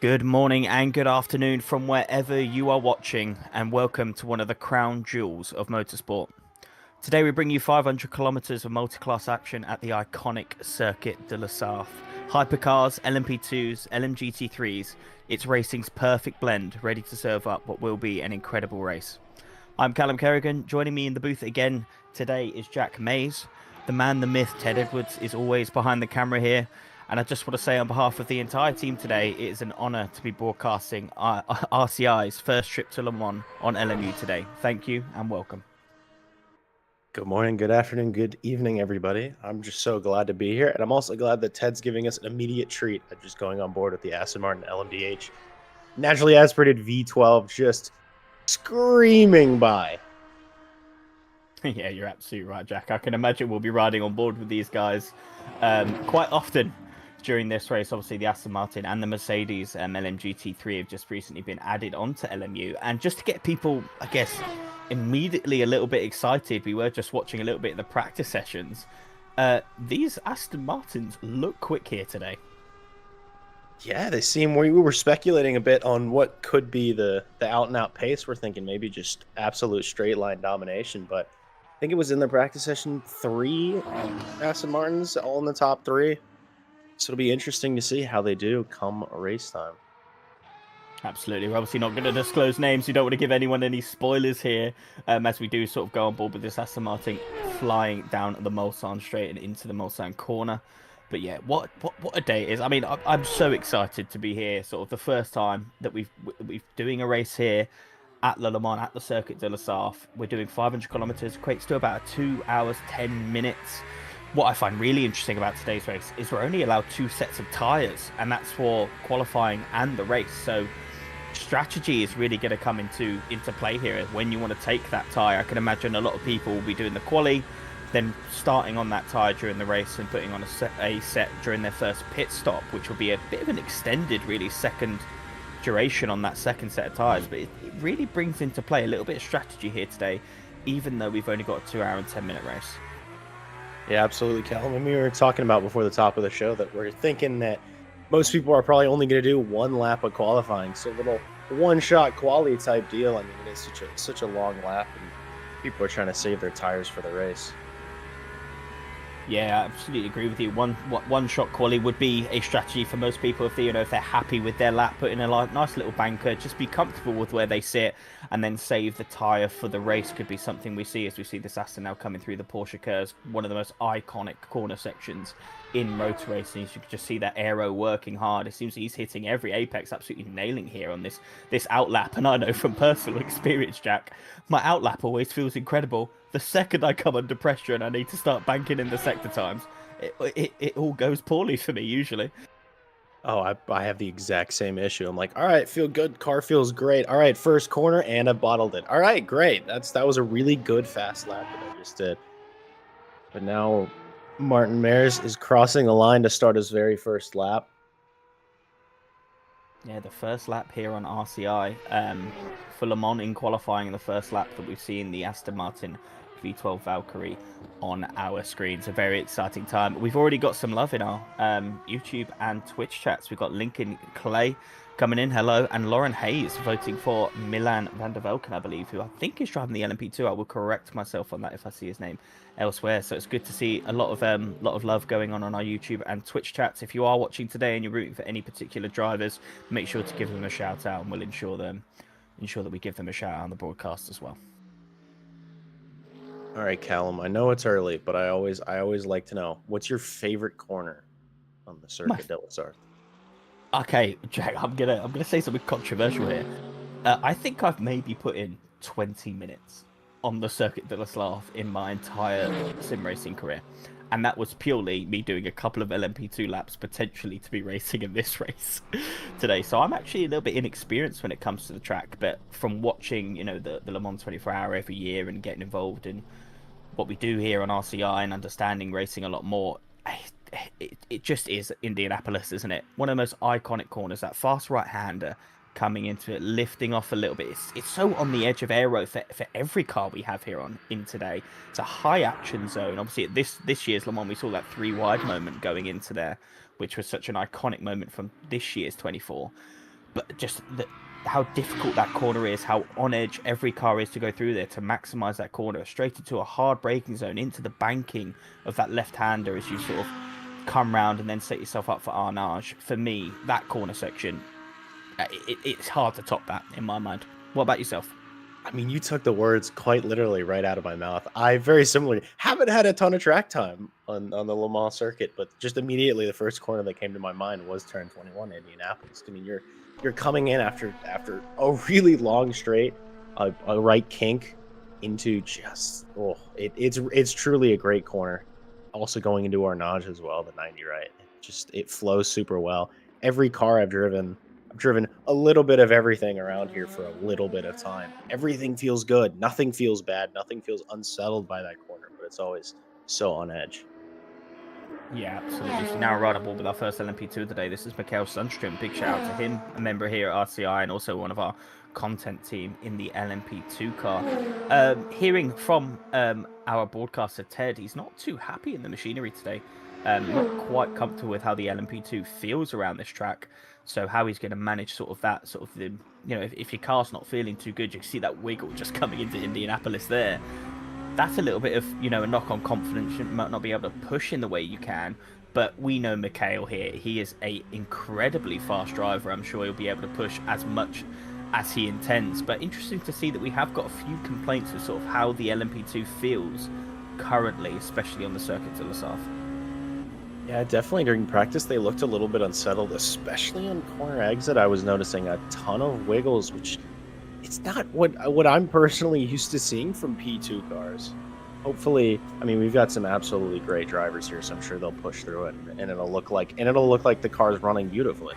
Good morning and good afternoon from wherever you are watching, and welcome to one of the crown jewels of motorsport. Today we bring you 500 kilometers of multi-class action at the iconic Circuit de la Sarthe. Hypercars, LMP2s, LMGT3s, it's racing's perfect blend, ready to serve up what will be an incredible race. I'm Callum Kerrigan. Joining me in the booth again today is Jack Mays. The man, the myth, Ted Edwards is always behind the camera here. And I just want to say on behalf of the entire team today, it is an honour to be broadcasting RCI's first trip to Le Mans on LMU today. Thank you and welcome. Good morning, good afternoon, good evening, everybody. I'm just so glad to be here. And I'm also glad that Ted's giving us an immediate treat at just going on board with the Aston Martin LMDH. Naturally aspirated V12 just screaming by. Yeah, you're absolutely right, Jack. I can imagine we'll be riding on board with these guys quite often during this race. Obviously, the Aston Martin and the Mercedes LMGT3 have just recently been added onto LMU. And just to get people, I guess, immediately a little bit excited, we were just watching a little bit of the practice sessions. These Aston Martins look quick here today. Yeah, they seem, we were speculating a bit on what could be the out-and-out pace. We're thinking maybe just absolute straight line domination, but I think it was in the practice session 3 Aston Martins all in the top 3. So it'll be interesting to see how they do come race time. Absolutely. We're obviously not going to disclose names. We don't want to give anyone any spoilers here, as we do sort of go on board with this Aston Martin flying down the Mulsanne straight and into the Mulsanne corner. But yeah, what a day it is. I mean, I'm so excited to be here. Sort of the first time that we've doing a race here at Le Mans at the Circuit de la Sarthe. We're doing 500 kilometers, equates to about 2 hours 10 minutes. What I find really interesting about today's race is we're only allowed 2 sets of tyres, and that's for qualifying and the race. So strategy is really going to come into play here when you want to take that tyre. I can imagine a lot of people will be doing the quali, then starting on that tyre during the race and putting on a set during their first pit stop, which will be a bit of an extended, really, second duration on that second set of tyres. But it really brings into play a little bit of strategy here today, even though we've only got a 2 hour and 10 minute race. Yeah, absolutely, Callum. And we were talking about before the top of the show that we're thinking that most people are probably only going to do 1 lap of qualifying. So a little one-shot quali type deal. I mean, it is such a long lap, and people are trying to save their tires for the race. Yeah, I absolutely agree with you. One shot quali would be a strategy for most people if they're happy with their lap, put in a nice little banker, just be comfortable with where they sit, and then save the tyre for the race. Could be something we see as we see this Aston now coming through the Porsche curves, one of the most iconic corner sections in motor racing. You can just see that aero working hard. It seems he's hitting every apex, absolutely nailing here on this outlap. And I know from personal experience, Jack, my outlap always feels incredible. The second I come under pressure and I need to start banking in the sector times, it all goes poorly for me usually. Oh, I have the exact same issue. I'm like, all right, feel good. Car feels great. All right, first corner, and I bottled it. All right, great. That was a really good fast lap that I just did. But now Martin Mares is crossing the line to start his very first lap. Yeah, the first lap here on RCI for Le Mans in qualifying, the first lap that we've seen the Aston Martin V12 Valkyrie on our screens. A very exciting time. We've already got some love in our YouTube and Twitch chats. We've got Lincoln Clay coming in, hello, and Lauren Hayes voting for Milan van der Velken, I believe, who I think is driving the LMP2. I will correct myself on that if I see his name elsewhere. So it's good to see a lot of love going on our YouTube and Twitch chats. If you are watching today and you're rooting for any particular drivers, make sure to give them a shout out, and we'll ensure that we give them a shout out on the broadcast as well. All right, Callum. I know it's early, but I always like to know, what's your favorite corner on the Circuit de la Sarthe? Okay, Jack, I'm gonna say something controversial here. I think I've maybe put in 20 minutes on the Circuit de la Sarthe in my entire sim racing career, and that was purely me doing a couple of LMP2 laps potentially to be racing in this race today. So I'm actually a little bit inexperienced when it comes to the track, but from watching, the Le Mans 24 Hour every year and getting involved in what we do here on RCI and understanding racing a lot more, it just is Indianapolis, isn't it? One of the most iconic corners, that fast right-hander coming into it, lifting off a little bit. It's so on the edge of aero for every car we have here in today. It's a high action zone. Obviously, at this year's Le Mans, we saw that 3 wide moment going into there, which was such an iconic moment from this year's 24. but just how difficult that corner is, how on edge every car is to go through there to maximize that corner straight into a hard braking zone, into the banking of that left-hander as you sort of come round and then set yourself up for Arnage. For me, that corner section, it's hard to top that in my mind. What about yourself? I mean, you took the words quite literally right out of my mouth. I very similarly haven't had a ton of track time on the Le Mans circuit, but just immediately the first corner that came to my mind was turn 21, Indianapolis. I mean, you're coming in after a really long straight, a right kink into just it's truly a great corner. Also going into Arnage as well, the 90 right. It flows super well. Every car I've driven a little bit of everything around here for a little bit of time. Everything feels good. Nothing feels bad. Nothing feels unsettled by that corner, but it's always so on edge. Yeah, absolutely. So now right on board with our first LMP2 of the day. This is Mikhail Sundstrom. Big shout out to him, a member here at RCI and also one of our content team in the LMP2 car. Hearing from our broadcaster Ted, he's not too happy in the machinery today. Not quite comfortable with how the LMP2 feels around this track. So how he's going to manage sort of that, sort of the, if your car's not feeling too good, you can see that wiggle just coming into Indianapolis there. That's a little bit of, a knock on confidence. You might not be able to push in the way you can, but we know Mikhail here. He is a incredibly fast driver. I'm sure he'll be able to push as much as he intends. But interesting to see that we have got a few complaints of sort of how the LMP2 feels currently, especially on the circuit to Le. Yeah, definitely during practice they looked a little bit unsettled, especially on corner exit. I was noticing a ton of wiggles, which it's not what I'm personally used to seeing from P2 cars. Hopefully, I mean we've got some absolutely great drivers here, so I'm sure they'll push through it, and it'll look like the car's running beautifully.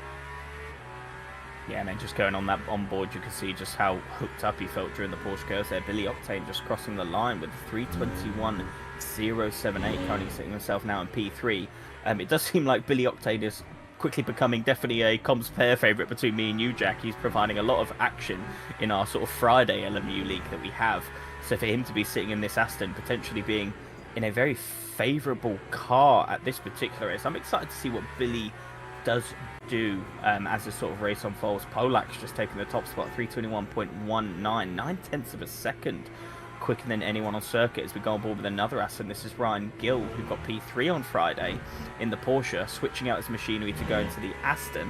Yeah, and then just going on that on board, you can see just how hooked up he felt during the Porsche curves there. Billy Octane just crossing the line with 3:21.078, currently sitting himself now in P3. It does seem like Billy Octane is quickly becoming definitely a comms pair favourite between me and you, Jack. He's providing a lot of action in our sort of Friday LMU league that we have. So for him to be sitting in this Aston, potentially being in a very favourable car at this particular race, I'm excited to see what Billy does do as the sort of race unfolds. Polak's just taking the top spot, 3:21.19, 9/10 of a second quicker than anyone on circuit as we go on board with another Aston. This is Ryan Gill, who got P3 on Friday in the Porsche, switching out his machinery to go into the Aston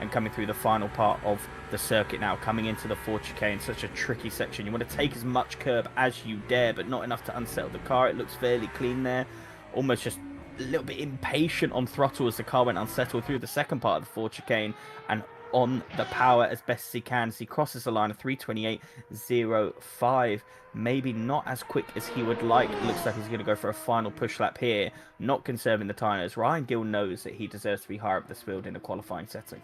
and coming through the final part of the circuit now, coming into the Ford chicane. Such a tricky section. You want to take as much curb as you dare, but not enough to unsettle the car. It looks fairly clean there. Almost just a little bit impatient on throttle as the car went unsettled through the second part of the Ford chicane, and on the power as best as he can as he crosses the line of 3:28.05. Maybe not as quick as he would like. It looks like he's going to go for a final push lap here, not conserving the tyres. Ryan Gill knows that he deserves to be higher up the field in a qualifying setting.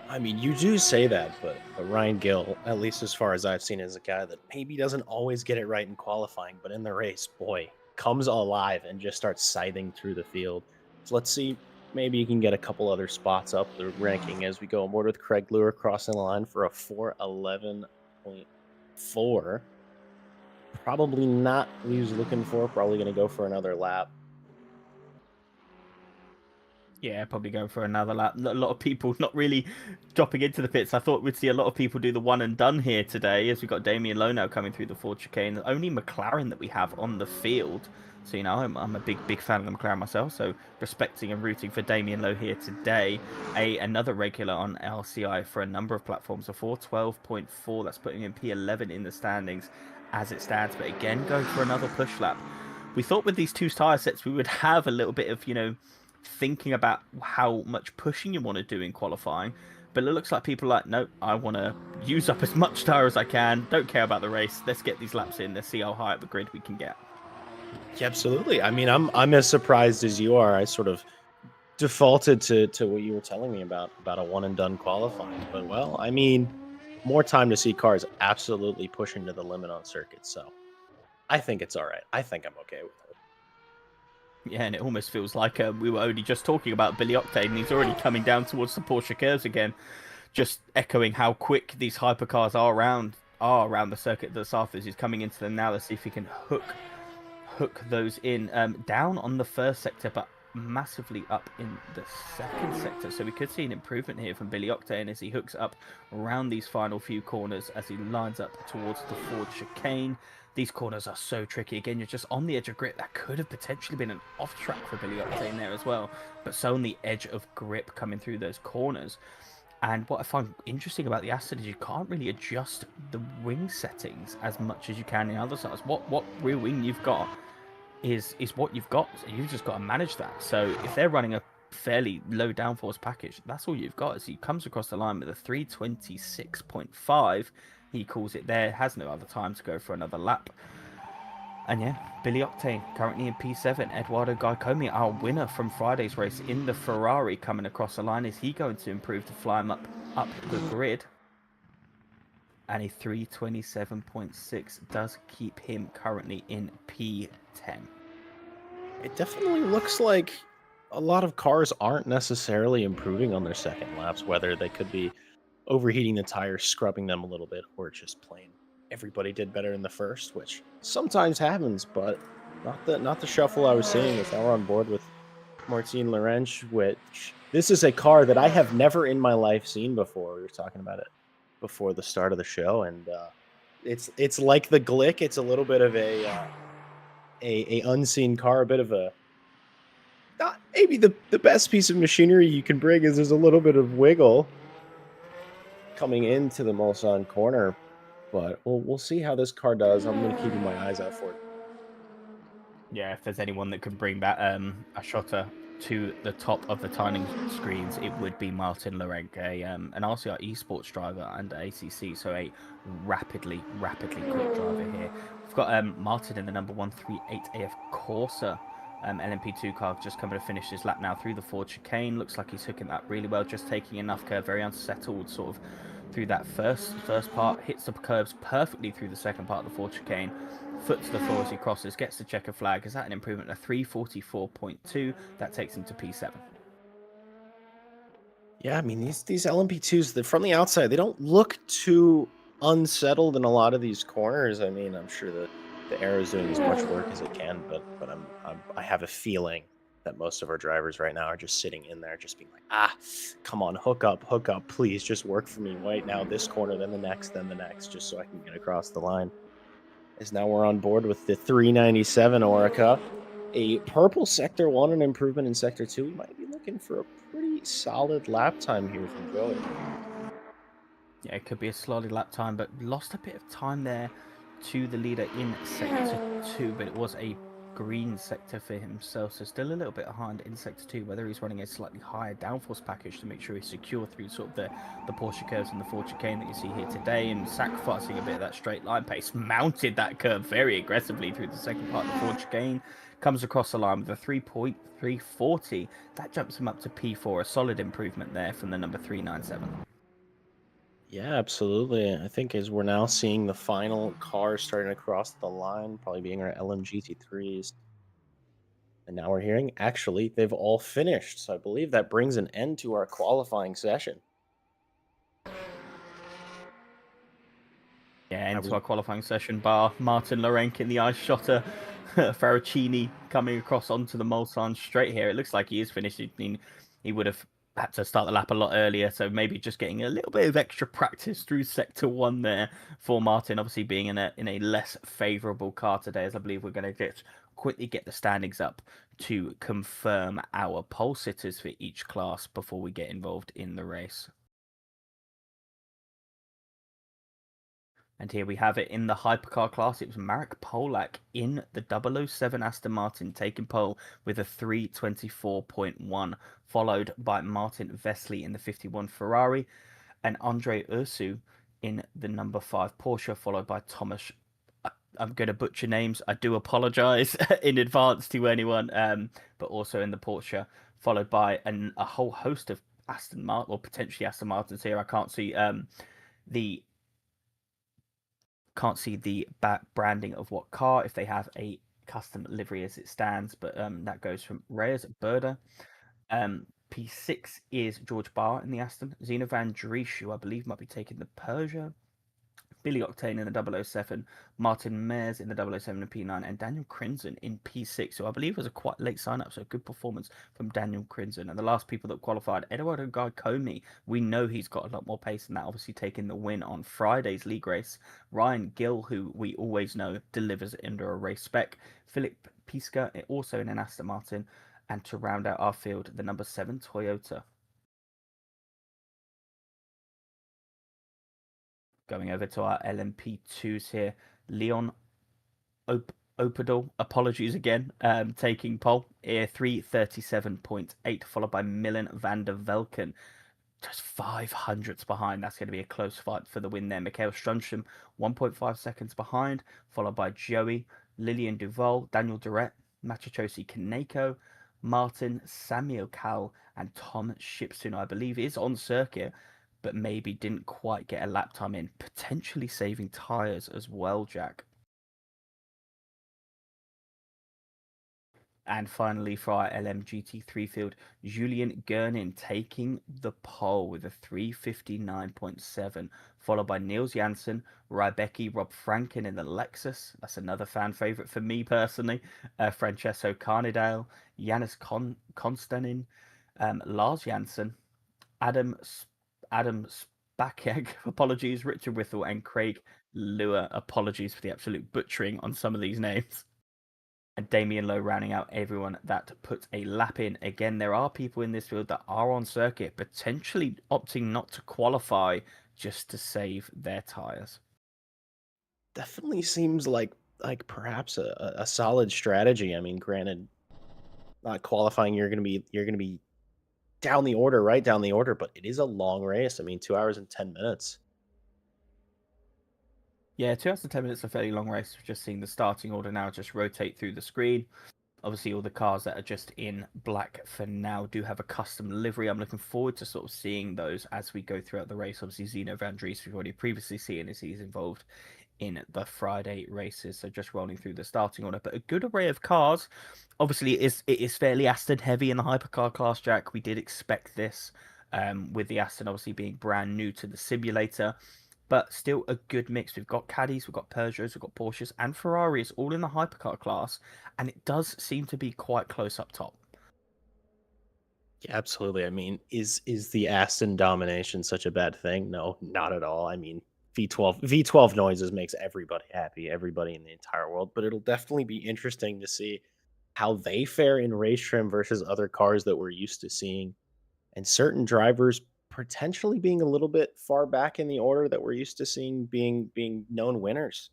I mean, you do say that, but Ryan Gill, at least as far as I've seen, is a guy that maybe doesn't always get it right in qualifying, but in the race, boy, comes alive and just starts scything through the field. So let's see, maybe you can get a couple other spots up the ranking as we go on board with Craig Luer crossing the line for a 4:11.4. Probably not what he was looking for. Probably going to go for another lap. Yeah, probably going for another lap. A lot of people not really dropping into the pits. I thought we'd see a lot of people do the one and done here today, as we've got Damien Lowe now coming through the Ford chicane. The only McLaren that we have on the field. So, I'm a big fan of the McLaren myself. So, respecting and rooting for Damien Lowe here today. Another regular on LCI for a number of platforms. A 4:12.4. That's putting him P11 in the standings as it stands. But again, going for another push lap. We thought with these two tyre sets, we would have a little bit of, thinking about how much pushing you want to do in qualifying, but it looks like people are like, no, I want to use up as much tyre as I can, don't care about the race, let's get these laps in, let's see how high up the grid we can get. Yeah, absolutely. I mean, I'm as surprised as you are. I sort of defaulted to what you were telling me about a one and done qualifying, but well, I mean, more time to see cars absolutely pushing to the limit on circuits, so I think it's all right. I think I'm okay with it. Yeah, and it almost feels like we were only just talking about Billy Octane, and he's already coming down towards the Porsche curves again, just echoing how quick these hypercars are around the circuit that Safis is coming into them now. Let's see if he can hook those in. Down on the first sector, but massively up in the second sector, so we could see an improvement here from Billy Octane as he hooks up around these final few corners as he lines up towards the Ford chicane. These corners are so tricky. Again, you're just on the edge of grip. That could have potentially been an off track for Billy Octane there as well, but so on the edge of grip coming through those corners. And what I find interesting about the Aston is you can't really adjust the wing settings as much as you can in other sides. What rear wing you've got is what you've got. So you've just got to manage that. So if they're running a fairly low downforce package, that's all you've got. As he comes across the line with a 326.5, he calls it there. Has no other time to go for another lap. And yeah, Billy Octane currently in P7. Eduardo Giacomi, our winner from Friday's race in the Ferrari, coming across the line. Is he going to improve to fly him up the grid? And a 327.6 does keep him currently in P10. It definitely looks like a lot of cars aren't necessarily improving on their second laps, whether they could be overheating the tires, scrubbing them a little bit, or just plain everybody did better in the first, which sometimes happens, but not the shuffle I was seeing. As now we're on board with Martin Lorenz, which this is a car that I have never in my life seen before. We were talking about it before the start of the show, and it's like the Glick. It's a little bit of a unseen car, a bit of a not maybe the best piece of machinery you can bring is there's a little bit of wiggle coming into the Mulsanne corner, but we'll see how this car does. I'm going to keep my eyes out for it. Yeah, if there's anyone that can bring that a shotter to the top of the timing screens, it would be Martin Lorenc, an RCI esports driver and ACC, so a rapidly quick driver here. We've got Martin in the number 138 AF Corsa. LMP2 car just coming to finish his lap now through the Ford chicane. Looks like he's hooking that really well, just taking enough curve, very unsettled sort of through that first part, hits the curbs perfectly through the second part of the Ford chicane, foot to the floor as he crosses, gets the checker flag. Is that an improvement of 344.2? That takes him to P7. Yeah, I mean these LMP2s, from the outside, they don't look too unsettled in a lot of these corners. I mean, I'm sure the air is doing as much work as it can, but I have a feeling that most of our drivers right now are just sitting in there, just being like, come on, hook up, please, just work for me right now. This corner, then the next, just so I can get across the line. As now we're on board with the 397 Orica. A purple sector one, an improvement in sector two. We might be looking for a pretty solid lap time here from Joey. Yeah, it could be a slowly lap time, but lost a bit of time there to the leader in sector 2, but it was a green sector for himself, so still a little bit behind in sector 2, whether he's running a slightly higher downforce package to make sure he's secure through sort of the Porsche curves and the Ford chicane that you see here today, and sacrificing a bit of that straight line pace, mounted that curve very aggressively through the second part of the Ford chicane, comes across the line with a 3.340, that jumps him up to P4, a solid improvement there from the number 397. Yeah, absolutely. I think as we're now seeing the final cars starting to cross the line, probably being our LMGT3s. And now we're hearing actually they've all finished. So I believe that brings an end to our qualifying session. Yeah, I into was our qualifying session, bar Martin Lorenc in the ice shotter, Ferracini coming across onto the Mulsanne straight here. It looks like he is finished. I mean, he would have had to start the lap a lot earlier, so maybe just getting a little bit of extra practice through sector one there for Martin. Obviously, being in a less favourable car today, as I believe we're going to quickly get the standings up to confirm our pole sitters for each class before we get involved in the race. And here we have it in the hypercar class. It was Marek Polak in the 007 Aston Martin taking pole with a 324.1, followed by Martin Vesely in the 51 Ferrari and Andre Ursu in the number 5 Porsche, followed by Thomas. I'm going to butcher names. I do apologize in advance to anyone, but also in the Porsche, followed by a whole host of Aston Martin, or potentially Aston Martins here. I can't see the branding of what car, if they have a custom livery as it stands, but that goes from Reyes Berda. P6 is George Barr in the Aston. Zeno Van Driesch, who I believe might be taking the Peugeot. Billy Octane in the 007, Martin Mayers in the 007 and P9, and Daniel Crimson in P6. So I believe it was a quite late sign-up, so a good performance from Daniel Crimson. And the last people that qualified, Eduardo Garcomi. We know he's got a lot more pace than that, obviously taking the win on Friday's league race. Ryan Gill, who we always know delivers under a race spec. Philip Piska, also in an Aston Martin. And to round out our field, the number 7 Toyota. Going over to our LMP2s here, Leon Opadol, apologies again, taking pole, 3:37.8, followed by Milan van der Velken, just 500ths behind. That's going to be a close fight for the win there. Mikhail Strunstrom, 1.5 seconds behind, followed by Joey, Lillian Duval, Daniel Duret, Machachosi Kaneko, Martin, Samuel Cal, and Tom Shipson, I believe, is on circuit, but maybe didn't quite get a lap time in, potentially saving tyres as well, Jack. And finally, for our LMGT3 field, Julian Gernin taking the pole with a 3:59.7, followed by Niels Janssen, Rybecki, Rob Franken in the Lexus. That's another fan favourite for me personally. Francesco Carnidale, Yanis Konstanin, Lars Janssen, Adam Spacek, apologies, Richard Whittle, and Craig Lua, apologies for the absolute butchering on some of these names. And Damien Lowe rounding out everyone that puts a lap in. Again, there are people in this field that are on circuit, potentially opting not to qualify just to save their tyres. Definitely seems like perhaps a solid strategy. I mean, granted, not qualifying, you're gonna be down the order, right down the order, but it is a long race. I mean, 2 hours and 10 minutes. Yeah, 2 hours and 10 minutes, a fairly long race. We're just seeing the starting order now just rotate through the screen. Obviously, all the cars that are just in black for now do have a custom livery. I'm looking forward to sort of seeing those as we go throughout the race. Obviously, Zeno Van Dries, we've already previously seen as he's involved in the Friday races. So just rolling through the starting order, but a good array of cars. Obviously, it is fairly Aston heavy in the hypercar class, Jack. We did expect this with the Aston obviously being brand new to the simulator. But still a good mix. We've got Caddies, we've got Peugeots, we've got Porsches and Ferraris all in the hypercar class. And it does seem to be quite close up top. Yeah, absolutely. I mean, is the Aston domination such a bad thing? No, not at all. I mean, V12 noises makes everybody happy, everybody in the entire world, but it'll definitely be interesting to see how they fare in race trim versus other cars that we're used to seeing, and certain drivers potentially being a little bit far back in the order that we're used to seeing being known winners.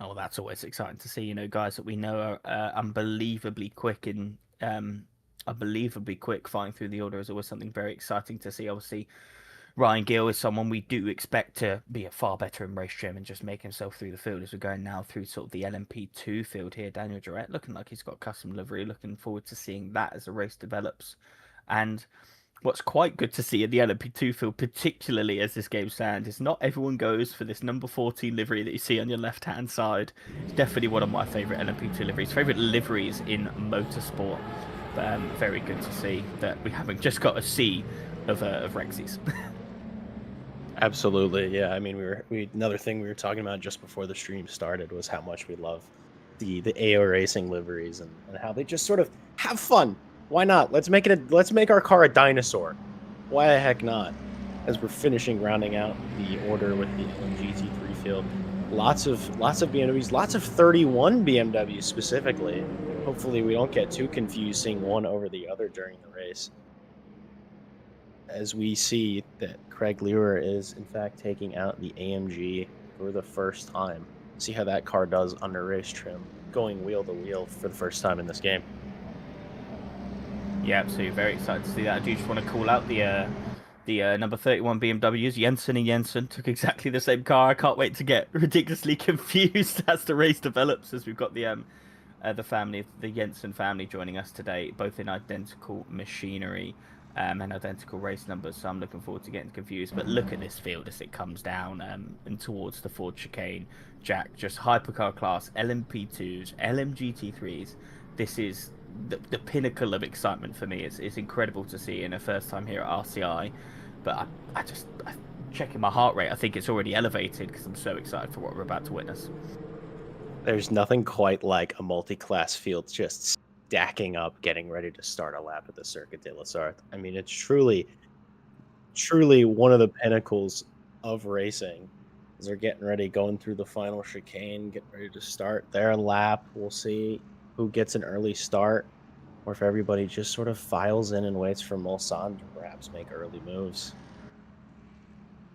Oh, that's always exciting to see. You know, guys that we know are unbelievably quick in unbelievably quick flying through the order is always something very exciting to see. Obviously, Ryan Gill is someone we do expect to be a far better in race trim and just make himself through the field as we're going now through sort of the LMP2 field here. Daniel Jarrett looking like he's got custom livery. Looking forward to seeing that as the race develops. And what's quite good to see in the LMP2 field, particularly as this game stands, is not everyone goes for this number 14 livery that you see on your left-hand side. It's definitely one of my favourite LMP2 liveries, favourite liveries in motorsport. But very good to see that we haven't just got a sea of Rexys. Absolutely, yeah. I mean, we another thing we were talking about just before the stream started was how much we love the AO Racing liveries and how they just sort of have fun. Why not? Let's make our car a dinosaur. Why the heck not? As we're finishing rounding out the order with the LMGT3 field, lots of BMWs, lots of 31 BMWs specifically. Hopefully, we don't get too confused seeing one over the other during the race. As we see that Craig Lewer is in fact taking out the AMG for the first time. See how that car does under race trim, going wheel to wheel for the first time in this game. Yeah, absolutely. Very excited to see that. I do just want to call out the number 31 BMWs. Jensen and Jensen took exactly the same car. I can't wait to get ridiculously confused as the race develops, as we've got the family, the Jensen family, joining us today, both in identical machinery and identical race numbers. So I'm looking forward to getting confused. But look at this field as it comes down and towards the Ford chicane. Jack, just hypercar class, LMP2s, LMGT3s. This is the pinnacle of excitement for me. It's incredible to see in a first time here at RCI. But I checking my heart rate. I think it's already elevated because I'm so excited for what we're about to witness. There's nothing quite like a multi-class field just stacking up, getting ready to start a lap at the Circuit de la Sarthe. I mean, it's truly one of the pinnacles of racing. As they're getting ready, going through the final chicane, getting ready to start their lap. We'll see who gets an early start, or if everybody just sort of files in and waits for Mulsanne to perhaps make early moves.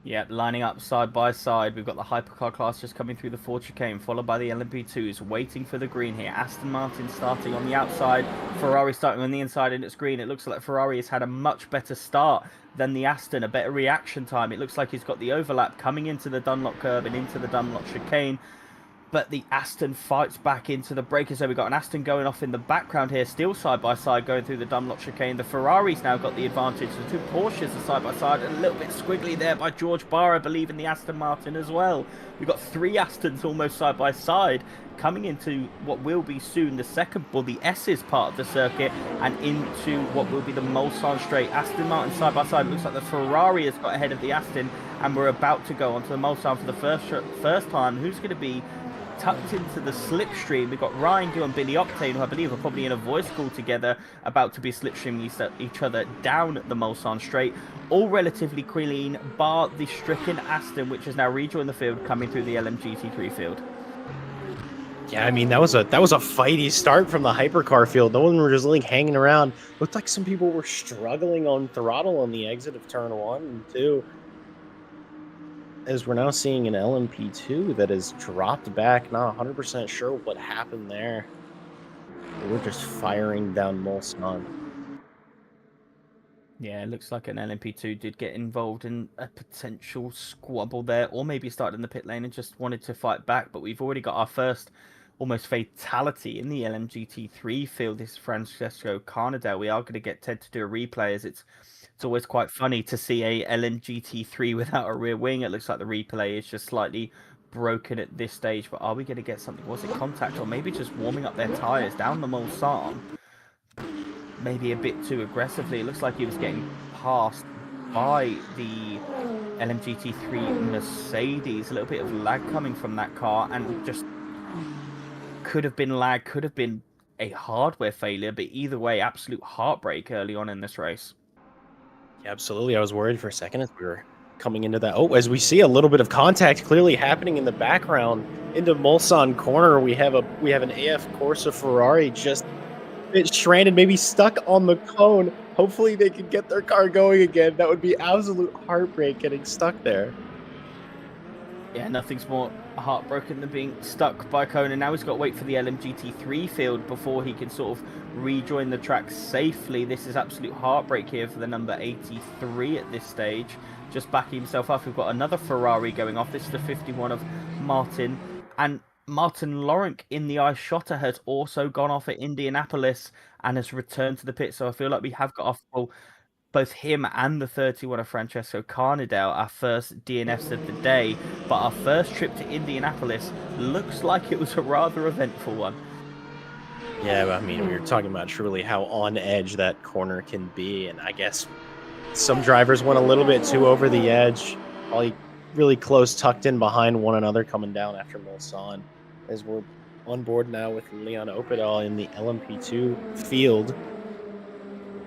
Yeah, lining up side by side. We've got the hypercar class just coming through the Ford chicane, followed by the LMP2s, waiting for the green here. Aston Martin starting on the outside, Ferrari starting on the inside, and it's green. It looks like Ferrari has had a much better start than the Aston, a better reaction time. It looks like he's got the overlap coming into the Dunlop curve and into the Dunlop chicane. But the Aston fights back into the breakers. So we've got an Aston going off in the background here, still side by side, going through the Dunlop chicane. The Ferrari's now got the advantage. The two Porsches are side by side, and a little bit squiggly there by George Barr, I believe, in the Aston Martin as well. We've got three Astons almost side by side, coming into what will be soon the second, well, the S's part of the circuit, and into what will be the Mulsanne straight. Aston Martin side by side. It looks like the Ferrari has got ahead of the Aston, and we're about to go onto the Mulsanne for the first time. Who's going to be tucked into the slipstream? We've got Ryan Gill and Billy Octane, who I believe are probably in a voice call together, about to be slipstreaming each other down the Mulsanne straight. All relatively clean, bar the stricken Aston, which has now rejoined the field, coming through the LMGT3 field. Yeah, I mean, that was a fighty start from the hypercar field. No one was just like hanging around. Looked like some people were struggling on throttle on the exit of turn 1 and 2. As we're now seeing an LMP2 that has dropped back, not 100% sure what happened there. We're just firing down Mulsanne. Yeah, it looks like an LMP2 did get involved in a potential squabble there, or maybe started in the pit lane and just wanted to fight back. But we've already got our first almost fatality in the LMGT3 field. This is Francesco Carnadale. We are going to get Ted to do a replay, as it's always quite funny to see a LMGT3 without a rear wing. It looks like the replay is just slightly broken at this stage, but are we going to get something? Was it contact, or maybe just warming up their tyres down the Mulsanne? Maybe a bit too aggressively. It looks like he was getting passed by the LMGT3 Mercedes. A little bit of lag coming from that car, and just could have been lag, could have been a hardware failure, but either way, absolute heartbreak early on in this race. Yeah, absolutely. I was worried for a second as we were coming into that. Oh, as we see a little bit of contact clearly happening in the background into Mulsanne corner, we have an AF Corsa Ferrari just a bit stranded, maybe stuck on the cone. Hopefully they can get their car going again. That would be absolute heartbreak, getting stuck there. Yeah, nothing's more heartbroken than being stuck by cone, and now he's got to wait for the LMGT3 field before he can sort of rejoin the track safely. This is absolute heartbreak here for the number 83 at this stage, just backing himself up. We've got another Ferrari going off. This is the 51 of Martin, and Martin Laurent in the ice shotter has also gone off at Indianapolis and has returned to the pit. So I feel like we have got off, well, both him and the 31 of Francesco Carnadale, our first DNFs of the day. But our first trip to Indianapolis looks like it was a rather eventful one. Yeah, I mean, we were talking about truly how on edge that corner can be, and I guess some drivers went a little bit too over the edge, probably really close, tucked in behind one another coming down after Mulsanne. As we're on board now with Leon Opedal in the LMP2 field.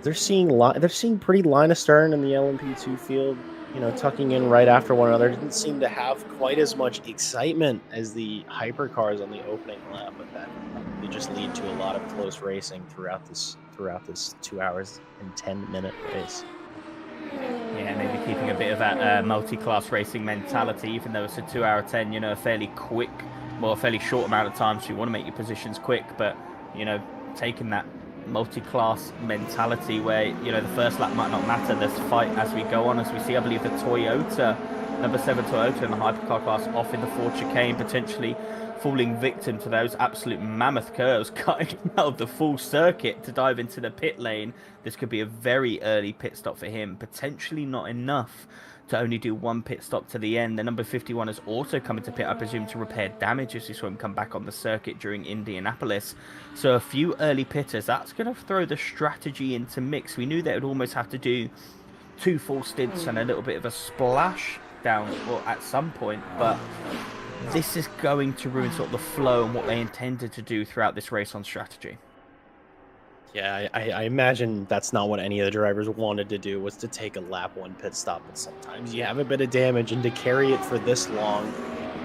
They're seeing pretty line astern in the LMP2 field, you know, tucking in right after one another. Didn't seem to have quite as much excitement as the hypercars on the opening lap, but that probably just lead to a lot of close racing throughout this 2 hours and 10-minute race. Yeah, maybe keeping a bit of that multi-class racing mentality, even though it's a 2 hour 10, you know, a fairly short amount of time, so you want to make your positions quick, but, you know, taking that multi-class mentality where, you know, the first lap might not matter. There's fight as we go on, as we see, I believe, the Toyota, number 7 Toyota in the hypercar class off in the Ford chicane, potentially falling victim to those absolute mammoth curves, cutting out of the full circuit to dive into the pit lane. This could be a very early pit stop for him, potentially not enough to only do one pit stop to the end. The number 51 has also come into pit, I presume, to repair damage, as you saw him come back on the circuit during Indianapolis. So a few early pitters, that's going to throw the strategy into mix. We knew they would almost have to do 2 full stints and a little bit of a splash down or at some point, but this is going to ruin sort of the flow and what they intended to do throughout this race on strategy. Yeah, I imagine that's not what any of the drivers wanted to do, was to take a lap one pit stop. But sometimes you have a bit of damage, and to carry it for this long,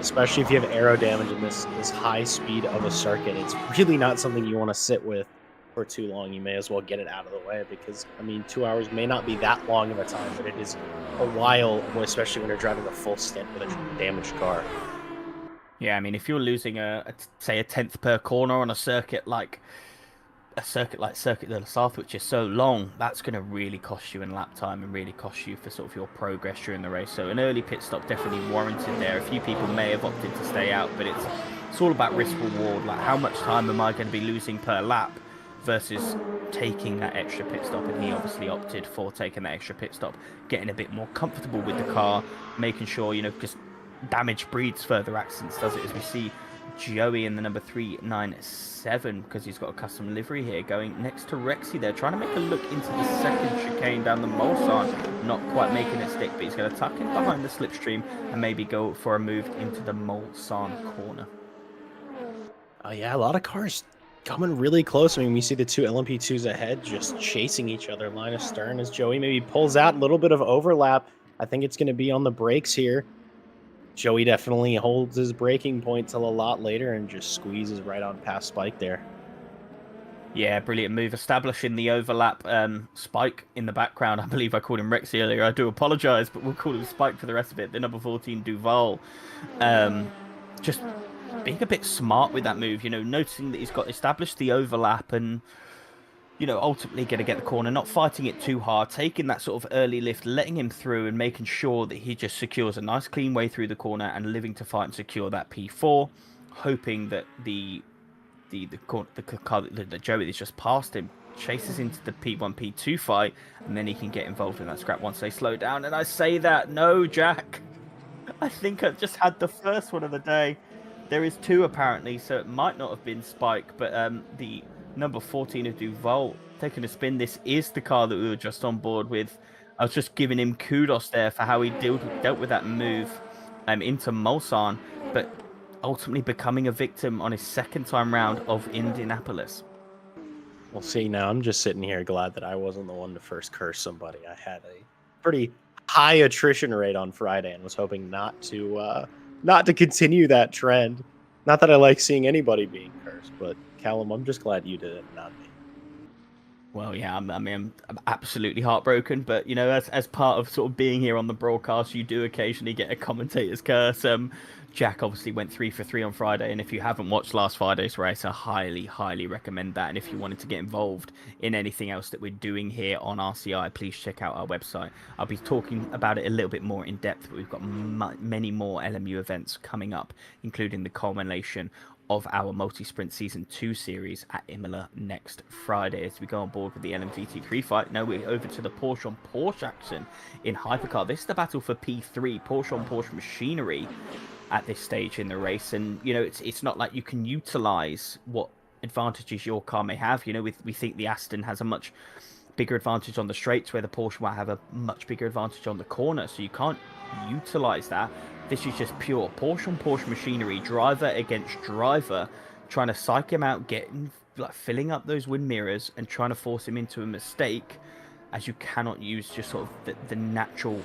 especially if you have aero damage in this high speed of a circuit, it's really not something you want to sit with for too long. You may as well get it out of the way, because I mean, 2 hours may not be that long of a time, but it is a while, especially when you're driving a full stint with a damaged car. Yeah, I mean, if you're losing say a tenth per corner on a circuit like Circuit de la South, which is so long, that's going to really cost you in lap time and really cost you for sort of your progress during the race. So an early pit stop definitely warranted there. A few people may have opted to stay out, but it's all about risk reward. Like, how much time am I going to be losing per lap versus taking that extra pit stop? And he obviously opted for taking that extra pit stop, getting a bit more comfortable with the car, making sure, because damage breeds further accidents, does it? As we see Joey in the number 397, because he's got a custom livery here, going next to Rexy there, trying to make a look into the second chicane down the Mulsanne, not quite making it stick, but he's going to tuck in behind the slipstream and maybe go for a move into the Mulsanne corner. Oh yeah, a lot of cars coming really close. I mean, we see the two LMP2s ahead just chasing each other, line of stern, as Joey maybe pulls out a little bit of overlap. I think it's going to be on the brakes here. Joey definitely holds his braking point till a lot later and just squeezes right on past Spike there. Yeah, brilliant move, establishing the overlap. Spike in the background, I believe I called him Rexy earlier, I do apologise, but we'll call him Spike for the rest of it. The number 14 Duval, just being a bit smart with that move, noticing that he's got established the overlap and ultimately going to get the corner, not fighting it too hard, taking that sort of early lift, letting him through and making sure that he just secures a nice clean way through the corner and living to fight and secure that P4, hoping that the car that Joey has just passed him chases into the P1, P2 fight, and then he can get involved in that scrap once they slow down. And I say that, no, Jack, I think I've just had the first one of the day. There is two apparently, so it might not have been Spike, but the number 14 of Duval taking a spin. This is the car that we were just on board with. I was just giving him kudos there for how he dealt with that move into Mulsanne, but ultimately becoming a victim on his second time round of Indianapolis. Well, see, now I'm just sitting here glad that I wasn't the one to first curse somebody. I had a pretty high attrition rate on Friday and was hoping not to continue that trend. Not that I like seeing anybody being cursed, but Callum, I'm just glad you did it, not me. Well, yeah, I'm absolutely heartbroken, but as part of sort of being here on the broadcast, you do occasionally get a commentator's curse. Jack obviously went 3 for 3 on Friday, and if you haven't watched last Friday's race, I highly recommend that. And if you wanted to get involved in anything else that we're doing here on RCI, please check out our website. I'll be talking about it a little bit more in depth, but we've got many more LMU events coming up, including the culmination of our multi-sprint season 2 series at Imola next Friday as we go on board with the LMVT3 fight. Now we're over to the Porsche on Porsche action in hypercar. This is the battle for P3, Porsche on Porsche machinery at this stage in the race, and it's not like you can utilize what advantages your car may have. We think the Aston has a much bigger advantage on the straights, where the Porsche might have a much bigger advantage on the corner, so you can't utilize that. This is just pure Porsche on Porsche machinery, driver against driver, trying to psych him out, filling up those wind mirrors and trying to force him into a mistake, as you cannot use just sort of the natural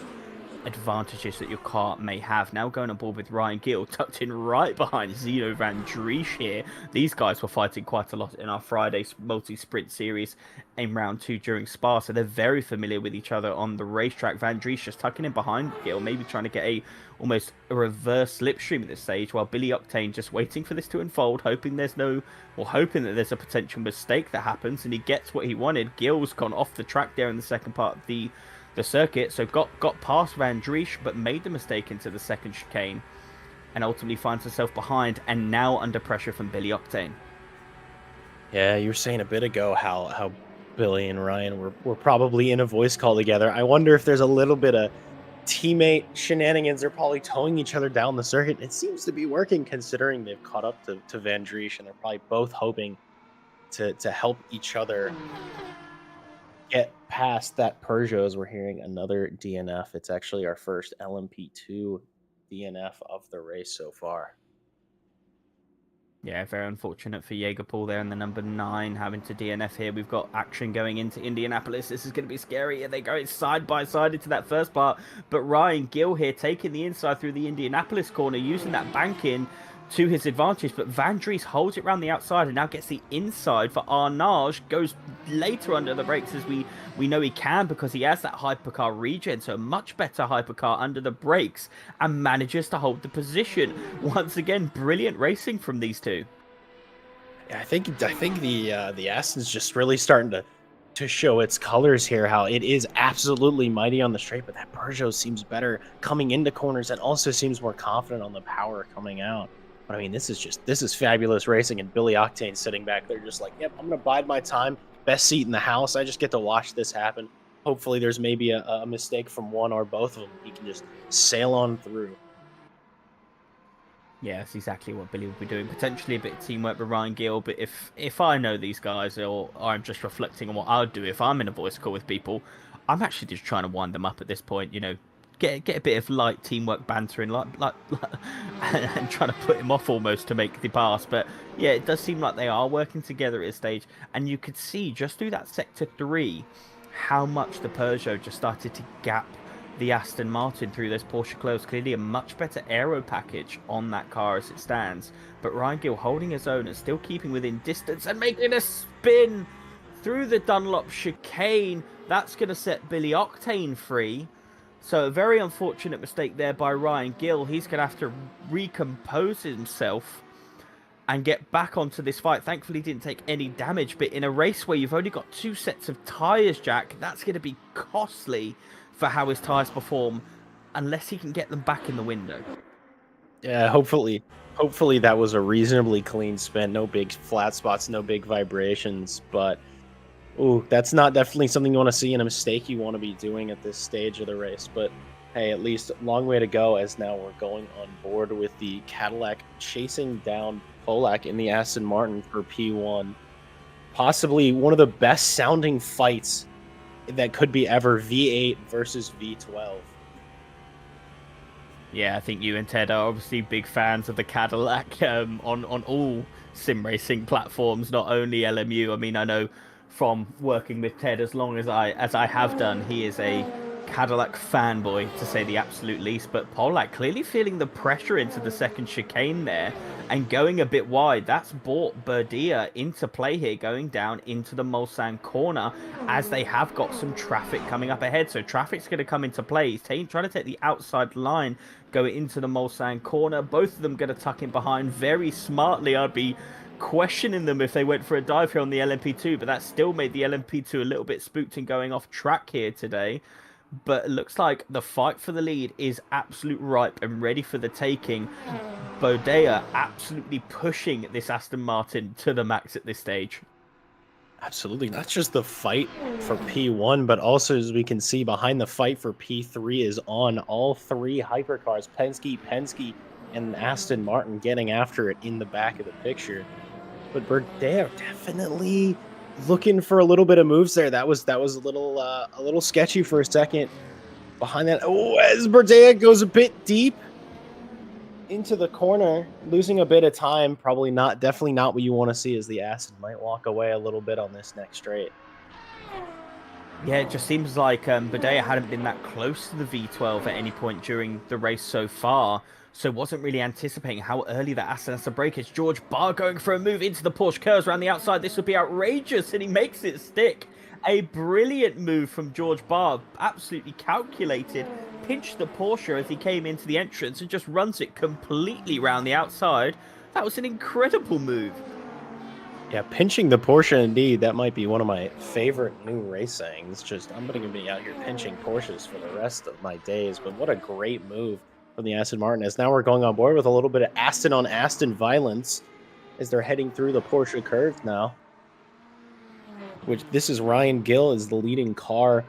advantages that your car may have. Now going on board with Ryan Gill, tucked in right behind Zeno Van Driesch here. These guys were fighting quite a lot in our Friday multi-sprint series in round 2 during Spa, so they're very familiar with each other on the racetrack. Van Driesch just tucking in behind Gill, maybe trying to get almost a reverse slipstream at this stage, while Billy Octane just waiting for this to unfold, hoping that there's a potential mistake that happens, and he gets what he wanted. Gill's gone off the track there in the second part of the circuit, so got past Van Driesch, but made the mistake into the second chicane, and ultimately finds herself behind and now under pressure from Billy Octane. Yeah, you were saying a bit ago how Billy and Ryan were probably in a voice call together. I wonder if there's a little bit of teammate shenanigans. They're probably towing each other down the circuit. It seems to be working, considering they've caught up to Van Driesch, and they're probably both hoping to help each other get past that Peugeot as we're hearing another DNF. It's actually our first LMP2 DNF of the race so far. Yeah, very unfortunate for Jaeger-Paul there in the number 9 having to DNF here. We've got action going into Indianapolis. This is going to be scary. They go side by side into that first part. But Ryan Gill here taking the inside through the Indianapolis corner, using that bank in to his advantage. But Van Dries holds it around the outside and now gets the inside for Arnage. Goes later under the brakes as we know he can because he has that hypercar regen. So a much better hypercar under the brakes and manages to hold the position. Once again, brilliant racing from these two. Yeah, I think the Aston's just really starting to show its colors here. How it is absolutely mighty on the straight, but that Peugeot seems better coming into corners and also seems more confident on the power coming out. But I mean, this is fabulous racing, and Billy Octane sitting back there just like, yep, I'm gonna bide my time. Best seat in the house. I just get to watch this happen. Hopefully, there's maybe a mistake from one or both of them. He can just sail on through. Yeah, that's exactly what Billy would be doing. Potentially a bit of teamwork with Ryan Gill, but if I know these guys, or I'm just reflecting on what I'd do if I'm in a voice call with people, I'm actually just trying to wind them up at this point. You know, get a bit of light teamwork bantering, like and trying to put him off almost to make the pass. But yeah, it does seem like they are working together at this stage, and you could see just through that sector 3 how much the Peugeot just started to gap the Aston Martin through those Porsche clothes. Clearly a much better aero package on that car as it stands, but Ryan Gill holding his own and still keeping within distance and making a spin through the Dunlop chicane. That's going to set Billy Octane free. So a very unfortunate mistake there by Ryan Gill. He's going to have to recompose himself and get back onto this fight. Thankfully, he didn't take any damage, but in a race where you've only got 2 sets of tyres, Jack, that's going to be costly for how his tyres perform, unless he can get them back in the window. Yeah, hopefully that was a reasonably clean spin. No big flat spots, no big vibrations, but ooh, that's not definitely something you want to see and a mistake you want to be doing at this stage of the race. But hey, at least a long way to go, as now we're going on board with the Cadillac chasing down Polak in the Aston Martin for P1. Possibly one of the best sounding fights that could be ever, V8 versus V12. Yeah, I think you and Ted are obviously big fans of the Cadillac on all sim racing platforms, not only LMU. I mean, I know from working with Ted as long as I have done, he is a Cadillac fanboy, to say the absolute least. But Polak clearly feeling the pressure into the second chicane there and going a bit wide. That's brought Berdia into play here, going down into the Mulsanne corner, as they have got some traffic coming up ahead. So traffic's going to come into play. He's trying to take the outside line, go into the Mulsanne corner. Both of them going to tuck in behind very smartly. I'd be questioning them if they went for a dive here on the LMP2, but that still made the LMP2 a little bit spooked and going off track here today. But it looks like the fight for the lead is absolute ripe and ready for the taking. Bodea absolutely pushing this Aston Martin to the max at this stage. Absolutely. Not just the fight for P1, but also, as we can see, behind the fight for P3 is on. All 3 hypercars, Penske, and Aston Martin getting after it in the back of the picture. But Bodea definitely looking for a little bit of moves there. That was a little sketchy for a second. Behind that, oh, as Bodea goes a bit deep into the corner, losing a bit of time. Definitely not what you want to see, as the Aston might walk away a little bit on this next straight. Yeah, it just seems like Bodea hadn't been that close to the V12 at any point during the race so far, so wasn't really anticipating how early that Aston has to brake. It's George Barr going for a move into the Porsche curves around the outside. This would be outrageous, and he makes it stick. A brilliant move from George Barr, absolutely calculated. Pinched the Porsche as he came into the entrance and just runs it completely round the outside. That was an incredible move. Yeah, pinching the Porsche, indeed. That might be one of my favorite new race sayings. Just, I'm going to be out here pinching Porsches for the rest of my days. But what a great move from the Aston Martin, as now we're going on board with a little bit of Aston on Aston violence as they're heading through the Porsche curve now. Which, this is Ryan Gill is the leading car.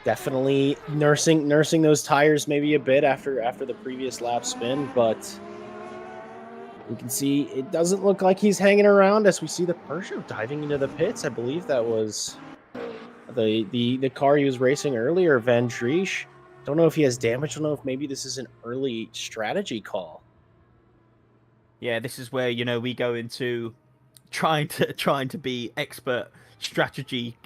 Definitely nursing those tires maybe a bit after the previous lap spin, but we can see it doesn't look like he's hanging around as we see the Peugeot diving into the pits. I believe that was the car he was racing earlier, Van Driesch. Don't know if he has damage. Don't know if maybe this is an early strategy call. Yeah, this is where, we go into trying to be expert strategy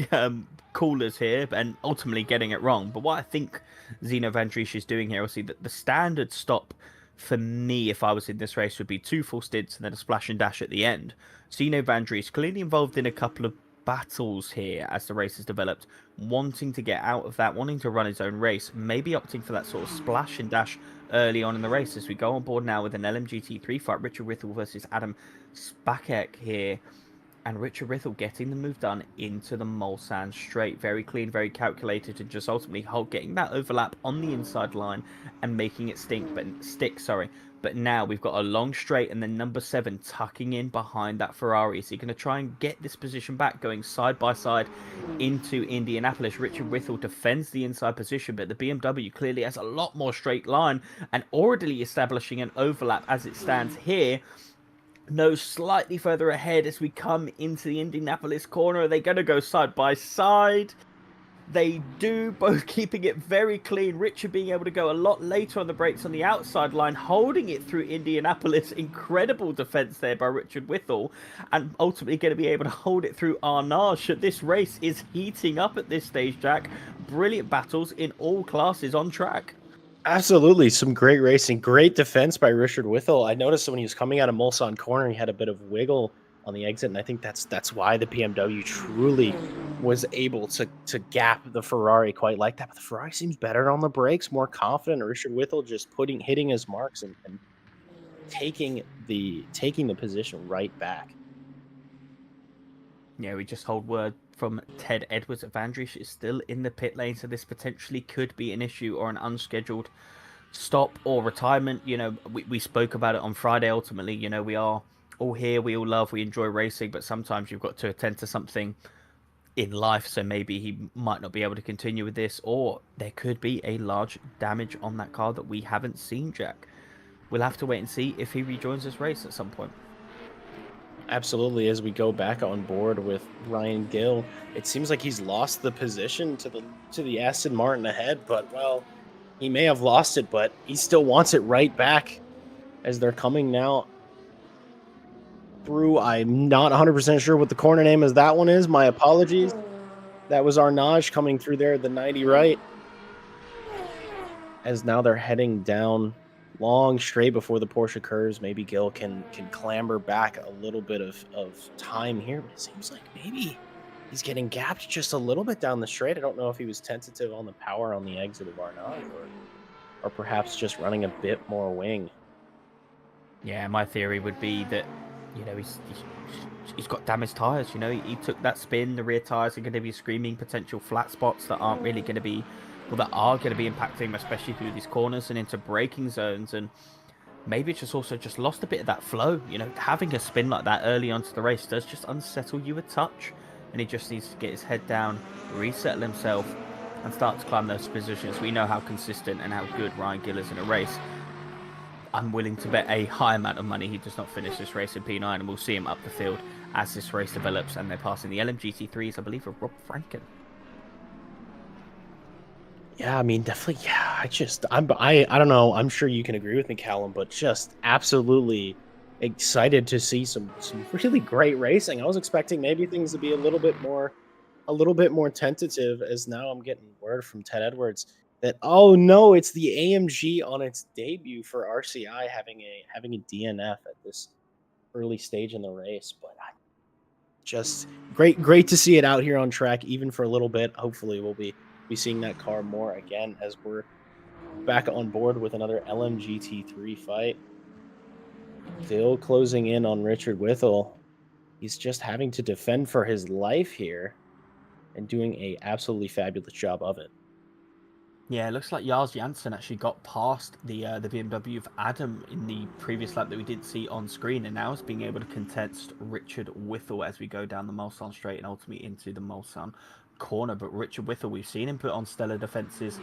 callers here and ultimately getting it wrong. But what I think Zeno Van Driesch is doing here, obviously, the standard stop for me if I was in this race would be 2 full stints and then a splash and dash at the end. Zeno Van Driesch clearly involved in a couple of battles here as the race has developed, wanting to get out of that, wanting to run his own race, maybe opting for that sort of splash and dash early on in the race as we go on board now with an LMGT3 fight, Richard Withel versus Adam Spacek here. And Richard Withel getting the move done into the Mulsanne straight. Very clean, very calculated, and just ultimately getting that overlap on the inside line and making it stick. But now we've got a long straight and then number 7 tucking in behind that Ferrari. Is he going to try and get this position back, going side by side into Indianapolis? Richard Withel defends the inside position, but the BMW clearly has a lot more straight line and already establishing an overlap as it stands here. No, slightly further ahead as we come into the Indianapolis corner. Are they going to go side by side? They do, both keeping it very clean. Richard being able to go a lot later on the brakes on the outside line, holding it through Indianapolis. Incredible defense there by Richard Withel, and ultimately going to be able to hold it through Arnage. This race is heating up at this stage, Jack. Brilliant battles in all classes on track. Absolutely, some great racing, great defense by Richard Withel. I noticed when he was coming out of Mulsanne corner, he had a bit of wiggle on the exit, and I think that's why the BMW truly was able to gap the Ferrari quite like that. But the Ferrari seems better on the brakes, more confident. Richard Withel just hitting his marks and taking the position right back. Yeah, we just hold word from Ted Edwards that Van Driesch is still in the pit lane, so this potentially could be an issue or an unscheduled stop or retirement. We spoke about it on Friday. Ultimately, we are all here, we all love, we enjoy racing, but sometimes you've got to attend to something in life, so maybe he might not be able to continue with this, or there could be a large damage on that car that we haven't seen, Jack. We'll have to wait and see if he rejoins this race at some point. Absolutely, as we go back on board with Ryan Gill, it seems like he's lost the position to the Aston Martin ahead, but well, he may have lost it, but he still wants it right back as they're coming now through. I'm not 100% sure what the corner name is. That one is. My apologies. That was Arnage coming through there at the 90 right. As now they're heading down long straight before the Porsche curves. Maybe Gill can clamber back a little bit of time here, but it seems like maybe he's getting gapped just a little bit down the straight. I don't know if he was tentative on the power on the exit of Arnage or perhaps just running a bit more wing. Yeah, my theory would be that he's got damaged tires. He took that spin. The rear tires are going to be screaming potential flat spots that aren't really going to be, well, that are going to be impacting him, especially through these corners and into braking zones. And maybe it's just lost a bit of that flow. Having a spin like that early onto the race does just unsettle you a touch, and he just needs to get his head down, resettle himself, and start to climb those positions. We know how consistent and how good Ryan Gill is in a race. I'm willing to bet a high amount of money he does not finish this race in P9, and we'll see him up the field as this race develops, and they're passing the LMGT3s, I believe, of Rob Franken. Yeah, I mean, definitely. Yeah, I don't know. I'm sure you can agree with me, Callum, but just absolutely excited to see some really great racing. I was expecting maybe things to be a little bit more tentative, as now I'm getting word from Ted Edwards that, oh no, it's the AMG on its debut for RCI having a DNF at this early stage in the race. But just great to see it out here on track, even for a little bit. Hopefully we'll be seeing that car more again as we're back on board with another LMGT3 fight. Still closing in on Richard Withel. He's just having to defend for his life here and doing a absolutely fabulous job of it. Yeah, it looks like Lars Janssen actually got past the BMW of Adam in the previous lap that we didn't see on screen, and now is being able to contest Richard Withel as we go down the Mulsanne straight and ultimately into the Mulsanne corner. But Richard Withel, we've seen him put on stellar defenses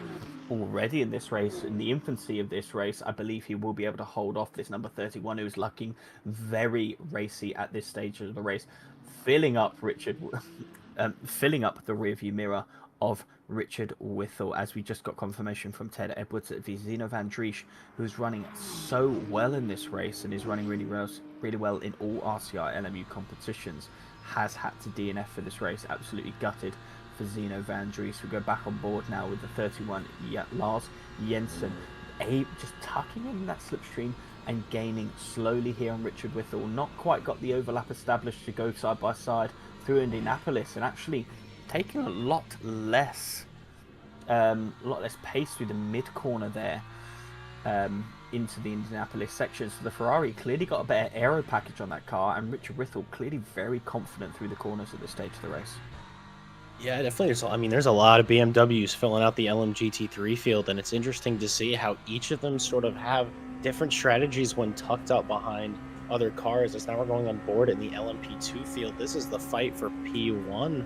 already in this race. In the infancy of this race, I believe he will be able to hold off this number 31, who's looking very racy at this stage of the race. Filling up Richard filling up the rearview mirror of Richard Whittle, as we just got confirmation from Ted Edwards that Zeno Van Driesch, who's running so well in this race and is running really well in all RCI LMU competitions, has had to DNF for this race. Absolutely gutted for Zeno Van Driesch. We go back on board now with the 31 Lars Jensen, just tucking in that slipstream and gaining slowly here on Richard Whittle. Not quite got the overlap established to go side by side through Indianapolis, and actually taking a lot less pace through the mid corner there into the Indianapolis section. So the Ferrari clearly got a better aero package on that car, and Richard Whittle clearly very confident through the corners at this stage of the race. Yeah, definitely. There's a lot of BMWs filling out the LMGT3 field, and it's interesting to see how each of them sort of have different strategies when tucked up behind other cars. As now we're going on board in the LMP2 field. This is the fight for P1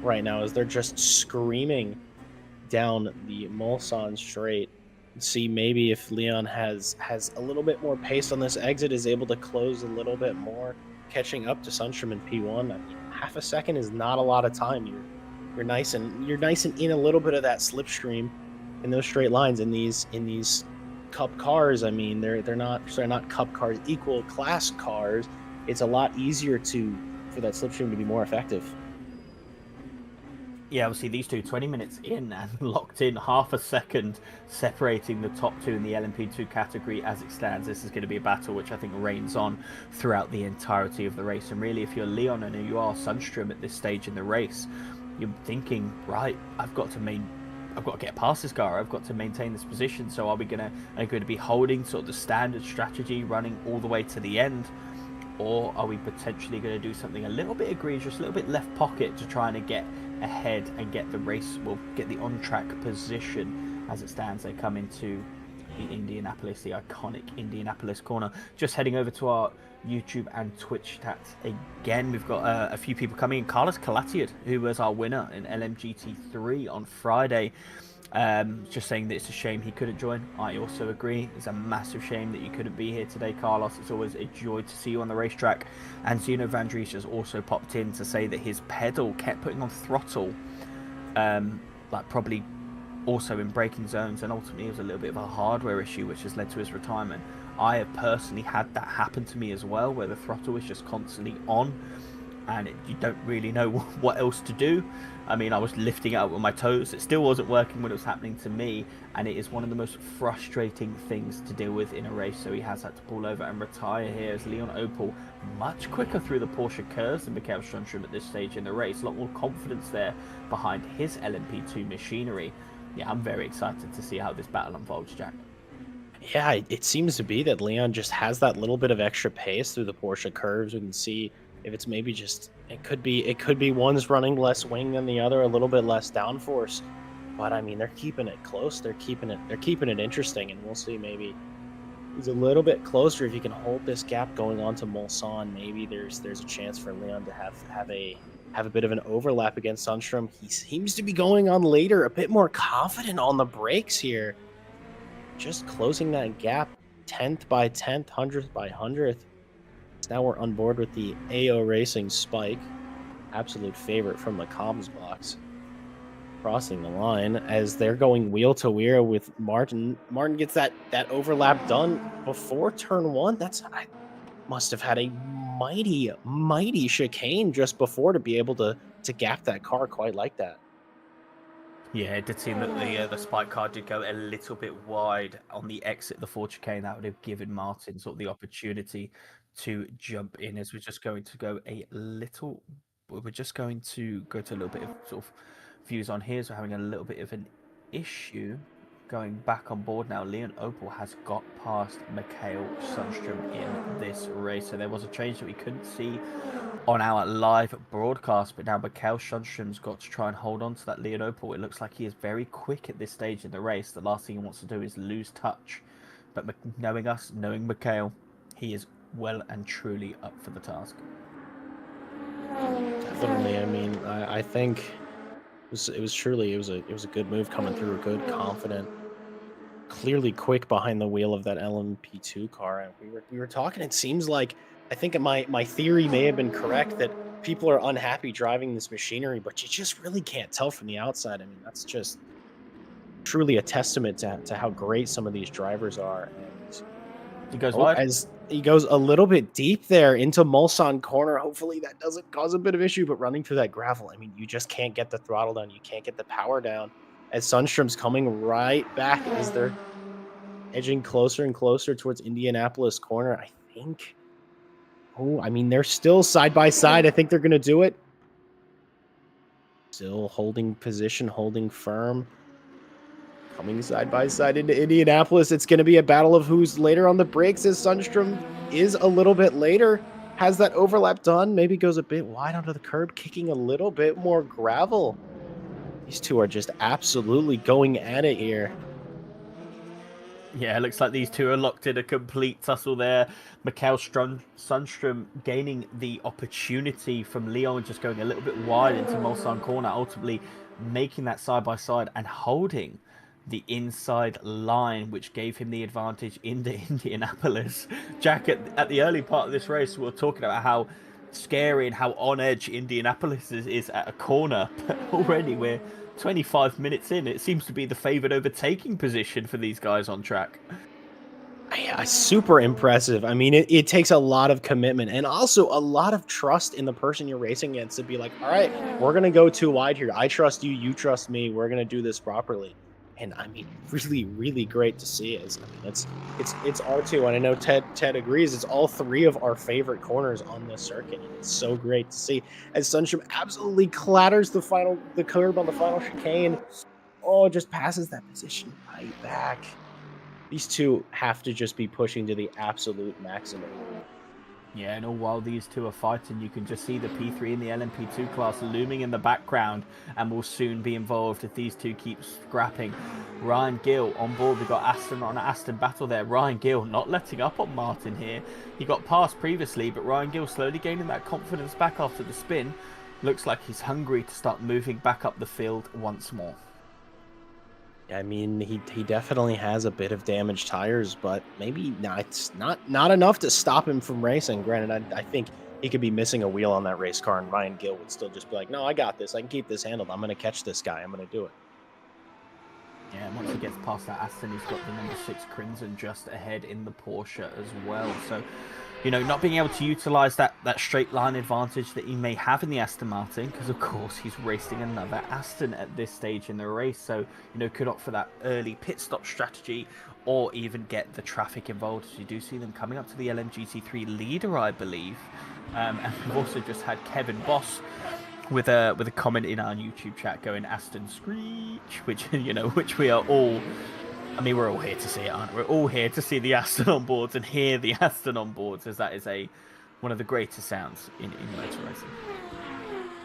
right now, as they're just screaming down the Mulsanne straight. See maybe if Leon has a little bit more pace on this exit, is able to close a little bit more, catching up to Sundstrom in P1. I mean, half a second is not a lot of time. You're nice and in a little bit of that slipstream in those straight lines in these cup cars. I mean, they're not cup cars, equal class cars. It's a lot easier for that slipstream to be more effective. Yeah, obviously these two 20 minutes in and locked in, half a second separating the top two in the LMP2 category as it stands. This is going to be a battle which I think reigns on throughout the entirety of the race. And really, if you're Leon and you are Sundstrom at this stage in the race, you're thinking, right, I've got to get past this car. I've got to maintain this position. So are we going to be holding sort of the standard strategy, running all the way to the end? Or are we potentially going to do something a little bit egregious, a little bit left pocket to try and get ahead and get the race, get the on-track position as it stands? They come into the Indianapolis, the iconic Indianapolis corner. Just heading over to our YouTube and Twitch stats again. We've got a few people coming in. Carlos Calatiad, who was our winner in LMGT3 on Friday, just saying that it's a shame he couldn't join. I also agree. It's a massive shame that you couldn't be here today, Carlos. It's always a joy to see you on the racetrack. And Zeno Van Driesch has also popped in to say that his pedal kept putting on throttle, like probably also in braking zones, and ultimately it was a little bit of a hardware issue which has led to his retirement. I have personally had that happen to me as well, where the throttle is just constantly on and you don't really know what else to do. I mean, I was lifting it up with my toes. It still wasn't working when it was happening to me, and it is one of the most frustrating things to deal with in a race. So he has had to pull over and retire here, as Leon Opel much quicker through the Porsche curves than Michael Schumacher at this stage in the race. A lot more confidence there behind his LMP2 machinery. Yeah, I'm very excited to see how this battle unfolds, Jack. Yeah, it seems to be that Leon just has that little bit of extra pace through the Porsche curves. We can see if it's maybe just it could be one's running less wing than the other, a little bit less downforce. But I mean, they're keeping it close. They're keeping it interesting, and we'll see. Maybe he's a little bit closer if you can hold this gap going on to Mulsanne. Maybe there's a chance for Leon to have a bit of an overlap against Sundstrom. He seems to be going on later, a bit more confident on the brakes here. Just closing that gap 10th by 10th, 100th by 100th. Now we're on board with the AO Racing Spike, absolute favorite from the comms box, crossing the line as they're going wheel to wheel with Martin. Martin gets that overlap done before turn one. I must have had a mighty chicane just before to be able to gap that car quite like that. Yeah, it did seem that the spike car did go a little bit wide on the exit, the 4 chicane. That would have given Martin sort of the opportunity to jump in. As we're just going to go a little bit of sort of views on here. So we're having a little bit of an issue going back on board now. Leon Opel has got past Michael Sundstrom in this race. So there was a change that we couldn't see on our live broadcast, but now Michael Sundstrom's got to try and hold on to that Leon Opel. It looks like he is very quick at this stage in the race. The last thing he wants to do is lose touch. But knowing Michael, he is well and truly up for the task. Definitely. I mean, I think it was a good move coming through, good, confident, clearly quick behind the wheel of that LMP2 car. And we were talking. It seems like I think my theory may have been correct that people are unhappy driving this machinery, but you just really can't tell from the outside. I mean, that's just truly a testament to how great some of these drivers are. And He goes oh, wide. as he goes a little bit deep there into Mulsanne corner, hopefully that doesn't cause a bit of issue. But running through that gravel, I mean, you just can't get the throttle down. You can't get the power down. As Sundstrom's coming right back as they're edging closer and closer towards Indianapolis corner, I think. Oh, I mean, they're still side by side. I think they're going to do it. Still holding position, holding firm. Coming side by side into Indianapolis. It's going to be a battle of who's later on the brakes as Sundstrom is a little bit later. Has that overlap done? Maybe goes a bit wide onto the curb, kicking a little bit more gravel. These two are just absolutely going at it here. Yeah, it looks like these two are locked in a complete tussle there. Mikael Sundstrom gaining the opportunity from Leon, just going a little bit wide into Mulsanne corner, ultimately making that side-by-side and holding the inside line, which gave him the advantage in the Indianapolis. Jack, at the early part of this race, we were talking about how scary and how on edge Indianapolis is at a corner, but already we're 25 minutes in. It seems to be the favoured overtaking position for these guys on track. Yeah, super impressive. I mean, it takes a lot of commitment and also a lot of trust in the person you're racing against to be like, all right, we're going to go too wide here. I trust you. You trust me. We're going to do this properly. And I mean, really, really great to see. I mean, it's R2, and I know Ted agrees. It's all three of our favorite corners on this circuit. And it's so great to see as Sundstrom absolutely clatters the curb on the final chicane. Oh, just passes that position right back. These two have to just be pushing to the absolute maximum. Yeah, and all while these two are fighting, you can just see the P3 and the LMP2 class looming in the background and will soon be involved if these two keep scrapping. Ryan Gill on board. We've got Aston on an Aston battle there. Ryan Gill not letting up on Martin here. He got past previously, but Ryan Gill slowly gaining that confidence back after the spin. Looks like he's hungry to start moving back up the field once more. I mean, he definitely has a bit of damaged tires, but maybe it's not enough to stop him from racing. Granted, I think he could be missing a wheel on that race car, and Ryan Gill would still just be like, "No, I got this. I can keep this handled. I'm going to catch this guy. I'm going to do it." Yeah, once he gets past that Aston, he's got the number 6 Crimson just ahead in the Porsche as well. So, you know, not being able to utilise that straight line advantage that he may have in the Aston Martin, because of course he's racing another Aston at this stage in the race. So, you know, could opt for that early pit stop strategy or even get the traffic involved. So you do see them coming up to the LMGT3 leader, I believe. And we've also just had Kevin Boss with a comment in our YouTube chat going Aston Screech, which, you know, which we are all, I mean, we're all here to see it, aren't we? We're all here to see the Aston on boards and hear the Aston on boards, as that is one of the greatest sounds in motor racing.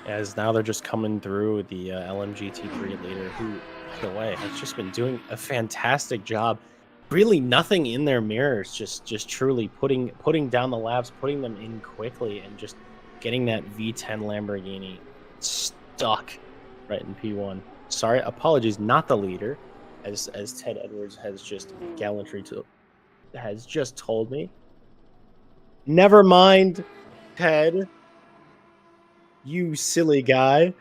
As now they're just coming through the LMGT3 leader, who, by the way, has just been doing a fantastic job. Really nothing in their mirrors, just truly putting down the laps, putting them in quickly, and just getting that V10 Lamborghini stuck right in P1. Sorry, apologies, not the leader, as Ted Edwards has just told me. Never mind, Ted. You silly guy.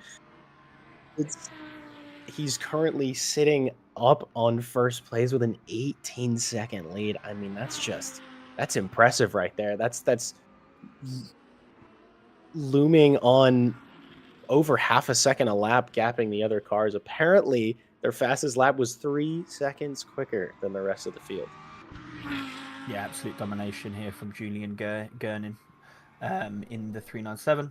He's currently sitting up on first place with an 18-second lead. I mean, that's impressive right there. That's looming on over half a second a lap, gapping the other cars. Apparently, their fastest lap was 3 seconds quicker than the rest of the field. Yeah, absolute domination here from Julian Gernin in the 397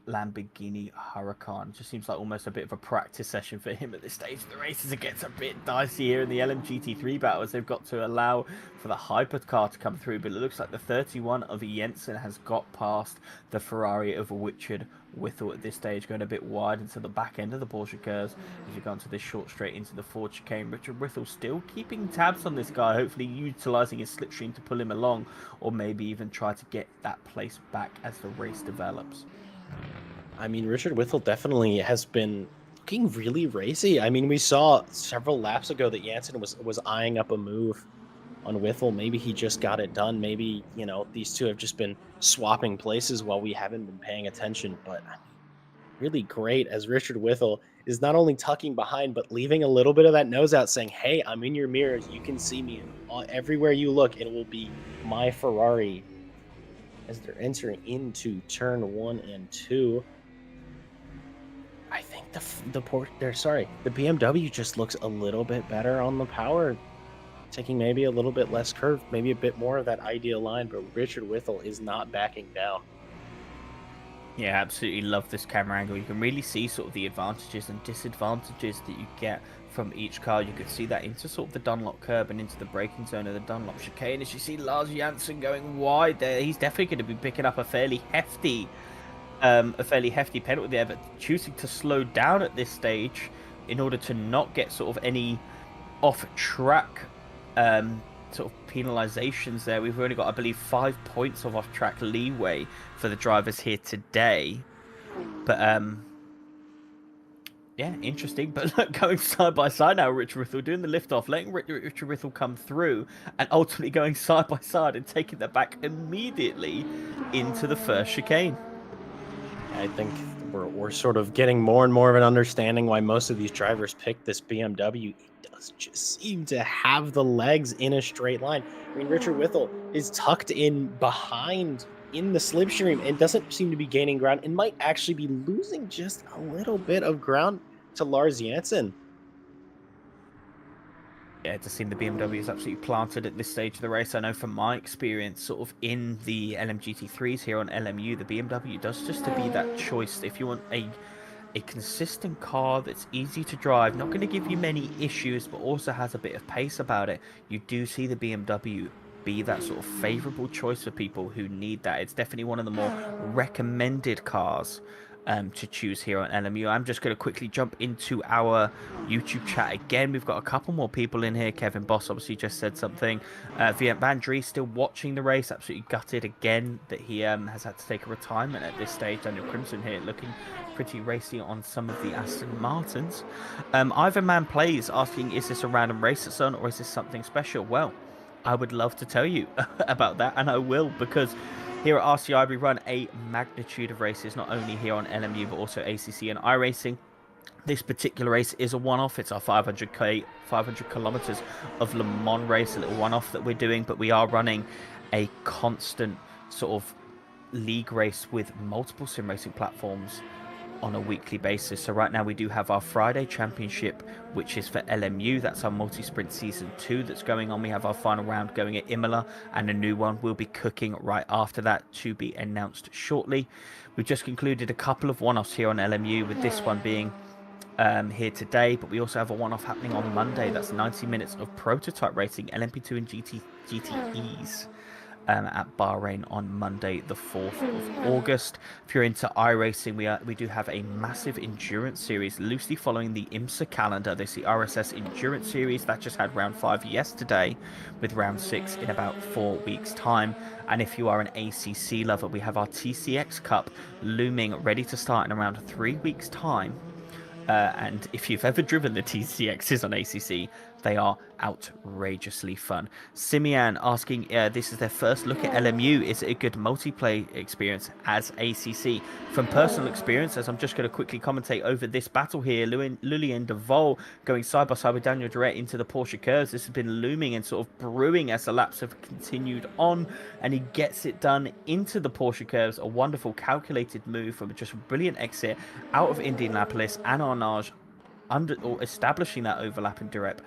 Lamborghini Huracan. Just seems like almost a bit of a practice session for him at this stage of the race, as it gets a bit dicey here in the LMGT3 battle, as they've got to allow for the hypercar to come through. But it looks like the 31 of Jensen has got past the Ferrari of Richard Whittle at this stage, going a bit wide into the back end of the Porsche curves as you go into this short straight into the Ford chicane. Richard Whittle still keeping tabs on this guy, hopefully utilising his slipstream to pull him along, or maybe even try to get that place back as the race develops. I mean, Richard Whittle definitely has been looking really racy. I mean, we saw several laps ago that Janssen was eyeing up a move on Whittle. Maybe he just got it done. Maybe, these two have just been swapping places while we haven't been paying attention. But really great as Richard Whittle is not only tucking behind, but leaving a little bit of that nose out saying, hey, I'm in your mirrors. You can see me. And everywhere you look, it will be my Ferrari as they're entering into turn 1 and 2. I think the BMW just looks a little bit better on the power, taking maybe a little bit less curve, maybe a bit more of that ideal line, but Richard Whittle is not backing down. Yeah, absolutely love this camera angle. You can really see sort of the advantages and disadvantages that you get from each car. You could see that into sort of the Dunlop curb and into the braking zone of the Dunlop chicane. As you see Lars Janssen going wide there, he's definitely going to be picking up a fairly hefty penalty there, but choosing to slow down at this stage in order to not get sort of any off-track sort of penalizations there. We've only got, I believe, 5 points of off-track leeway for the drivers here today. But yeah, interesting. But look, going side by side now, Richard Whittle doing the lift off, letting Richard Whittle come through, and ultimately going side by side and taking that back immediately into the first chicane. I think we're sort of getting more and more of an understanding why most of these drivers pick this BMW. It does just seem to have the legs in a straight line. I mean, Richard Whittle is tucked in behind in the slipstream and doesn't seem to be gaining ground and might actually be losing just a little bit of ground to Lars Janssen. Yeah, it does seem the BMW is absolutely planted at this stage of the race. I know from my experience, sort of in the LMGT3s here on LMU, the BMW does just to be that choice. If you want a consistent car that's easy to drive, not going to give you many issues, but also has a bit of pace about it, you do see the BMW be that sort of favorable choice for people who need that. It's definitely one of the more recommended cars to choose here on LMU. I'm just going to quickly jump into our YouTube chat again. We've got a couple more people in here. Kevin Boss obviously just said something. Van Dries still watching the race, absolutely gutted again that he has had to take a retirement at this stage. Daniel Crimson here looking pretty racy on some of the Aston Martins. Ivan Man Plays asking, is this a random race at Sun or is this something special? Well, I would love to tell you about that, and I will, because here at RCI, we run a magnitude of races, not only here on LMU, but also ACC and iRacing. This particular race is a one-off. It's our 500 kilometers of Le Mans race, a little one-off that we're doing, but we are running a constant sort of league race with multiple sim racing platforms on a weekly basis. So right now we do have our Friday championship, which is for LMU. That's our multi-sprint season 2 that's going on. We have our final round going at Imola, and a new one will be cooking right after that, to be announced shortly. We've just concluded a couple of one-offs here on LMU, with this one being here today, but we also have a one-off happening on Monday. That's 90 minutes of prototype racing, LMP2 and GTEs. At Bahrain on Monday the 4th of August. If you're into iRacing, we do have a massive endurance series loosely following the IMSA calendar. There's the RSS Endurance Series that just had round 5 yesterday, with round 6 in about 4 weeks time. And if you are an ACC lover, we have our TCX Cup looming, ready to start in around 3 weeks time. And if you've ever driven the TCXs on ACC, they are outrageously fun. Simeon asking, this is their first look at LMU. Is it a good multiplayer experience as ACC? From personal experience, as I'm just going to quickly commentate over this battle here, Lillian DeVol going side by side with Daniel Durrett into the Porsche curves. This has been looming and sort of brewing as the laps have continued on, and he gets it done into the Porsche curves. A wonderful calculated move from just a brilliant exit out of Indianapolis and Arnage, establishing that overlap in Durrett,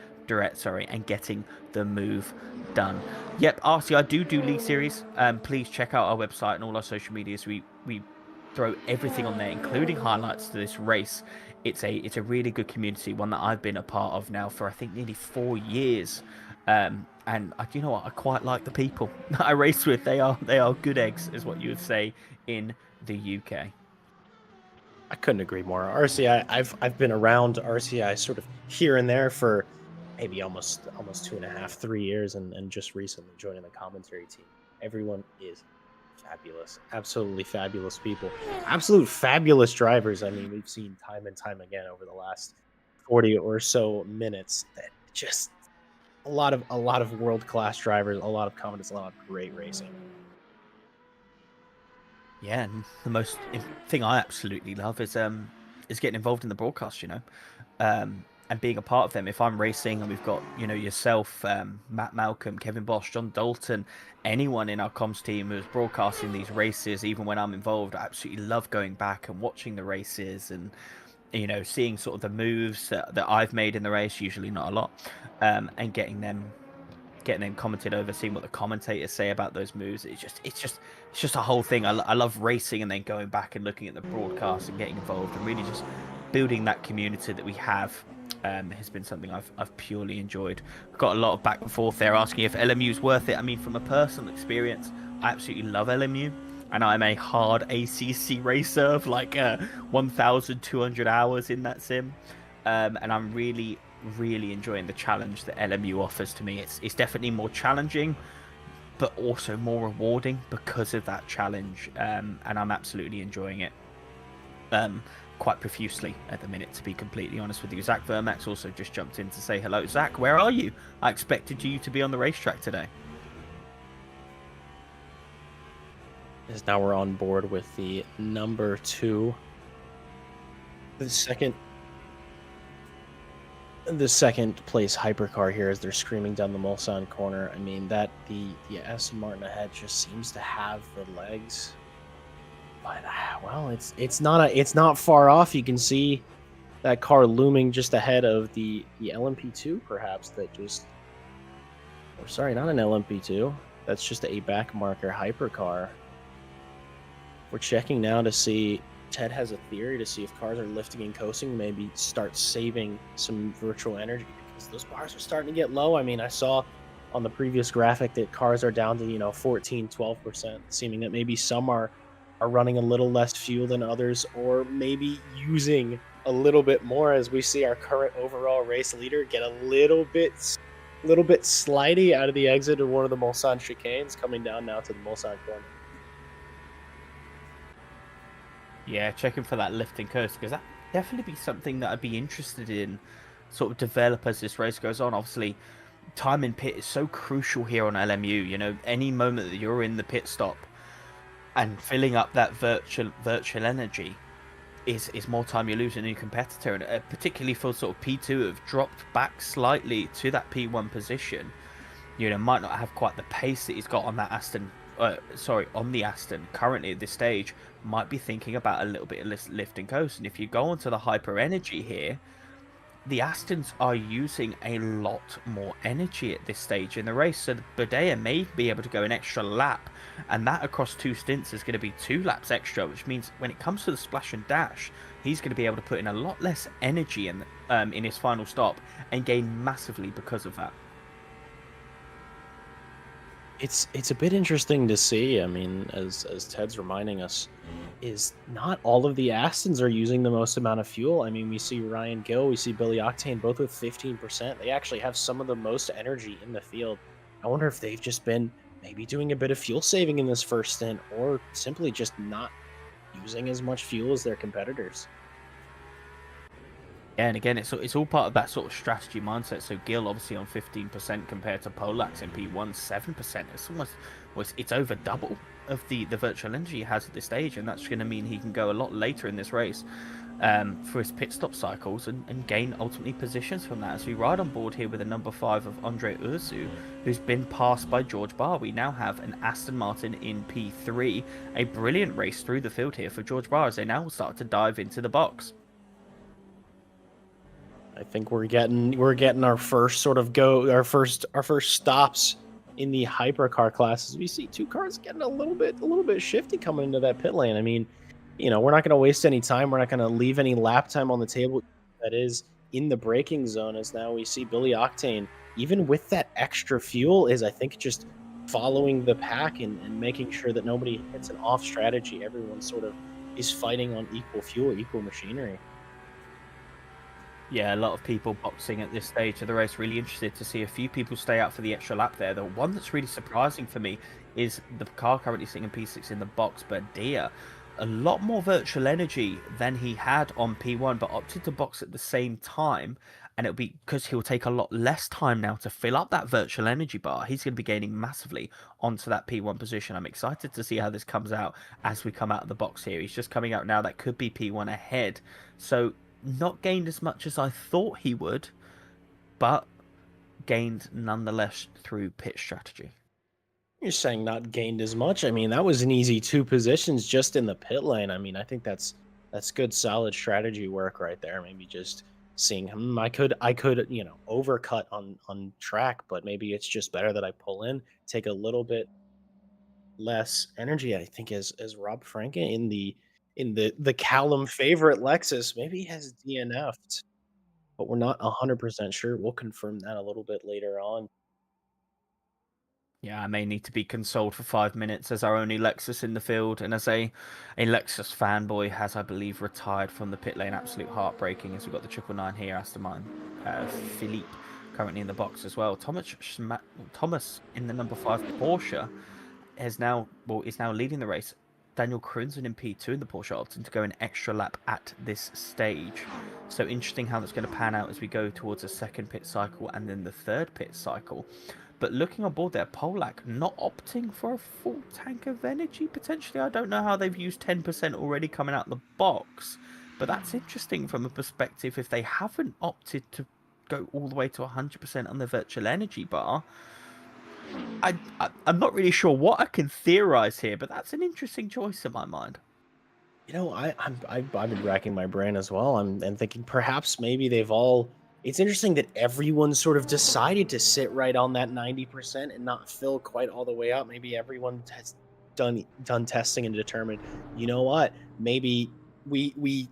and getting the move done. Yep, RCI do league series. Please check out our website and all our social medias. We throw everything on there, including highlights to this race. It's a really good community, one that I've been a part of now for I think nearly 4 years. And you know what, I quite like the people that I race with. They are good eggs, is what you would say in the UK. I couldn't agree more. RCI, I've been around RCI sort of here and there for maybe almost 2.5, 3 years, and just recently joining the commentary team. Everyone is fabulous, absolutely fabulous people, absolute fabulous drivers. I mean, we've seen time and time again over the last 40 or so minutes that just a lot of world-class drivers, a lot of confidence, a lot of great racing. Yeah, and the thing I absolutely love is getting involved in the broadcast, and being a part of them. If I'm racing and we've got, yourself, Matt Malcolm, Kevin Bosch, John Dalton, anyone in our comms team who's broadcasting these races, even when I'm involved, I absolutely love going back and watching the races and, seeing sort of the moves that I've made in the race, usually not a lot, and getting them commented over, seeing what the commentators say about those moves. It's just a whole thing. I love racing and then going back and looking at the broadcast and getting involved and really just building that community that we have. Has been something I've purely enjoyed. I've got a lot of back and forth there asking if LMU is worth it. I mean, from a personal experience, I absolutely love LMU, and I'm a hard ACC racer of like 1,200 hours in that sim, and I'm really enjoying the challenge that LMU offers to me. It's definitely more challenging, but also more rewarding because of that challenge, and I'm absolutely enjoying it. Quite profusely at the minute, to be completely honest with you. Zach Vermax also just jumped in to say hello. Zach, where are you? I expected you to be on the racetrack today. As now we're on board with the number 2. The second place hypercar here as they're screaming down the Mulsanne corner. I mean, that the Aston Martin ahead just seems to have the legs. But well, it's not far off. You can see that car looming just ahead of the LMP2, perhaps, that just, or sorry, not an LMP2. That's just a back marker hypercar. We're checking now to see. Ted has a theory to see if cars are lifting and coasting, maybe start saving some virtual energy, because those bars are starting to get low. I mean, I saw on the previous graphic that cars are down to 14, 12%, seeming that maybe some are running a little less fuel than others, or maybe using a little bit more, as we see our current overall race leader get a little bit slidey out of the exit of one of the Mulsanne chicanes, coming down now to the Mulsanne corner. Yeah, checking for that lift and coast, because that definitely be something that I'd be interested in sort of develop as this race goes on. Obviously, time in pit is so crucial here on LMU. Any moment that you're in the pit stop and filling up that virtual energy is more time you lose in a new competitor, and particularly for sort of P2 have dropped back slightly to that P1 position. Might not have quite the pace that he's got on that Aston. On the Aston currently at this stage, might be thinking about a little bit of lift and coast. And if you go onto the hyper energy here, the Astons are using a lot more energy at this stage in the race, so the Bodea may be able to go an extra lap, and that across 2 stints is going to be 2 laps extra, which means when it comes to the splash and dash, he's going to be able to put in a lot less energy in his final stop and gain massively because of that. It's a bit interesting to see. I mean, as Ted's reminding us, is not all of the Astons are using the most amount of fuel. I mean, we see Ryan Gill, we see Billy Octane, both with 15%. They actually have some of the most energy in the field. I wonder if they've just been maybe doing a bit of fuel saving in this first stint, or simply just not using as much fuel as their competitors. Yeah, and again, it's all part of that sort of strategy mindset. So Gill obviously on 15% compared to Polax in P1 7%. It's almost, well, it's over double of the virtual energy he has at this stage, and that's going to mean he can go a lot later in this race for his pit stop cycles and gain ultimately positions from that. As we ride on board here with the number 5 of Andre Ursu, who's been passed by George Barr. We now have an Aston Martin in P3. A brilliant race through the field here for George Barr as they now start to dive into the box. I think we're getting our first sort of our first stops in the hypercar classes. We see 2 cars getting a little bit shifty coming into that pit lane. I mean, we're not going to waste any time. We're not going to leave any lap time on the table. That is in the braking zone, as now we see Billy Octane, even with that extra fuel, is I think just following the pack and making sure that nobody hits an off strategy. Everyone sort of is fighting on equal fuel, equal machinery. Yeah, a lot of people boxing at this stage of the race. Really interested to see a few people stay out for the extra lap there. The one that's really surprising for me is the car currently sitting in P6 in the box, but Dia, a lot more virtual energy than he had on P1, but opted to box at the same time and it'll be because he'll take a lot less time now to fill up that virtual energy bar. He's going to be gaining massively onto that P1 position. I'm excited to see how this comes out as we come out of the box here. He's just coming out now. That could be P1 ahead. So not gained as much as I thought he would, but gained nonetheless through pit strategy. You're saying not gained as much. I mean, that was an easy 2 positions just in the pit lane. I mean, I think that's good solid strategy work right there. Maybe just seeing him. I could, overcut on track, but maybe it's just better that I pull in, take a little bit less energy. I think as Rob Franke in the Callum favorite Lexus, maybe he has DNF'd, but we're not 100% sure. We'll confirm that a little bit later on. Yeah, I may need to be consoled for 5 minutes as our only Lexus in the field, and as a Lexus fanboy has, I believe, retired from the pit lane. Absolute heartbreaking as we've got the 999 here, Aston Martin. Philippe currently in the box as well. Thomas in the number 5 Porsche is now leading the race. Daniel Crimson in P2 in the Porsche opting to go an extra lap at this stage. So interesting how that's going to pan out as we go towards a second pit cycle and then the third pit cycle. But looking on board there, Polak not opting for a full tank of energy, potentially. I don't know how they've used 10% already coming out the box. But that's interesting from a perspective if they haven't opted to go all the way to 100% on the virtual energy bar. I'm not really sure what I can theorize here, but that's an interesting choice in my mind. I've been racking my brain as well. I'm thinking perhaps maybe they've all. It's interesting that everyone sort of decided to sit right on that 90% and not fill quite all the way up. Maybe everyone has done testing and determined, you know what? Maybe we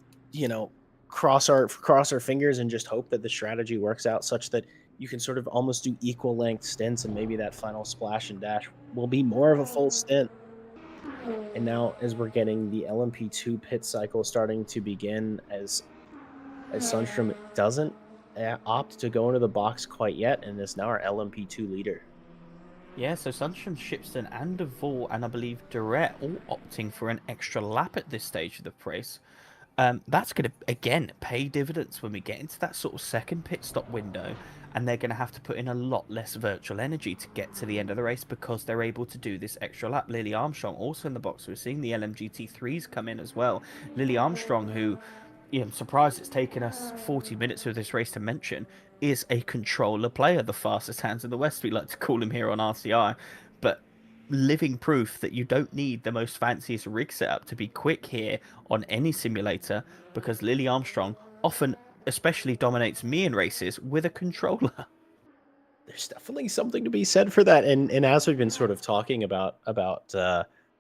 cross our fingers and just hope that the strategy works out such that you can sort of almost do equal length stints, and maybe that final splash and dash will be more of a full stint. And now, as we're getting the LMP2 pit cycle starting to begin, as Sundstrom doesn't opt to go into the box quite yet, and is now our LMP2 leader. Yeah, so Sunshine, Shipston, and Devor, and I believe Duret all opting for an extra lap at this stage of the race. That's going to, again, pay dividends when we get into that sort of second pit stop window, and they're going to have to put in a lot less virtual energy to get to the end of the race because they're able to do this extra lap. Lily Armstrong also in the box. We're seeing the LMGT3s come in as well. Lily Armstrong, who, I'm surprised it's taken us 40 minutes of this race to mention, is a controller player, the fastest hands in the West, we like to call him here on RCI. But living proof that you don't need the most fanciest rig setup to be quick here on any simulator, because Lily Armstrong often especially dominates me in races with a controller. There's definitely something to be said for that. And as we've been sort of talking about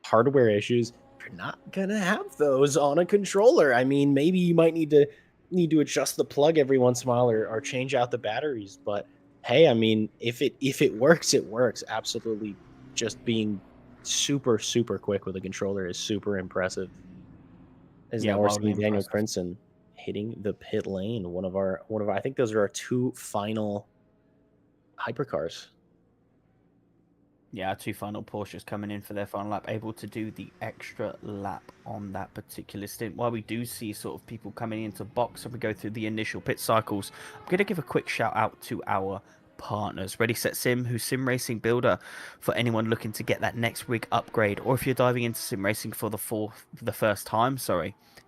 hardware issues, you're not gonna have those on a controller. I mean, maybe you might need to adjust the plug every once in a while, or change out the batteries. But hey, I mean, if it works, it works. Absolutely, just being super quick with a controller is super impressive. As Yeah, now we're wildly seeing Daniel impressive. Crinson hitting the pit lane. One of our I think those are our 2 final hypercars. Yeah, our 2 final Porsches coming in for their final lap, able to do the extra lap on that particular stint. While we do see sort of people coming into box and we go through the initial pit cycles, I'm going to give a quick shout out to our partners. Ready Set Sim, who's Sim Racing Builder for anyone looking to get that next rig upgrade, or if you're diving into sim racing for the first time,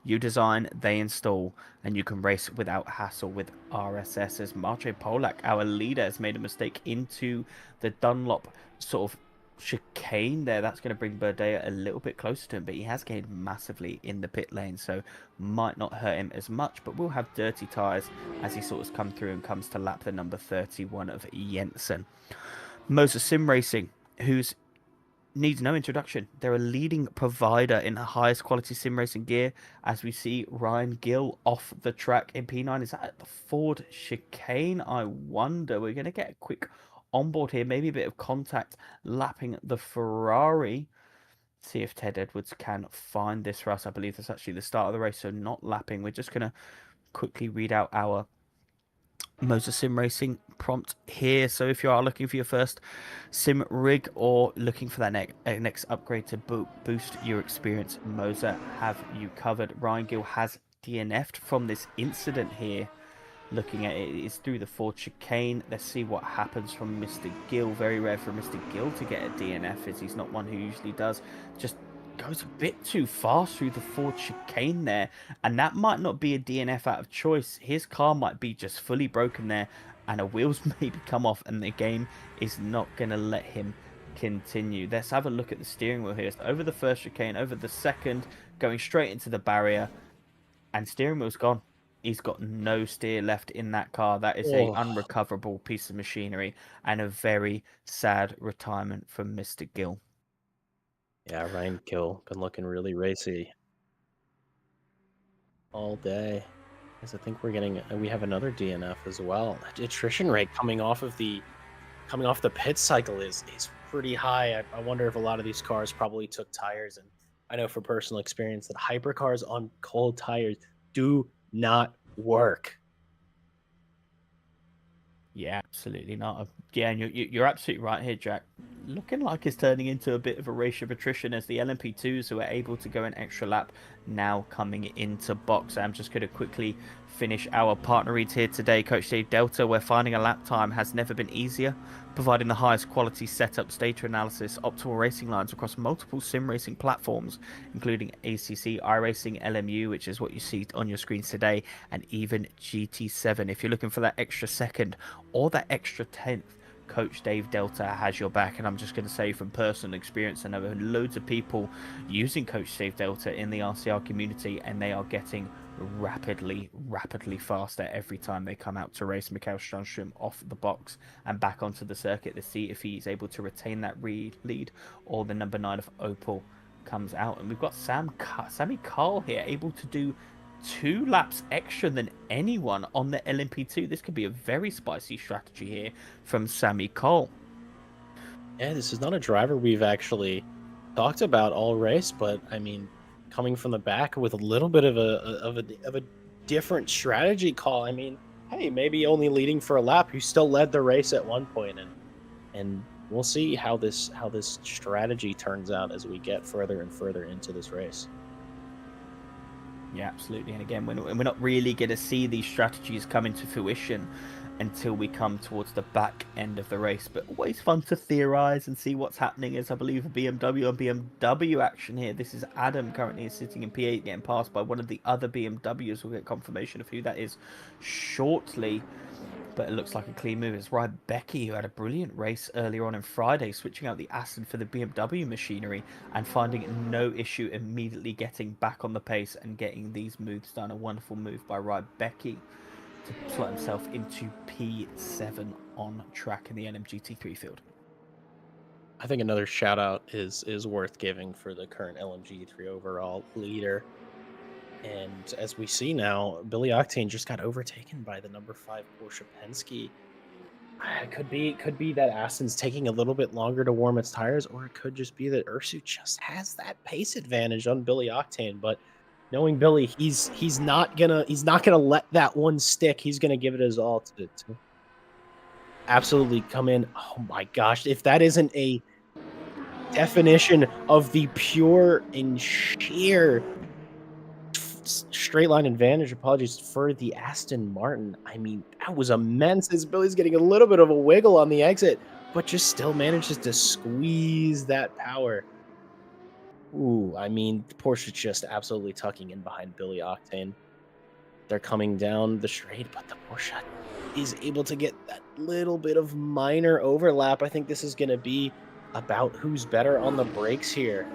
you design, they install, and you can race without hassle with RSS. As Marche Polak, our leader, has made a mistake into the Dunlop sort of chicane there. That's going to bring Burdea a little bit closer to him, but he has gained massively in the pit lane, so might not hurt him as much, but will have dirty tyres as he sort of come through and comes to lap the number 31 of Jensen. Moses Sim Racing, who's needs no introduction. They're a leading provider in the highest quality sim racing gear, as we see Ryan Gill off the track in P9. Is that at the Ford chicane? I wonder. We're going to get a quick onboard here, maybe a bit of contact lapping the Ferrari. See if Ted Edwards can find this for us. I believe that's actually the start of the race, so not lapping. We're just going to quickly read out our Moses Sim Racing prompt here. So if you are looking for your first sim rig or looking for that next upgrade to boost your experience, Moser have you covered. Ryan Gill has DNF'd from this incident here. looking at it is through the Ford chicane. Let's see what happens from Mr. Gill. Very rare for Mr. Gill to get a DNF, as he's not one who usually does. Just goes a bit too fast through the Ford chicane there, and that might not be a DNF out of choice. His car might be just fully broken there, and a wheels maybe come off, and the game is not going to let him continue. Let's have a look at the steering wheel here. So over the first chicane, over the second, going straight into the barrier, and steering wheel's gone. He's got no steer left in that car. That is a Oh, unrecoverable piece of machinery, and a very sad retirement from Mr. Gill. yeah, Ryan Gill been looking really racy all day. Yes, I think we have another DNF as well. The attrition rate coming off the pit cycle is pretty high. I wonder if a lot of these cars probably took tires, and I know from personal experience that hypercars on cold tires do not work. Yeah, absolutely not. Yeah, and you're absolutely right here, Jack. Looking like it's turning into a bit of a race of attrition, as the LMP2s who are able to go an extra lap now coming into box. I'm just going to quickly finish our partner reads here today. Coach Dave Delta, where finding a lap time has never been easier, providing the highest quality setups, data analysis, optimal racing lines across multiple sim racing platforms, including ACC, iRacing, LMU, which is what you see on your screens today, and even GT7. If you're looking for that extra second or that extra 10th, Coach Dave Delta has your back. And I'm just going to say from personal experience, I know loads of people using Coach Dave Delta in the RCR community, and they are getting rapidly faster every time they come out to race. Mikael Strandstrom off the box and back onto the circuit to see if he's able to retain that lead, or the number 9 of Opel comes out. And we've got Sammy Carl here, able to do 2 laps extra than anyone on the LMP2. This could be a very spicy strategy here from Sammy Cole. Yeah, this is not a driver we've actually talked about all race, but I mean, coming from the back with a little bit of a different strategy call. I mean, hey, maybe only leading for a lap, you still led the race at one point, and we'll see how this strategy turns out as we get further and further into this race. Yeah, absolutely. And again, we're not really going to see these strategies come into fruition until we come towards the back end of the race. But always fun to theorize and see what's happening, as I believe a BMW on BMW action here. This is Adam currently sitting in P8, getting passed by one of the other BMWs. We'll get confirmation of who that is shortly. But it looks like a clean move. It's Ryan Becky, who had a brilliant race earlier on Friday, switching out the Aston for the BMW machinery and finding no issue, immediately getting back on the pace and getting these moves done. A wonderful move by Ryan Becky to slot himself into P7 on track in the LMGT3 field. I think another shout out is worth giving for the current LMG3 overall leader. And as we see now, Billy Octane just got overtaken by the number 5 Porsche Penske. It could be that Aston's taking a little bit longer to warm its tires, or it could just be that Ursu just has that pace advantage on Billy Octane. But knowing Billy, he's not gonna let that one stick. He's gonna give it his all to absolutely come in. Oh my gosh, if that isn't a definition of the pure and sheer straight line advantage, apologies, for the Aston Martin. I mean, that was immense, as Billy's getting a little bit of a wiggle on the exit, but just still manages to squeeze that power. Ooh, I mean, Porsche's just absolutely tucking in behind Billy Octane. They're coming down the straight, but the Porsche is able to get that little bit of minor overlap. I think this is going to be about who's better on the brakes here.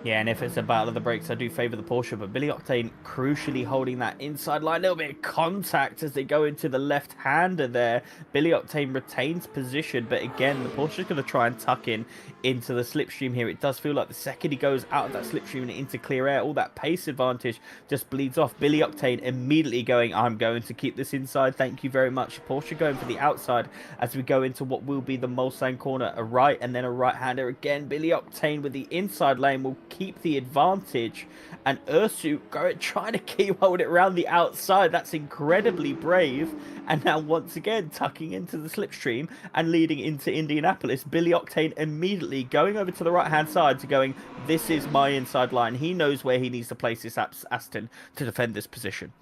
Yeah, and if it's a battle of the brakes, I do favour the Porsche, but Billy Octane crucially holding that inside line. A little bit of contact as they go into the left-hander there. Billy Octane retains position, but again, the Porsche's going to try and tuck in into the slipstream here. It does feel like the second he goes out of that slipstream and into clear air, all that pace advantage just bleeds off. Billy Octane immediately going, I'm going to keep this inside. Thank you very much. Porsche going for the outside as we go into what will be the Mulsanne corner. A right and then a right-hander again. Billy Octane with the inside lane will keep the advantage, and Ursu trying to hold it around the outside. That's incredibly brave. And now once again tucking into the slipstream and leading into Indianapolis. Billy Octane immediately going over to the right hand side to going, this is my inside line. He knows where he needs to place this Aston to defend this position.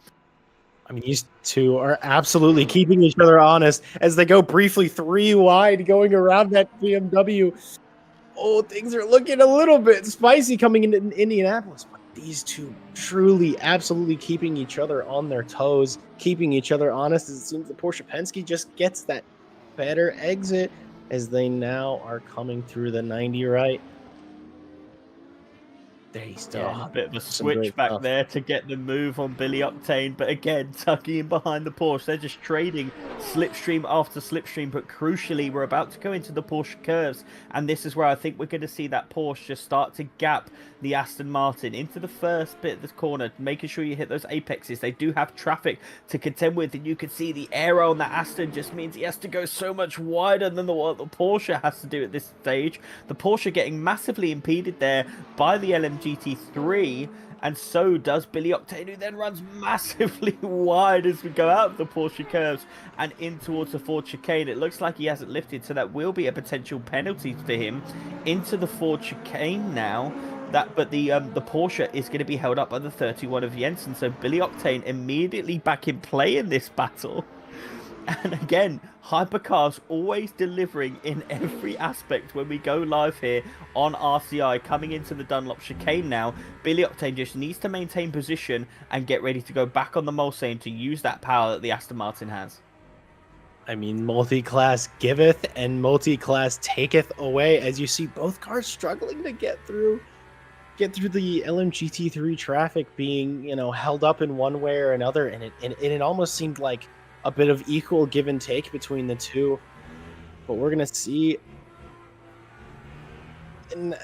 I mean, these two are absolutely keeping each other honest as they go briefly 3 wide going around that BMW. Oh, things are looking a little bit spicy coming into Indianapolis, but these two truly, absolutely keeping each other on their toes, keeping each other honest. As it seems the Porsche Penske just gets that better exit as they now are coming through the 90 right. They Yeah, still and a bit of a some great switch back stuff. there to get the move on Billy Octane, but again, tucking in behind the Porsche. They're just trading slipstream after slipstream, but crucially, we're about to go into the Porsche curves, and this is where I think we're going to see that Porsche just start to gap the Aston Martin into the first bit of the corner, making sure you hit those apexes. They do have traffic to contend with, and you can see the aero on the Aston just means he has to go so much wider than what the Porsche has to do at this stage. The Porsche getting massively impeded there by the LMGT3, and so does Billy Octane, who then runs massively wide as we go out of the Porsche curves and in towards the Ford chicane. It looks like he hasn't lifted, so that will be a potential penalty for him into the Ford chicane now. But the Porsche is going to be held up by the 31 of Jensen, so Billy Octane immediately back in play in this battle. And again, Hypercars always delivering in every aspect when we go live here on RCI. Coming into the Dunlop chicane now, Billy Octane just needs to maintain position and get ready to go back on the Mulsanne to use that power that the Aston Martin has. I mean, multi-class giveth and multi-class taketh away, as you see both cars struggling to get through the LMGT3 traffic, being, held up in one way or another, and it almost seemed like a bit of equal give and take between the two. But we're gonna see, and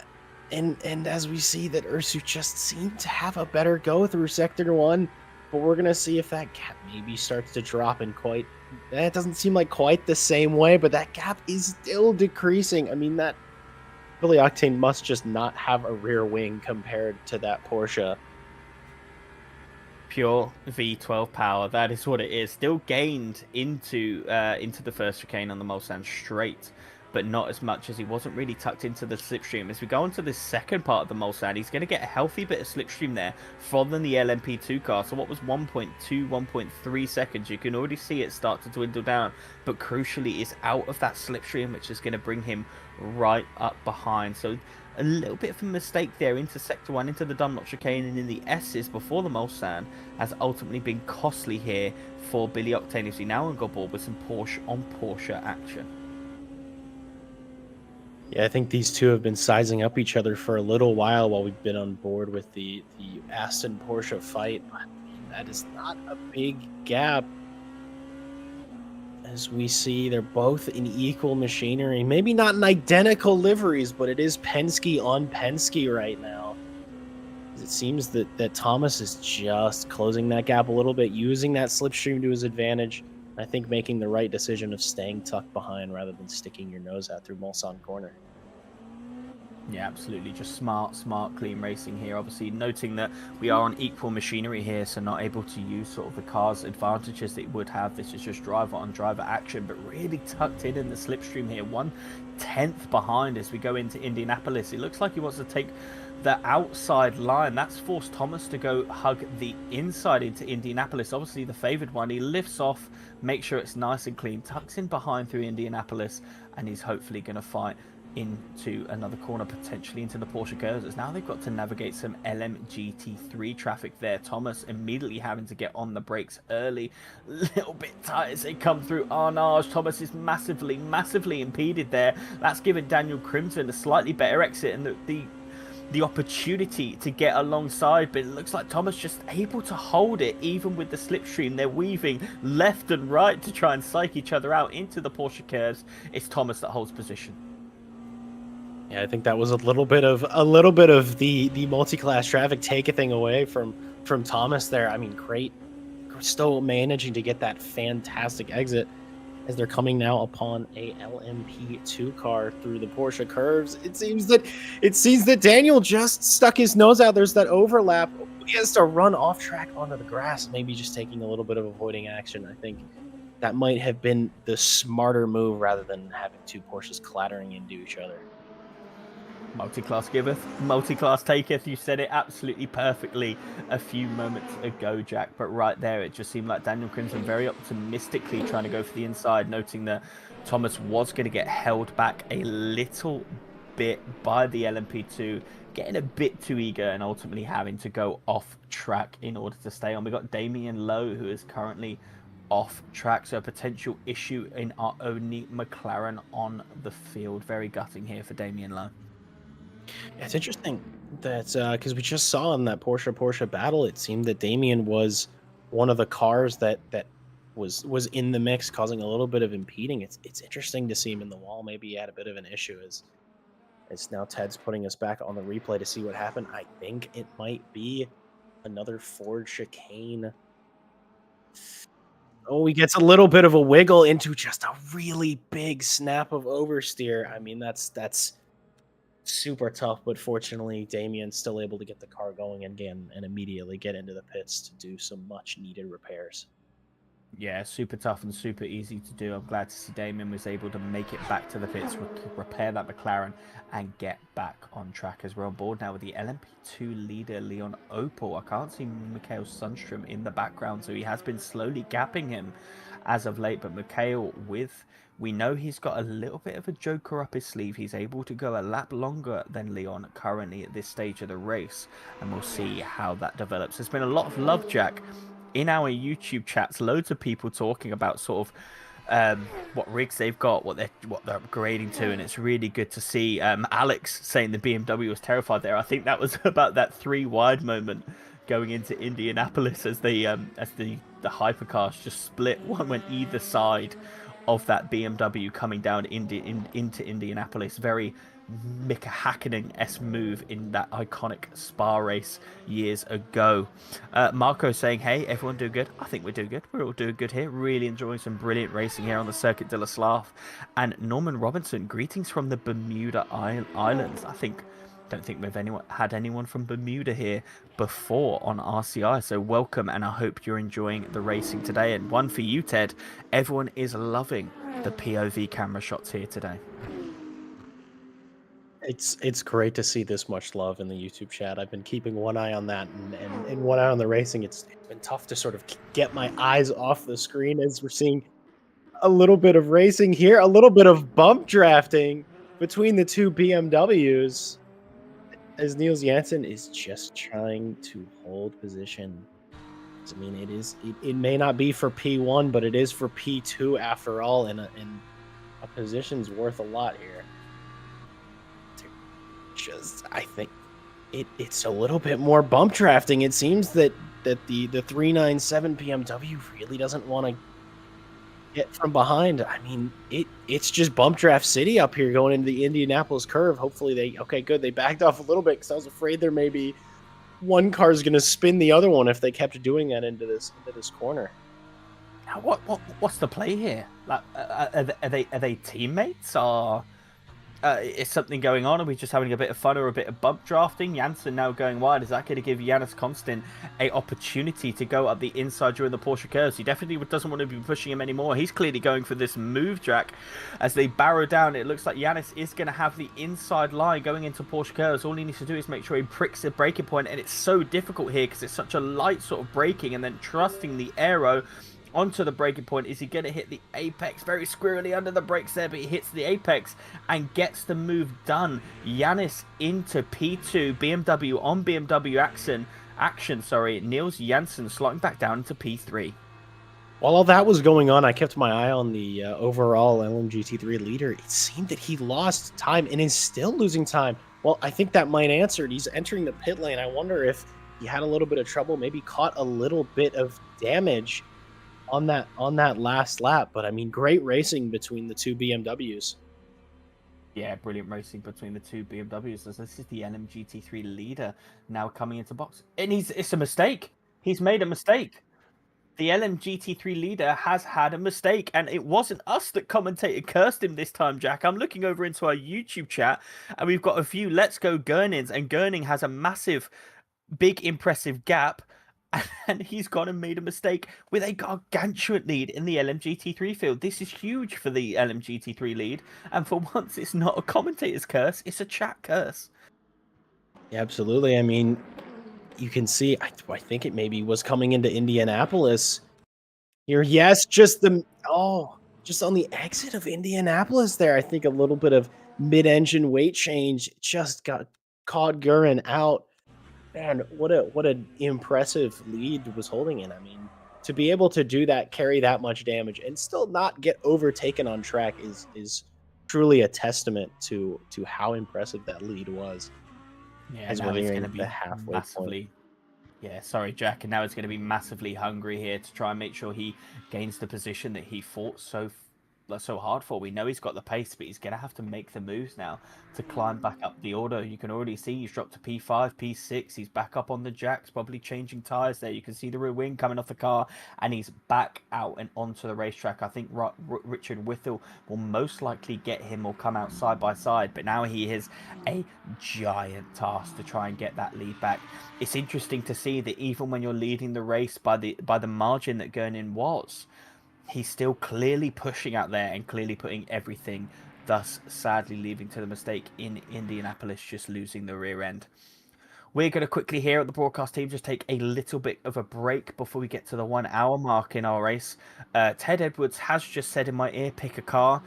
as we see that Ursu just seemed to have a better go through Sector 1, but we're gonna see if that gap maybe starts to drop in quite. That doesn't seem like quite the same way, but that gap is still decreasing. I mean, that Billy Octane must just not have a rear wing compared to that Porsche. Pure V12 power, that is what it is. Still gained into the first chicane on the Mulsanne straight, but not as much, as he wasn't really tucked into the slipstream. As we go into the second part of the Mulsanne, he's going to get a healthy bit of slipstream there from the LMP2 car. So what was 1.2, 1.3 seconds, you can already see it start to dwindle down, but crucially is out of that slipstream, which is going to bring him right up behind. So a little bit of a mistake there into Sector 1, into the Dunlop chicane and in the S's before the Mulsanne has ultimately been costly here for Billy Octane, as he now on board with some Porsche on Porsche action. Yeah, I think these two have been sizing up each other for a little while we've been on board with the Aston Porsche fight, but that is not a big gap. As we see, they're both in equal machinery. Maybe not in identical liveries, but it is Penske on Penske right now. It seems that Thomas is just closing that gap a little bit, using that slipstream to his advantage. I think making the right decision of staying tucked behind rather than sticking your nose out through Mulsanne corner. Yeah, absolutely. Just smart, clean racing here. Obviously, noting that we are on equal machinery here, so not able to use sort of the car's advantages that it would have. This is just driver on driver action, but really tucked in the slipstream here. 1/10 behind as we go into Indianapolis. It looks like he wants to take the outside line. That's forced Thomas to go hug the inside into Indianapolis. Obviously, the favored one. He lifts off, make sure it's nice and clean, tucks in behind through Indianapolis, and he's hopefully going to fight into another corner, potentially into the Porsche curves, as now they've got to navigate some LMGT3 traffic there. Thomas immediately having to get on the brakes early, a little bit tight as they come through Arnage. Thomas is massively impeded there. That's given Daniel Crimson a slightly better exit and the opportunity to get alongside, but it looks like Thomas just able to hold it even with the slipstream. They're weaving left and right to try and psych each other out into the Porsche curves. It's Thomas that holds position. Yeah, I think that was a little bit of the multi-class traffic take a thing away from Thomas there. I mean, great, still managing to get that fantastic exit as they're coming now upon a LMP2 car through the Porsche curves. It seems that Daniel just stuck his nose out. There's that overlap. He has to run off track onto the grass, maybe just taking a little bit of avoiding action. I think that might have been the smarter move rather than having two Porsches clattering into each other. Multi-class giveth, multi-class taketh. You said it absolutely perfectly a few moments ago, Jack. But right there, it just seemed like Daniel Crimson very optimistically trying to go for the inside, noting that Thomas was going to get held back a little bit by the LMP2, getting a bit too eager and ultimately having to go off track in order to stay on. We got Damien Lowe, who is currently off track, so a potential issue in our only McLaren on the field. Very gutting here for Damien Lowe. Yeah, it's interesting that because we just saw in that Porsche battle, it seemed that Damien was one of the cars that was in the mix, causing a little bit of impeding. It's interesting to see him in the wall. Maybe he had a bit of an issue. As now Ted's putting us back on the replay to see what happened. I think it might be another Ford chicane. Oh, he gets a little bit of a wiggle into just a really big snap of oversteer. I mean, that's super tough, but fortunately, Damien's still able to get the car going again and immediately get into the pits to do some much needed repairs. Yeah, super tough and super easy to do. I'm glad to see Damien was able to make it back to the pits, repair that McLaren, and get back on track as we're on board now with the LMP2 leader, Leon Opel. I can't see Mikhail Sundstrom in the background, so he has been slowly gapping him as of late. But Mikhail, we know he's got a little bit of a joker up his sleeve. He's able to go a lap longer than Leon currently at this stage of the race, and we'll see how that develops. There's been a lot of love, Jack, in our YouTube chats, loads of people talking about sort of what rigs they've got, what they're upgrading to, and it's really good to see. Alex saying the BMW was terrified there. I think that was about that 3 wide moment going into Indianapolis as the hypercars just split. One went either side of that BMW coming down into Indianapolis. Very Mika Hakkinen-esque move in that iconic Spa race years ago. Marco saying, hey, everyone do good? I think we're doing good. We're all doing good here. Really enjoying some brilliant racing here on the Circuit de la Slav. And Norman Robinson, greetings from the Bermuda Islands. Don't think we've had anyone from Bermuda here before on RCI, so welcome, and I hope you're enjoying the racing today. And one for you, Ted. Everyone is loving the POV camera shots here today. It's great to see this much love in the YouTube chat. I've been keeping one eye on that and one eye on the racing. It's been tough to sort of get my eyes off the screen as we're seeing a little bit of racing here, a little bit of bump drafting between the two BMWs as Niels Janssen is just trying to hold position. I mean, it may not be for P1, but it is for P2 after all, and a position's worth a lot here. I think it's a little bit more bump drafting. It seems that the 397 BMW really doesn't want to get from behind. I mean, it's just bump draft city up here going into the Indianapolis curve. Hopefully they backed off a little bit because I was afraid there may be one car's going to spin the other one if they kept doing that into this corner. Now, what's the play here? Like, are they teammates, or is something going on? Are we just having a bit of fun or a bit of bump drafting? Janssen now going wide. Is that going to give Janus Constant a opportunity to go up the inside during the Porsche curves? He definitely doesn't want to be pushing him anymore. He's clearly going for this move, Jack. As they barrow down, it looks like Janus is going to have the inside line going into Porsche curves. All he needs to do is make sure he pricks the braking point, and it's so difficult here because it's such a light sort of braking and then trusting the aero onto the braking point. Is he going to hit the apex? Very squirrely under the brakes there, but he hits the apex and gets the move done. Janus into P2, BMW on BMW action. Niels Janssen slotting back down into P3. While all that was going on, I kept my eye on the overall LMGT3 leader. It seemed that he lost time and is still losing time. Well, I think that might answer it. He's entering the pit lane. I wonder if he had a little bit of trouble, maybe caught a little bit of damage on that last lap. But I mean, great racing between the two BMWs. Yeah, brilliant racing between the two BMWs. As this is the LMGT3 leader now coming into box, and it's a mistake. He's made a mistake. The LMGT3 leader has had a mistake, and it wasn't us that commentated cursed him this time, Jack. I'm looking over into our YouTube chat, and we've got a few Let's Go Gurnings, and Gurning has a massive, big, impressive gap and he's gone and made a mistake with a gargantuan lead in the LMGT3 field. This is huge for the LMGT3 lead, and for once, it's not a commentator's curse; it's a chat curse. Yeah, absolutely. I mean, you can see. I think it maybe was coming into Indianapolis here. Yes, just on the exit of Indianapolis there. I think a little bit of mid-engine weight change just got caught Gurren out. Man, what an impressive lead was holding in. I mean, to be able to do that, carry that much damage, and still not get overtaken on track is truly a testament to how impressive that lead was Yeah, as now we're he's going nearing to the be halfway point. massively. Yeah, sorry, Jack. And now he's going to be massively hungry here to try and make sure he gains the position that he fought so hard for. We know he's got the pace, but he's going to have to make the moves now to climb back up the order. You can already see he's dropped to P5, P6. He's back up on the jacks, probably changing tires there. You can see the rear wing coming off the car, and he's back out and onto the racetrack. I think Richard Withell will most likely get him or come out side by side, but now he has a giant task to try and get that lead back. It's interesting to see that even when you're leading the race by the margin that Gurnin was, he's still clearly pushing out there and clearly putting everything, thus sadly leading to the mistake in Indianapolis, just losing the rear end. We're going to quickly here at the broadcast team just take a little bit of a break before we get to the 1 hour mark in our race. Ted Edwards has just said in my ear, pick a car.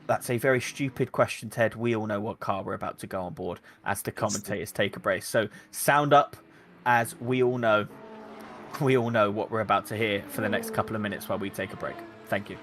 That's a very stupid question, Ted. We all know what car we're about to go on board as the It's commentators take a break. So sound up, as we all know what we're about to hear for the next couple of minutes while we take a break. Thank you.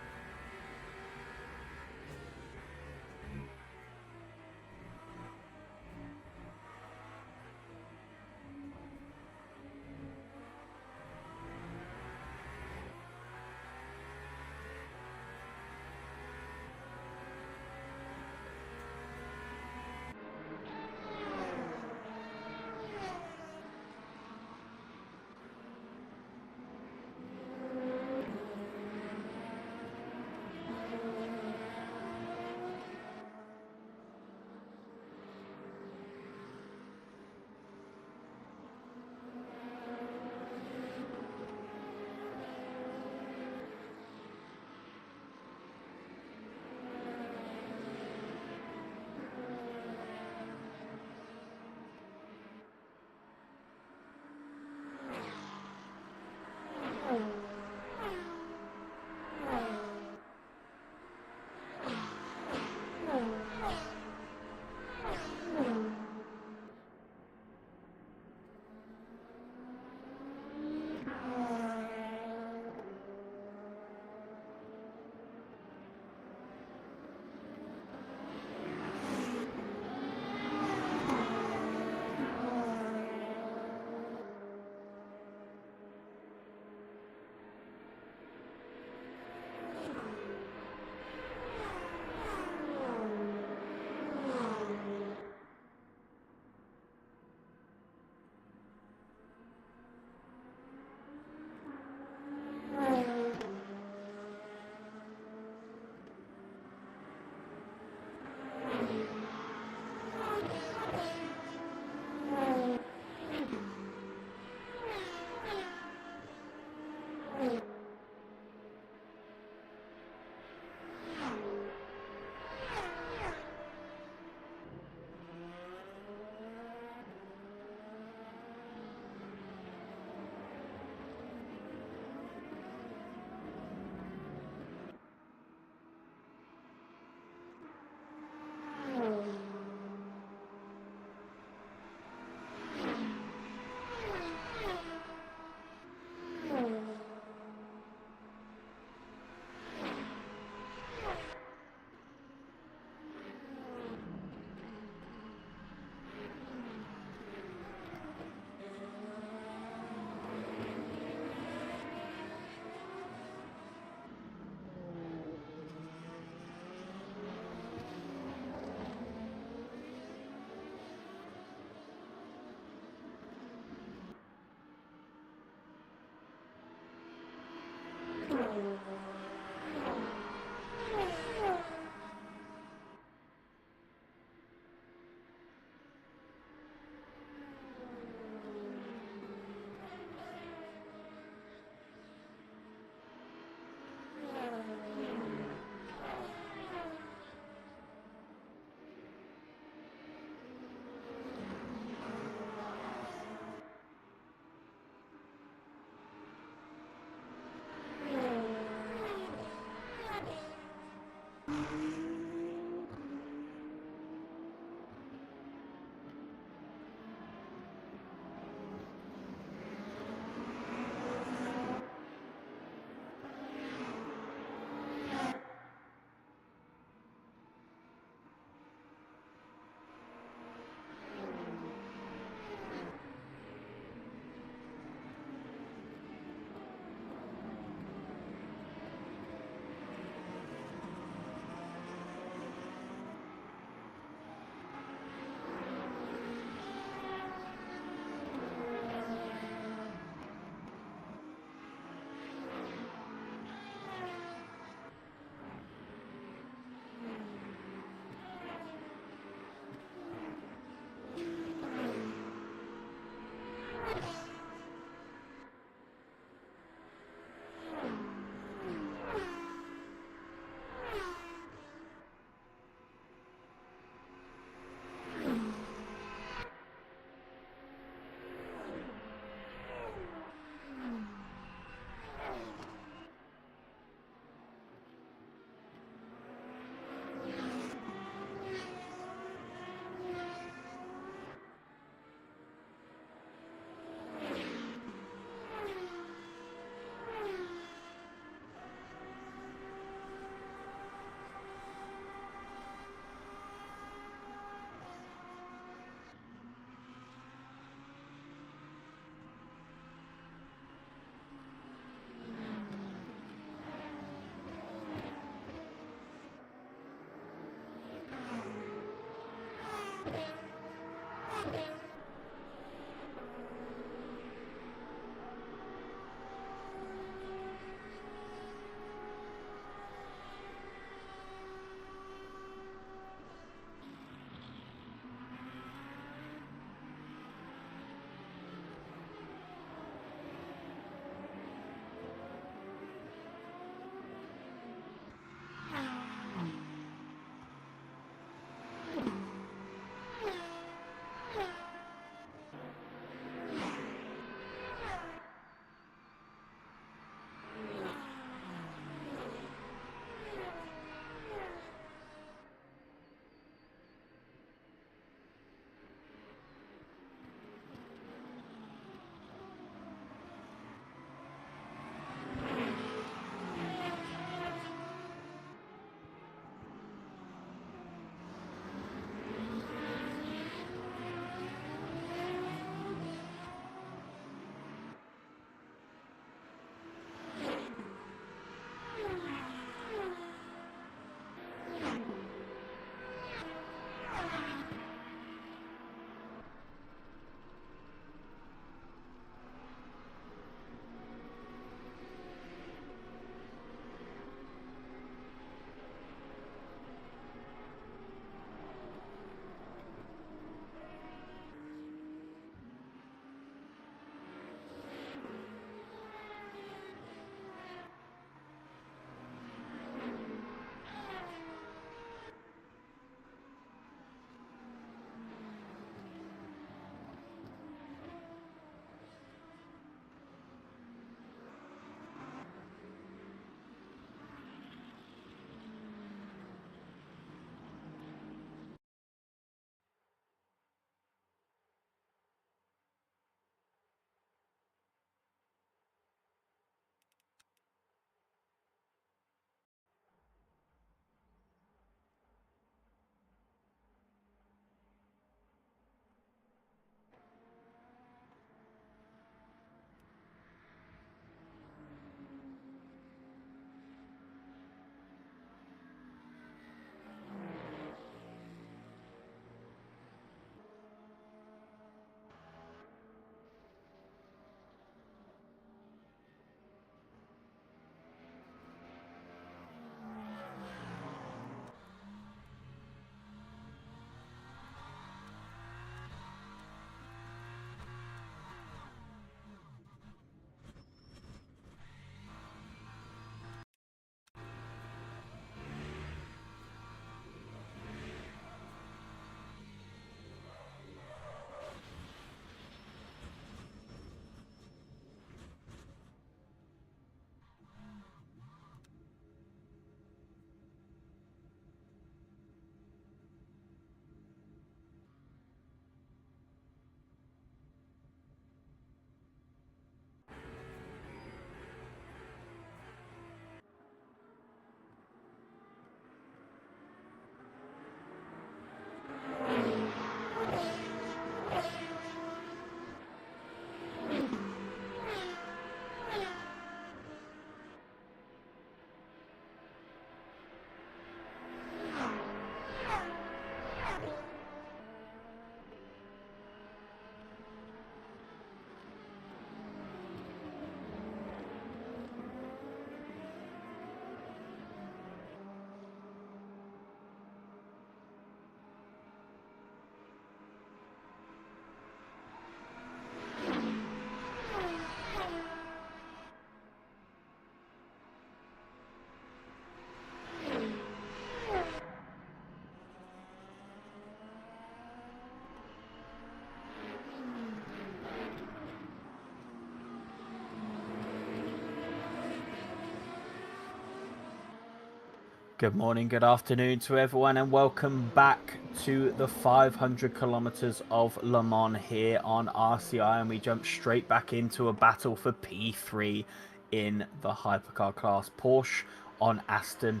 Good morning, good afternoon to everyone, and welcome back to the 500 kilometers of Le Mans here on RCI. And we jump straight back into a battle for P3 in the hypercar class. Porsche on Aston.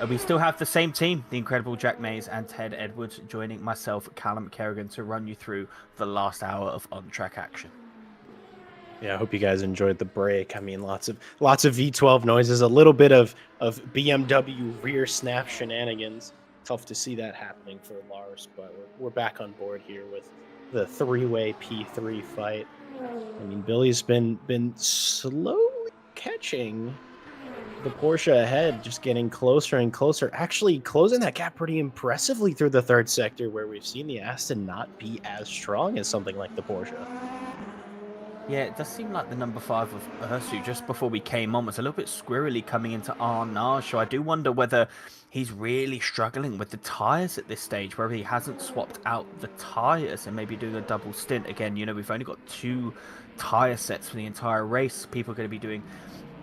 We still have the same team, the incredible Jack Mays and Ted Edwards, joining myself, Callum Kerrigan, to run you through the last hour of on-track action. Yeah, I hope you guys enjoyed the break. I mean, lots of V12 noises, a little bit of BMW rear snap shenanigans. Tough to see that happening for Lars, but we're back on board here with the three-way P3 fight. I mean, Billy's been slowly catching the Porsche ahead, just getting closer and closer, actually closing that gap pretty impressively through the third sector, where we've seen the Aston not be as strong as something like the Porsche. Yeah, it does seem like the number 5 of Ursu, just before we came on, was a little bit squirrely coming into Arnage. So I do wonder whether he's really struggling with the tyres at this stage, whether he hasn't swapped out the tyres and maybe doing a double stint. Again, you know, we've only got 2 tyre sets for the entire race. People are going to be doing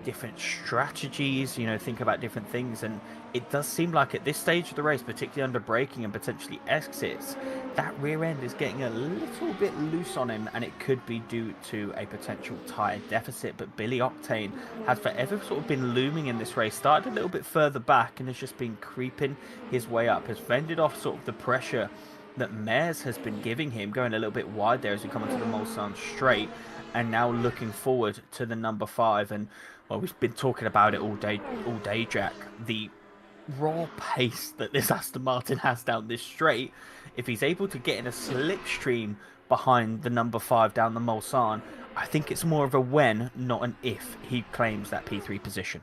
different strategies, you know, think about different things, and it does seem like at this stage of the race, particularly under braking and potentially exits, that rear end is getting a little bit loose on him, and it could be due to a potential tyre deficit. But Billy Octane has forever sort of been looming in this race, started a little bit further back and has just been creeping his way up, has fended off sort of the pressure that Mares has been giving him, going a little bit wide there as we come onto the Mulsanne straight, and now looking forward to the number 5. And well, we've been talking about it all day, Jack. The raw pace that this Aston Martin has down this straight, if he's able to get in a slipstream behind the number 5 down the Mulsanne, I think it's more of a when, not an if, he claims that P3 position.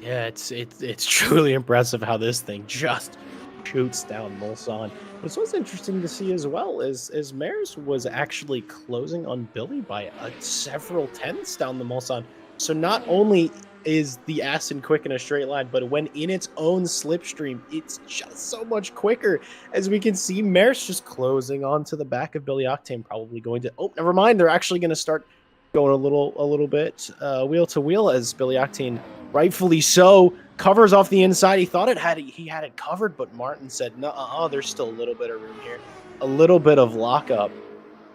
Yeah, it's truly impressive how this thing just shoots down Mulsanne. But what's interesting to see as well is Mares was actually closing on Billy by several tenths down the Mulsanne. So not only is the Aston quick in a straight line, but when in its own slipstream, it's just so much quicker. As we can see, Mares just closing onto the back of Billy Octane, probably going to. Oh, never mind. They're actually going to start going a little bit wheel to wheel, as Billy Octane, rightfully so, covers off the inside. He thought he had it covered, but Martin said, "No, there's still a little bit of room here." A little bit of lockup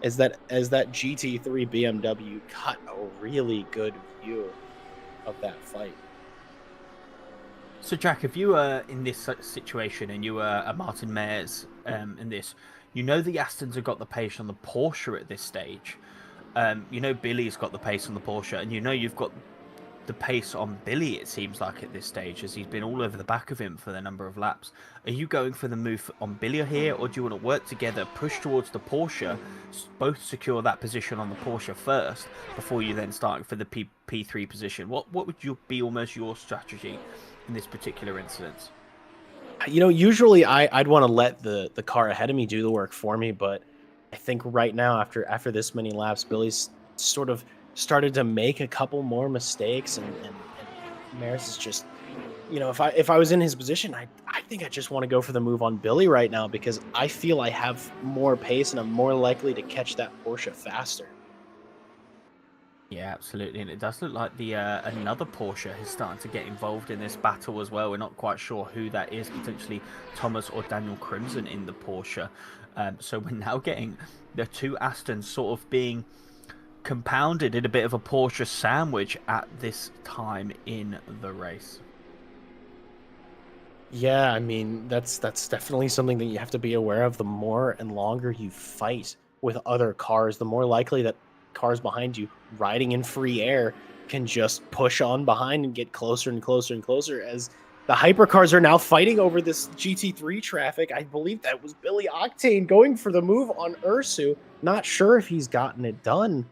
as that GT3 BMW got a really good view of that fight. So, Jack, if you were in this situation and you were a Martin Mares in this, you know the Astons have got the pace on the Porsche at this stage. You know Billy's got the pace on the Porsche, and you know you've got the pace on Billy, it seems like, at this stage, as he's been all over the back of him for the number of laps. Are you going for the move on Billy here, or do you want to work together, push towards the Porsche, both secure that position on the Porsche first, before you then start for the P3 position? What would be almost your strategy in this particular instance? You know, usually I'd want to let the car ahead of me do the work for me, but I think right now, after this many laps, Billy's sort of started to make a couple more mistakes, and Maris is just, you know, if I was in his position, I think I just want to go for the move on Billy right now, because I feel I have more pace and I'm more likely to catch that Porsche faster. Yeah, absolutely, and it does look like the another Porsche is starting to get involved in this battle as well. We're not quite sure who that is, potentially Thomas or Daniel Crimson in the Porsche. So we're now getting the 2 Astons sort of being compounded in a bit of a Porsche sandwich at this time in the race. Yeah, I mean, that's definitely something that you have to be aware of. The more and longer you fight with other cars, the more likely that cars behind you riding in free air can just push on behind and get closer and closer and closer, as the hypercars are now fighting over this GT3 traffic. I believe that was Billy Octane going for the move on Ursu. Not sure if he's gotten it done.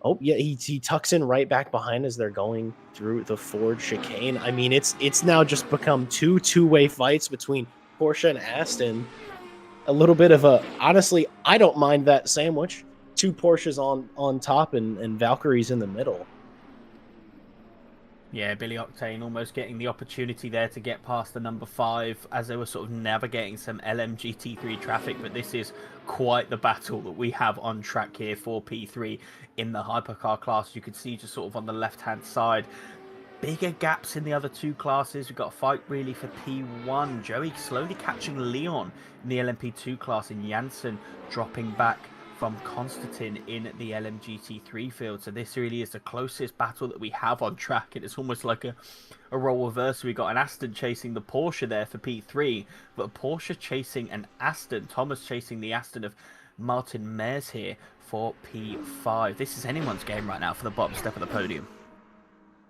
Oh, yeah, he tucks in right back behind as they're going through the Ford chicane. I mean, it's now just become two-way fights between Porsche and Aston. A little bit of a, honestly, I don't mind that sandwich. 2 Porsches on top and Valkyries in the middle. Yeah, Billy Octane almost getting the opportunity there to get past the number 5 as they were sort of navigating some LMGT3 traffic, but this is quite the battle that we have on track here for P3 in the hypercar class. You can see just sort of on the left-hand side, bigger gaps in the other two classes. We've got a fight really for P1. Joey slowly catching Leon in the LMP2 class, and Janssen dropping back from Konstantin in the LMGT3 field. So this really is the closest battle that we have on track. It is almost like a role reverse. We got an Aston chasing the Porsche there for P3, but a Porsche chasing an Aston. Thomas chasing the Aston of Martin Mers here for P5. This is anyone's game right now for the bottom step of the podium.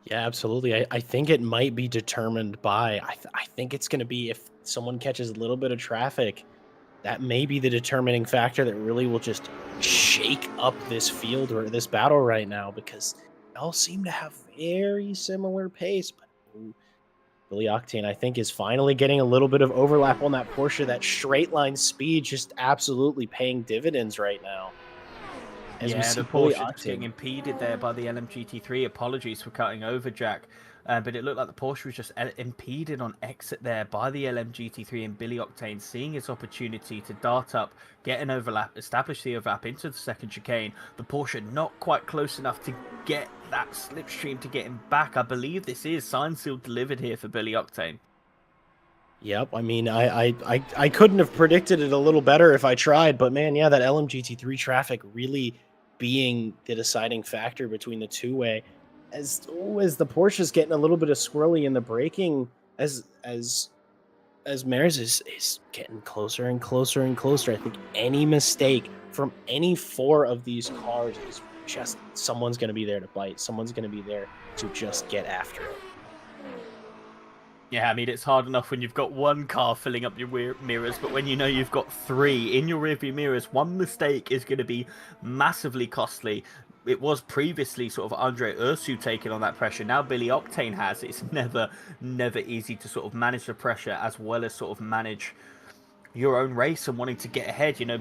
Yeah, absolutely. I think it might be determined by, I think it's going to be if someone catches a little bit of traffic, that may be the determining factor that really will just shake up this field or this battle right now, because they all seem to have very similar pace. But Billy Octane, I think, is finally getting a little bit of overlap on that Porsche. That straight line speed just absolutely paying dividends right now. As we Yeah, see the Billy Porsche just getting Octane. impeded there by the LMGT3. Apologies for cutting over, Jack. But it looked like the Porsche was just impeded on exit there by the LMGT3, and Billy Octane seeing his opportunity to dart up, get an overlap, establish the overlap into the second chicane. The Porsche not quite close enough to get that slipstream to get him back. I believe this is signed, sealed, delivered here for Billy Octane. Yep, I mean, I couldn't have predicted it a little better if I tried, but man, yeah, that LMGT3 traffic really being the deciding factor between the two-way. As the Porsche's getting a little bit of squirrely in the braking, as Mares is getting closer and closer and closer. I think any mistake from any four of these cars is just someone's going to be there to bite. Someone's going to be there to just get after it. Yeah, I mean, it's hard enough when you've got one car filling up your rear mirrors, but when you know you've got three in your rearview mirrors, one mistake is going to be massively costly. It was previously sort of Andre Ursu taking on that pressure. Now Billy Octane has. It's never easy to sort of manage the pressure as well as sort of manage your own race and wanting to get ahead. You know,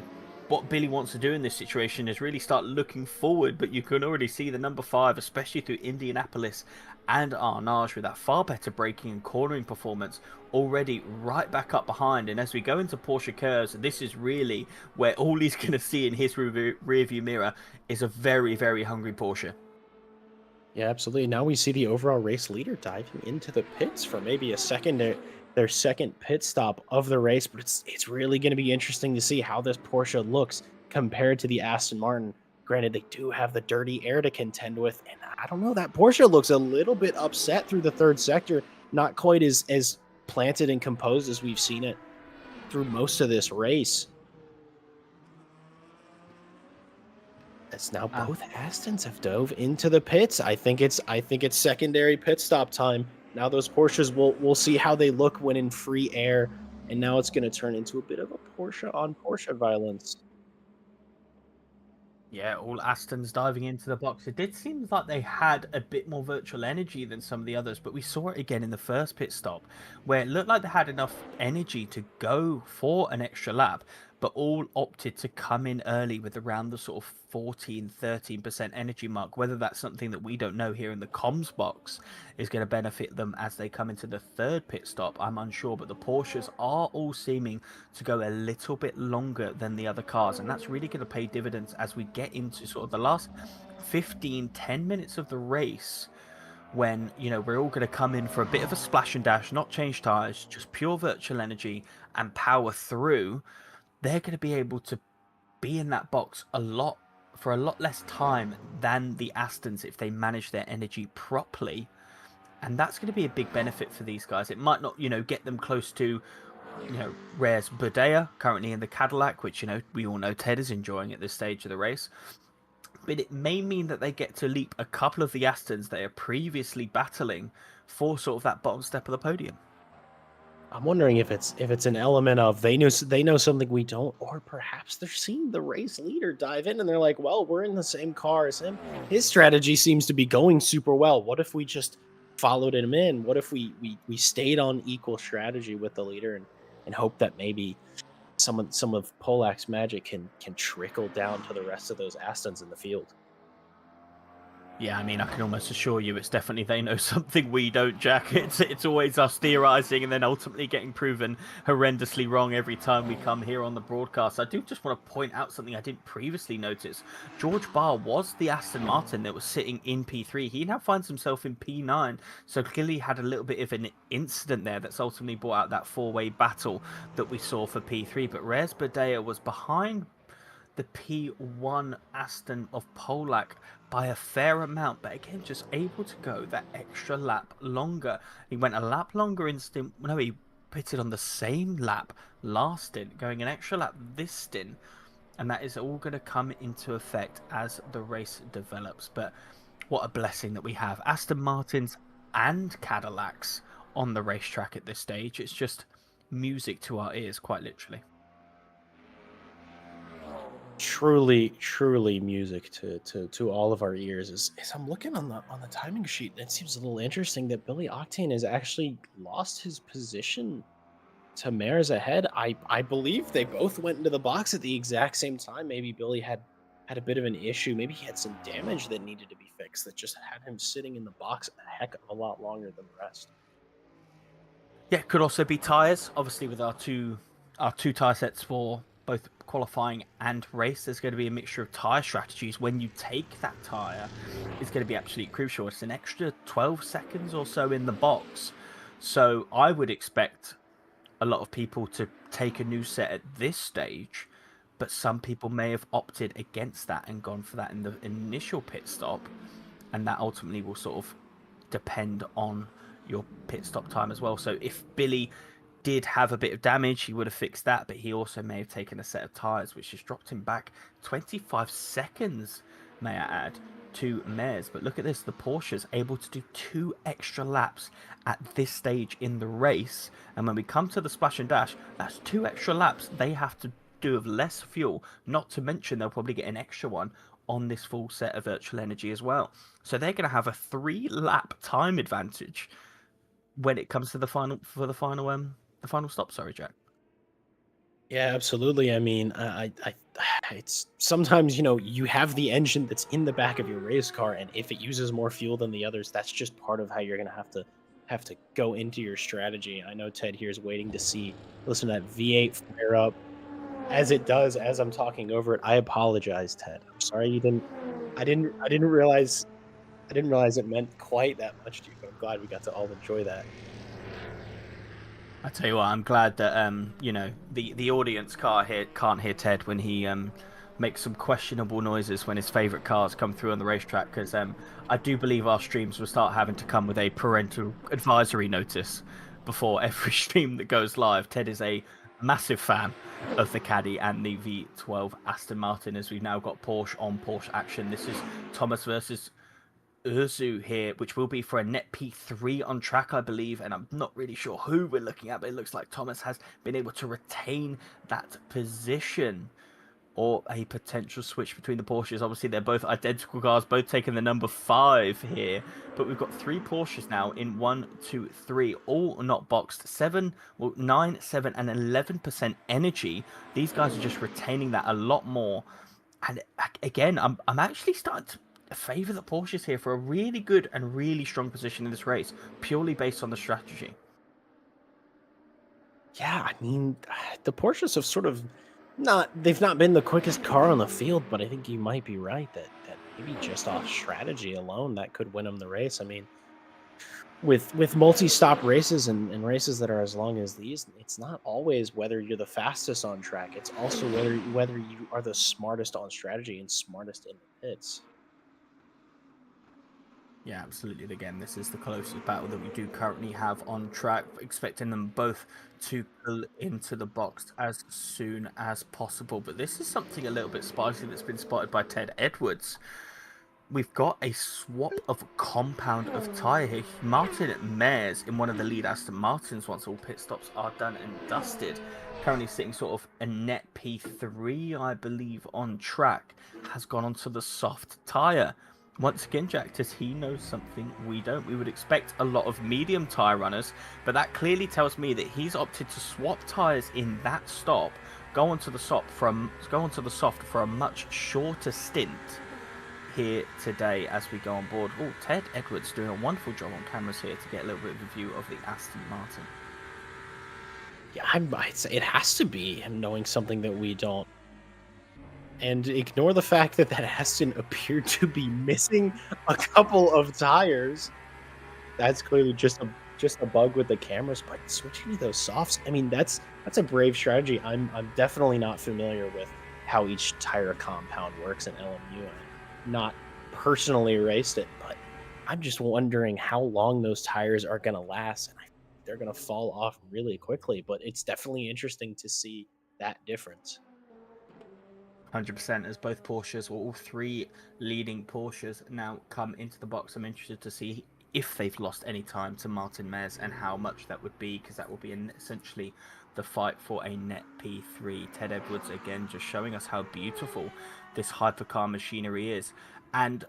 what Billy wants to do in this situation is really start looking forward, but you can already see the number 5, especially through Indianapolis and Arnage, with that far better braking and cornering performance, already right back up behind. And as we go into Porsche curves, this is really where all he's going to see in his rearview mirror is a very hungry Porsche. Yeah, absolutely. Now we see the overall race leader diving into the pits for maybe a second, their second pit stop of the race. But it's really going to be interesting to see how this Porsche looks compared to the Aston Martin. Granted, they do have the dirty air to contend with, and I don't know, that Porsche looks a little bit upset through the third sector, not quite as planted and composed as we've seen it through most of this race. As now both Astons have dove into the pits. I think it's secondary pit stop time. Now those Porsches, we'll see how they look when in free air, and now it's going to turn into a bit of a Porsche on Porsche violence. Yeah, all Astons diving into the box. It did seem like they had a bit more virtual energy than some of the others, but we saw it again in the first pit stop, where it looked like they had enough energy to go for an extra lap, but all opted to come in early with around the sort of 13% energy mark. Whether that's something that we don't know here in the comms box is going to benefit them as they come into the third pit stop, I'm unsure, but the Porsches are all seeming to go a little bit longer than the other cars, and that's really going to pay dividends as we get into sort of the last 10 minutes of the race, when, you know, we're all going to come in for a bit of a splash and dash, not change tires, just pure virtual energy and power through. They're going to be able to be in that box for a lot less time than the Astons if they manage their energy properly. And that's going to be a big benefit for these guys. It might not, you know, get them close to, you know, Rare's Budea currently in the Cadillac, which, you know, we all know Ted is enjoying at this stage of the race. But it may mean that they get to leap a couple of the Astons they are previously battling for sort of that bottom step of the podium. I'm wondering if it's an element of they know something we don't, or perhaps they're seeing the race leader dive in and they're like, well, we're in the same car as him. His strategy seems to be going super well. What if we just followed him in? What if we stayed on equal strategy with the leader and hope that maybe some of Polak's magic can trickle down to the rest of those Astons in the field? Yeah, I mean, I can almost assure you it's definitely they know something we don't, Jack. It's always us theorising and then ultimately getting proven horrendously wrong every time we come here on the broadcast. I do just want to point out something I didn't previously notice. George Barr was the Aston Martin that was sitting in P3. He now finds himself in P9, so clearly had a little bit of an incident there that's ultimately brought out that four-way battle that we saw for P3. But Rez Badea was behind the P1 Aston of Polak by a fair amount, but again, just able to go that extra lap longer. He went a lap longer in stint. No, he pitted on the same lap last stint, going an extra lap this stint, and that is all going to come into effect as the race develops. But what a blessing that we have Aston Martins and Cadillacs on the racetrack at this stage. It's just music to our ears, quite literally. Truly music to all of our ears. As I'm looking on the timing sheet, it seems a little interesting that Billy Octane has actually lost his position to Mares ahead. I believe they both went into the box at the exact same time. Maybe Billy had a bit of an issue. Maybe he had some damage that needed to be fixed that just had him sitting in the box a heck of a lot longer than the rest. Yeah, could also be tyres. Obviously, with our two tyre sets for both qualifying and race, there's going to be a mixture of tyre strategies. When you take that tyre, it's going to be absolutely crucial. It's an extra 12 seconds or so in the box. So I would expect a lot of people to take a new set at this stage, but some people may have opted against that and gone for that in the initial pit stop, and that ultimately will sort of depend on your pit stop time as well. So if Billy did have a bit of damage, he would have fixed that, but he also may have taken a set of tyres, which has dropped him back 25 seconds, may I add, to Mares. But look at this, the Porsche's able to do 2 extra laps at this stage in the race, and when we come to the splash and dash, that's 2 extra laps they have to do with less fuel, not to mention they'll probably get an extra one on this full set of virtual energy as well. So they're going to have a 3-lap time advantage when it comes to the final stop. Sorry, Jack. Yeah, absolutely. I mean, it's sometimes, you have the engine that's in the back of your race car, and if it uses more fuel than the others, that's just part of how you're gonna have to go into your strategy. I know Ted here is waiting to listen to that V8 fire up as it does as I'm talking over it. I apologize, Ted. I'm sorry you didn't. I didn't realize it meant quite that much to you, but I'm glad we got to all enjoy that. I tell you what, I'm glad that the audience can't hear Ted when he makes some questionable noises when his favourite cars come through on the racetrack, because I do believe our streams will start having to come with a parental advisory notice before every stream that goes live. Ted is a massive fan of the Caddy and the V12 Aston Martin, as we've now got Porsche on Porsche action. This is Thomas versus Urzu here, which will be for a net P3 on track, I believe, and I'm not really sure who we're looking at, but it looks like Thomas has been able to retain that position, or a potential switch between the Porsches. Obviously, they're both identical cars, both taking the number 5 here, but we've got 3 Porsches now in 1, 2, 3, all not boxed. 9, 7, and 11% energy. These guys are just retaining that a lot more, and again, I'm actually starting to favour the Porsches here for a really good and really strong position in this race, purely based on the strategy. Yeah, I mean, the Porsches have sort of they've not been the quickest car on the field, but I think you might be right that maybe just off strategy alone that could win them the race. I mean, with multi-stop races and races that are as long as these, it's not always whether you're the fastest on track. It's also whether you are the smartest on strategy and smartest in the pits. Yeah, absolutely. Again, this is the closest battle that we do currently have on track. Expecting them both to pull into the box as soon as possible. But this is something a little bit spicy that's been spotted by Ted Edwards. We've got a swap of compound of tyre here. Martin Mares in one of the lead Aston Martins, once all pit stops are done and dusted, currently sitting sort of a net P3, I believe, on track, has gone onto the soft tyre. Once again, Jack, does he know something we don't? We would expect a lot of medium tyre runners, but that clearly tells me that he's opted to swap tyres in that stop, go onto the soft for a much shorter stint. here today as we go on board. Oh, Ted Edwards doing a wonderful job on cameras here to get a little bit of a view of the Aston Martin. Yeah, I'd say it has to be him knowing something that we don't. And ignore the fact that Aston appeared to be missing a couple of tires. That's clearly just a bug with the cameras, but switching to those softs, I mean, that's a brave strategy. I'm definitely not familiar with how each tire compound works in LMU. I've not personally raced it, but I'm just wondering how long those tires are going to last, and I think they're going to fall off really quickly. But it's definitely interesting to see that difference. 100% as both Porsches, or all three leading Porsches, now come into the box. I'm interested to see if they've lost any time to Martin Mez and how much that would be, because that will be essentially the fight for a net P3. Ted Edwards again just showing us how beautiful this hypercar machinery is. And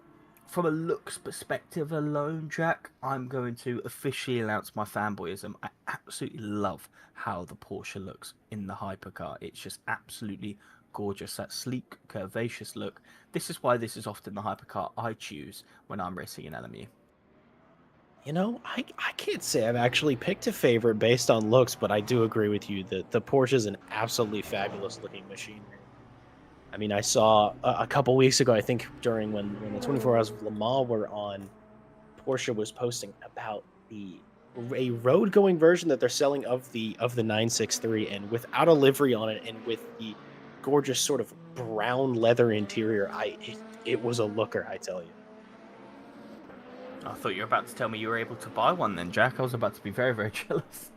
from a looks perspective alone, Jack, I'm going to officially announce my fanboyism. I absolutely love how the Porsche looks in the hypercar. It's just absolutely gorgeous, that sleek, curvaceous look. This is why this is often the hypercar I choose when I'm racing in LMU. You know, I can't say I've actually picked a favorite based on looks, but I do agree with you that the Porsche is an absolutely fabulous looking machine. I mean, I saw a couple weeks ago, I think during when the 24 Hours of Le Mans were on, Porsche was posting about a road going version that they're selling of the 963, and without a livery on it and with the gorgeous sort of brown leather interior. It was a looker, I tell you. I thought you were about to tell me you were able to buy one then, Jack. I was about to be very, very jealous.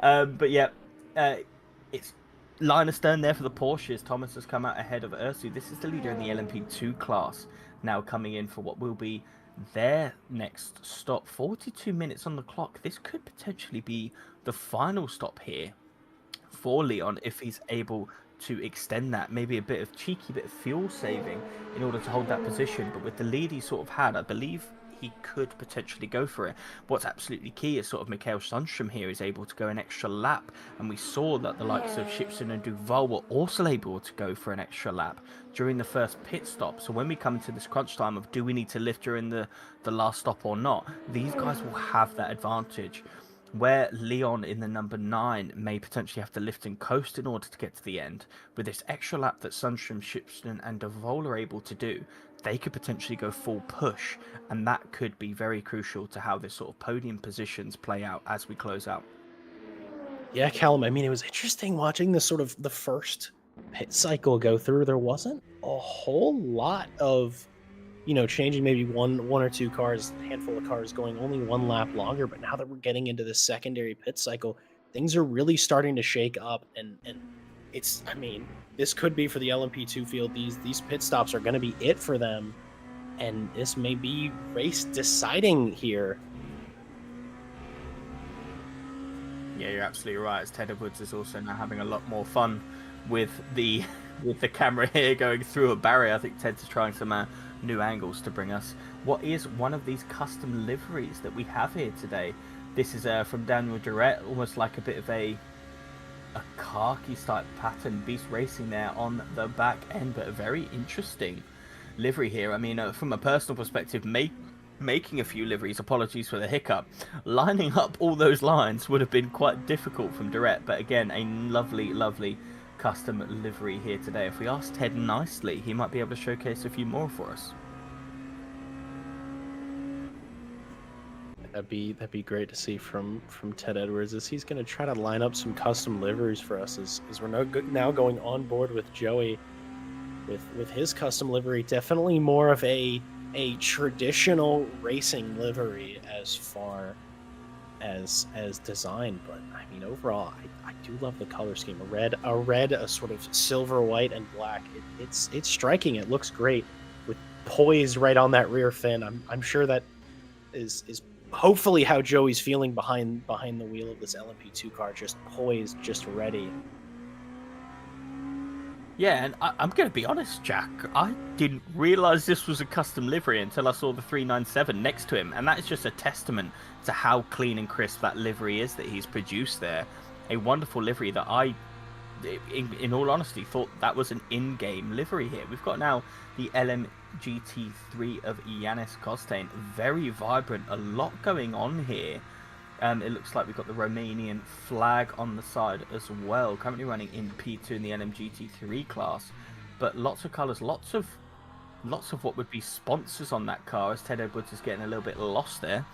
But yeah, it's Linus Stern there for the Porsches. Thomas has come out ahead of Ursu. This is the leader in the LMP2 class, now coming in for what will be their next stop. 42 minutes on the clock. This could potentially be the final stop here for Leon if he's able to extend that. Maybe a bit of cheeky bit of fuel saving in order to hold that position. But with the lead he sort of had, I believe he could potentially go for it. What's absolutely key is sort of Mikael Sundstrom here is able to go an extra lap, and we saw that the likes of Shipson and Duval were also able to go for an extra lap during the first pit stop. So when we come to this crunch time of do we need to lift during the last stop or not, these guys will have that advantage. Where Leon in the number 9 may potentially have to lift and coast in order to get to the end, with this extra lap that Sundstrom, Shipston and DeVol are able to do, they could potentially go full push, and that could be very crucial to how this sort of podium positions play out as we close out. Yeah, Callum, I mean, it was interesting watching the sort of the first pit cycle go through. There wasn't a whole lot of, changing maybe one or two cars, a handful of cars going only one lap longer. But now that we're getting into the secondary pit cycle, things are really starting to shake up. And it's, I mean, this could be for the LMP2 field. These pit stops are going to be it for them. And this may be race deciding here. Yeah, you're absolutely right. As Ted Edwards is also now having a lot more fun with the camera here going through a barrier. I think Ted's trying some new angles to bring us what is one of these custom liveries that we have here today. This is from Daniel Durrett, almost like a bit of a khaki type pattern, Beast Racing there on the back end, but a very interesting livery here. I mean, from a personal perspective, making a few liveries, apologies for the hiccup, lining up all those lines would have been quite difficult from Durrett, but again, a lovely custom livery here today. If we ask Ted nicely, he might be able to showcase a few more for us. That'd be great to see from Ted Edwards, as he's going to try to line up some custom liveries for us as we're now going on board with Joey with his custom livery. Definitely more of a traditional racing livery as far as design, but I mean overall I do love the color scheme. A sort of silver, white, and black. It's striking. It looks great with poise right on that rear fin. I'm sure that is hopefully how Joey's feeling behind the wheel of this LMP2 car, just poised, just ready. Yeah, and I'm going to be honest, Jack, I didn't realise this was a custom livery until I saw the 397 next to him, and that is just a testament to how clean and crisp that livery is that he's produced there. A wonderful livery that I in all honesty, thought that was an in-game livery here. We've got now the LMGT3 of Yanis Costain. Very vibrant, a lot going on here. It looks like we've got the Romanian flag on the side as well. Currently running in P2 in the LMGT3 class, but lots of colours, lots of what would be sponsors on that car, as Ted Edwards is getting a little bit lost there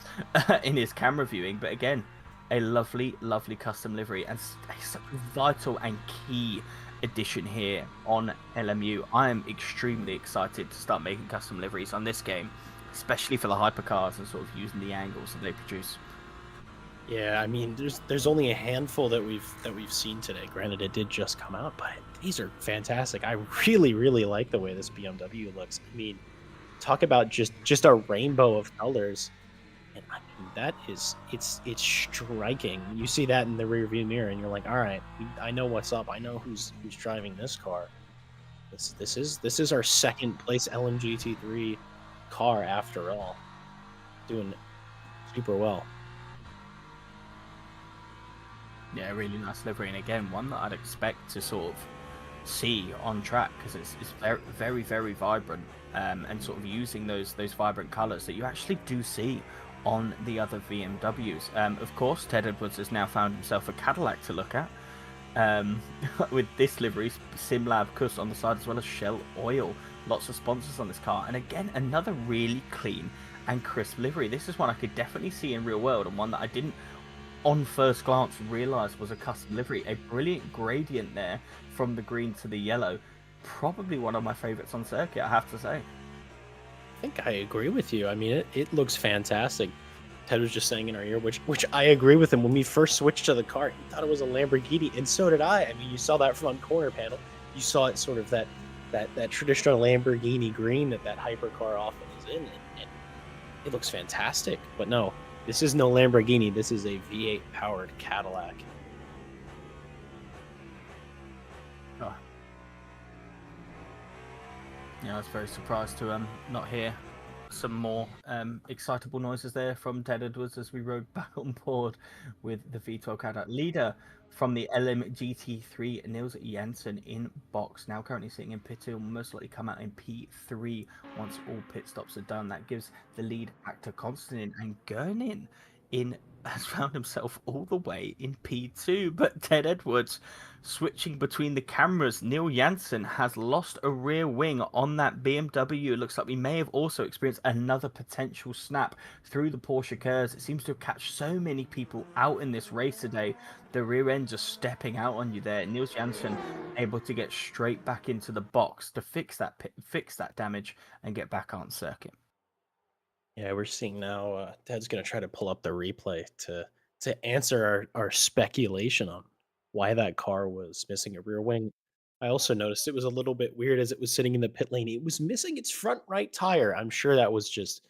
in his camera viewing. But again, a lovely, lovely custom livery, and such a vital and key addition here on LMU. I am extremely excited to start making custom liveries on this game, especially for the hypercars and sort of using the angles that they produce. Yeah, I mean, there's only a handful that we've seen today. Granted, it did just come out, but these are fantastic. I really, really like the way this BMW looks. I mean, talk about just a rainbow of colors, and I mean that is it's striking. You see that in the rearview mirror, and you're like, all right, I know what's up. I know who's driving this car. This is our second place LMGT3 car after all, doing super well. Yeah, really nice livery, and again, one that I'd expect to sort of see on track, because it's very, very, very vibrant, and sort of using those vibrant colours that you actually do see on the other VMWs. Of course, Ted Edwards has now found himself a Cadillac to look at, with this livery, SimLab Kuss on the side, as well as Shell Oil. Lots of sponsors on this car, and again, another really clean and crisp livery. This is one I could definitely see in real world, and one that I didn't on first glance realised was a custom livery. A brilliant gradient there from the green to the yellow. Probably one of my favourites on circuit, I have to say. I think I agree with you. I mean, it looks fantastic. Ted was just saying in our ear, which I agree with him. When we first switched to the car, he thought it was a Lamborghini, and so did I. I mean, you saw that front corner panel. You saw it sort of that traditional Lamborghini green that hypercar often is in, and it looks fantastic. But no, this is no Lamborghini. This is a V8 powered Cadillac. Oh. Yeah, I was very surprised to not hear some more excitable noises there from Ted Edwards as we rode back on board with the V12 Cadillac. Leader from the LMGT3, Niels Janssen in box. Now currently sitting in P2, will most likely come out in P3 once all pit stops are done. That gives the lead back to Konstantin, and Gernin has found himself all the way in P2, but Ted Edwards switching between the cameras. Neil Janssen has lost a rear wing on that BMW. It looks like we may have also experienced another potential snap through the Porsche curves. It seems to have catched so many people out in this race today. The rear end just stepping out on you there. Niels Janssen able to get straight back into the box to fix that damage and get back on circuit. Yeah, we're seeing now. Ted's gonna try to pull up the replay to answer our speculation on why that car was missing a rear wing. I also noticed it was a little bit weird as it was sitting in the pit lane. It was missing its front right tire. I'm sure that was just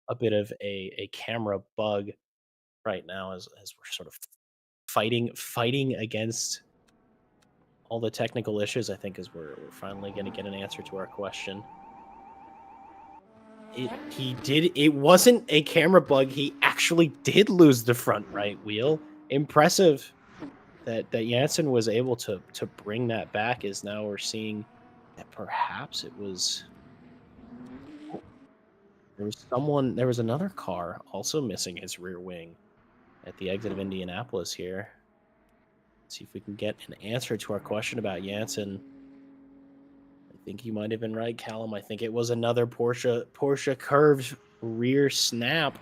a bit of a camera bug right now as we're sort of fighting against all the technical issues. I think as we're finally going to get an answer to our question. It wasn't a camera bug. He actually did lose the front right wheel. Impressive that Janssen was able to bring that back, as now we're seeing that perhaps it was there was another car also missing his rear wing at the exit of Indianapolis here. Let's see if we can get an answer to our question about Janssen. I think you might have been right, Callum. I think it was another Porsche curved rear snap.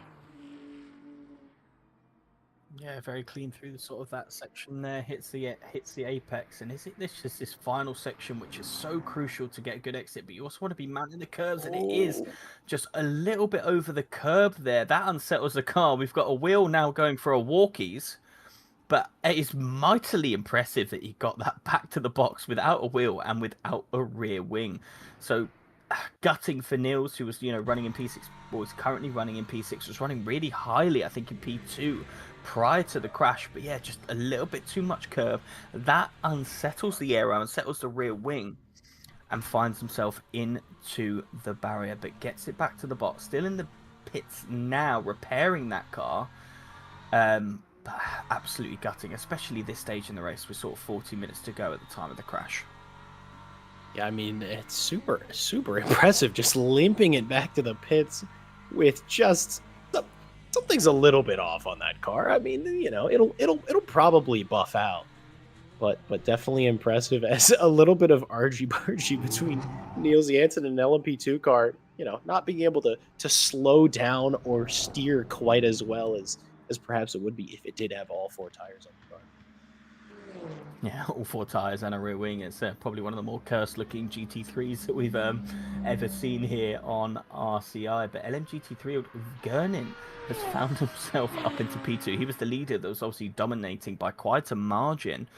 Yeah, very clean through the sort of that section there. Hits the apex, and is it this final section which is so crucial to get a good exit, but you also want to be mounting the curves, and it is just a little bit over the curb there. That unsettles the car. We've got a wheel now going for a walkies, but it is mightily impressive that he got that back to the box without a wheel and without a rear wing. So gutting for Niels, who was running in P6, or is currently running in P6, was running really highly, I think, in P2 prior to the crash. But yeah, just a little bit too much curve. That unsettles the aero, unsettles the rear wing, and finds himself into the barrier, but gets it back to the box. Still in the pits now, repairing that car. absolutely gutting, especially this stage in the race with sort of 40 minutes to go at the time of the crash. Yeah, I mean, it's super, super impressive just limping it back to the pits with just something's a little bit off on that car. I mean, it'll probably buff out, but definitely impressive as a little bit of argy-bargy between Niels Jansen and LMP2 car, not being able to slow down or steer quite as well as perhaps it would be if it did have all four tires on the car. Yeah, all four tyres and a rear wing. It's probably one of the more cursed-looking GT3s that we've ever seen here on RCI. But LMGT3 Gurnin has found himself up into P2. He was the leader that was obviously dominating by quite a margin.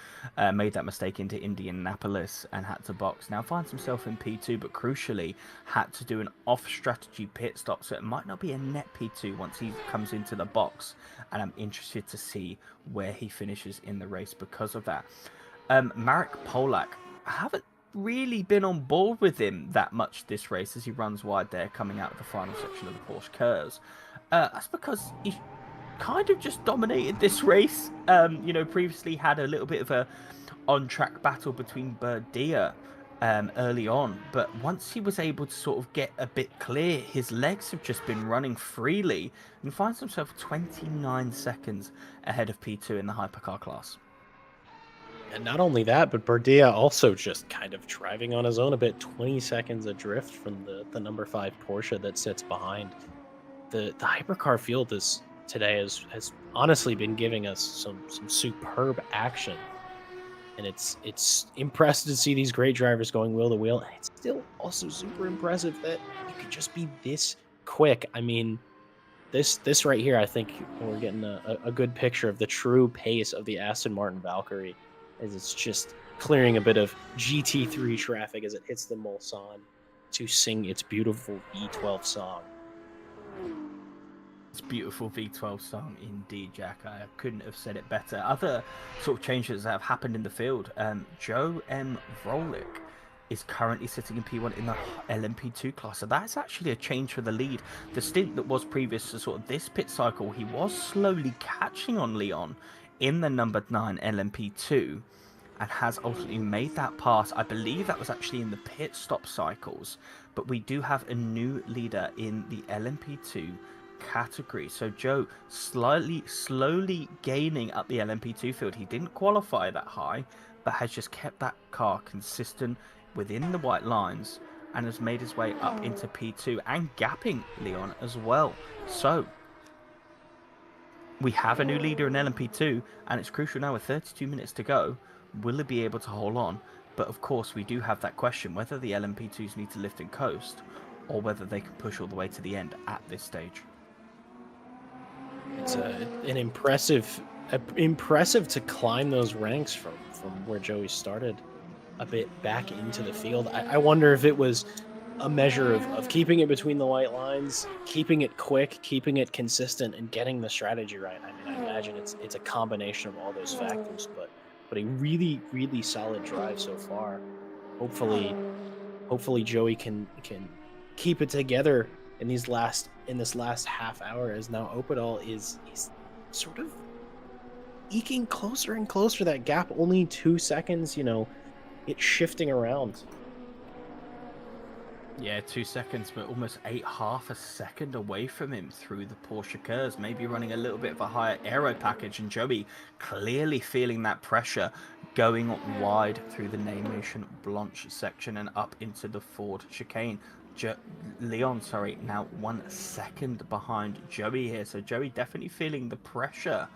Made that mistake into Indianapolis and had to box. Now finds himself in P2, but crucially had to do an off-strategy pit stop. So it might not be a net P2 once he comes into the box. And I'm interested to see where he finishes in the race because of that. Marek Polak, I haven't really been on board with him that much this race as he runs wide there coming out of the final section of the Porsche curves. That's because he kind of just dominated this race. Previously had a little bit of a on-track battle between Berdia early on, but once he was able to sort of get a bit clear, his legs have just been running freely and finds himself 29 seconds ahead of P2 in the hypercar class. And not only that, but Bardia also just kind of driving on his own a bit, 20 seconds adrift from the number 5 Porsche that sits behind. The hypercar field today has honestly been giving us some superb action. And it's impressive to see these great drivers going wheel to wheel. And it's still also super impressive that you could just be this quick. I mean, this right here, I think we're getting a good picture of the true pace of the Aston Martin Valkyrie, as it's just clearing a bit of GT3 traffic as it hits the Mulsanne to sing its beautiful V12 song. It's beautiful V12 song indeed, Jack. I couldn't have said it better. Other sort of changes that have happened in the field. Joe M. Vrolik is currently sitting in P1 in the LMP2 class. So that's actually a change for the lead. The stint that was previous to sort of this pit cycle, he was slowly catching on Leon in the number 9 LMP2 and has ultimately made that pass. I believe that was actually in the pit stop cycles, but we do have a new leader in the LMP2 category. So Joe slowly gaining up the LMP2 field. He didn't qualify that high, but has just kept that car consistent within the white lines and has made his way up into P2 and gapping Leon as well. So we have a new leader in LMP2 and it's crucial now with 32 minutes to go. Will it be able to hold on? But of course we do have that question whether the LMP2s need to lift and coast or whether they can push all the way to the end at this stage. It's an impressive to climb those ranks from where Joey started a bit back into the field. I wonder if it was a measure of keeping it between the white lines, keeping it quick, keeping it consistent, and getting the strategy right. I mean, I imagine it's a combination of all those factors, but a really, really solid drive so far. Hopefully Joey can keep it together in this last half hour, as now Opedal is sort of eking closer and closer to that gap. Only 2 seconds, it's shifting around. Yeah, 2 seconds, but almost half a second away from him through the Porsche curves, maybe running a little bit of a higher aero package, and Joey clearly feeling that pressure going wide through the Nation Blanche section and up into the Ford chicane. Leon, now 1 second behind Joey here, so Joey definitely feeling the pressure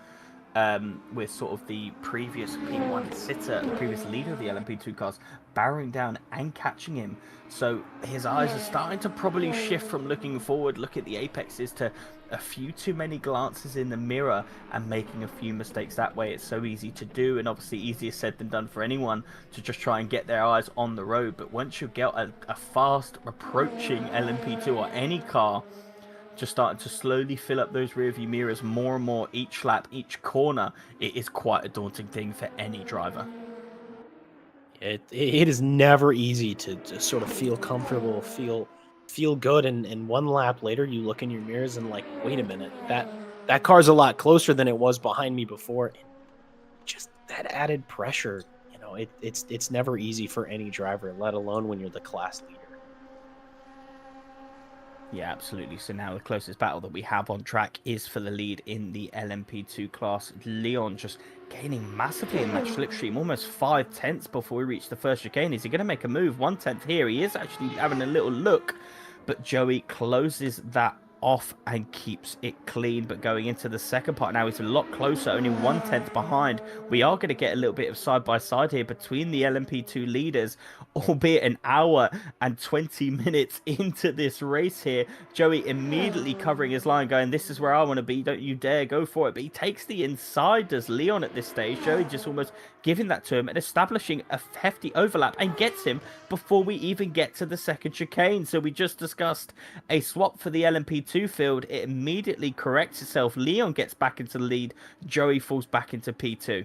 with sort of the previous P1 sitter, the previous leader of the LMP2 cars, barrowing down and catching him. So his eyes are starting to probably shift from looking forward, look at the apexes, to a few too many glances in the mirror and making a few mistakes that way. It's so easy to do, and obviously easier said than done for anyone to just try and get their eyes on the road. But once you get a fast approaching LMP2 or any car, just starting to slowly fill up those rearview mirrors more and more each lap, each corner, it is quite a daunting thing for any driver. It is never easy to sort of feel comfortable, feel good, and 1 lap later you look in your mirrors and like, wait a minute, that car's a lot closer than it was behind me before. And just that added pressure, it's never easy for any driver, let alone when you're the class leader. Yeah, absolutely. So now the closest battle that we have on track is for the lead in the LMP2 class. Leon just gaining massively in that slipstream, almost 5 tenths before we reach the first chicane. Is he going to make a move? 1 tenth here. He is actually having a little look, but Joey closes that off and keeps it clean. But going into the second part now, he's a lot closer, only 1 tenth behind. We are going to get a little bit of side by side here between the LMP2 leaders, albeit an hour and 20 minutes into this race here. Joey immediately covering his line, going, this is where I want to be, don't you dare, go for it. But he takes the inside, does Leon at this stage. Joey just almost giving that to him and establishing a hefty overlap, and gets him before we even get to the second chicane. So we just discussed a swap for the LMP2 field. It immediately corrects itself. Leon gets back into the lead. Joey falls back into P2.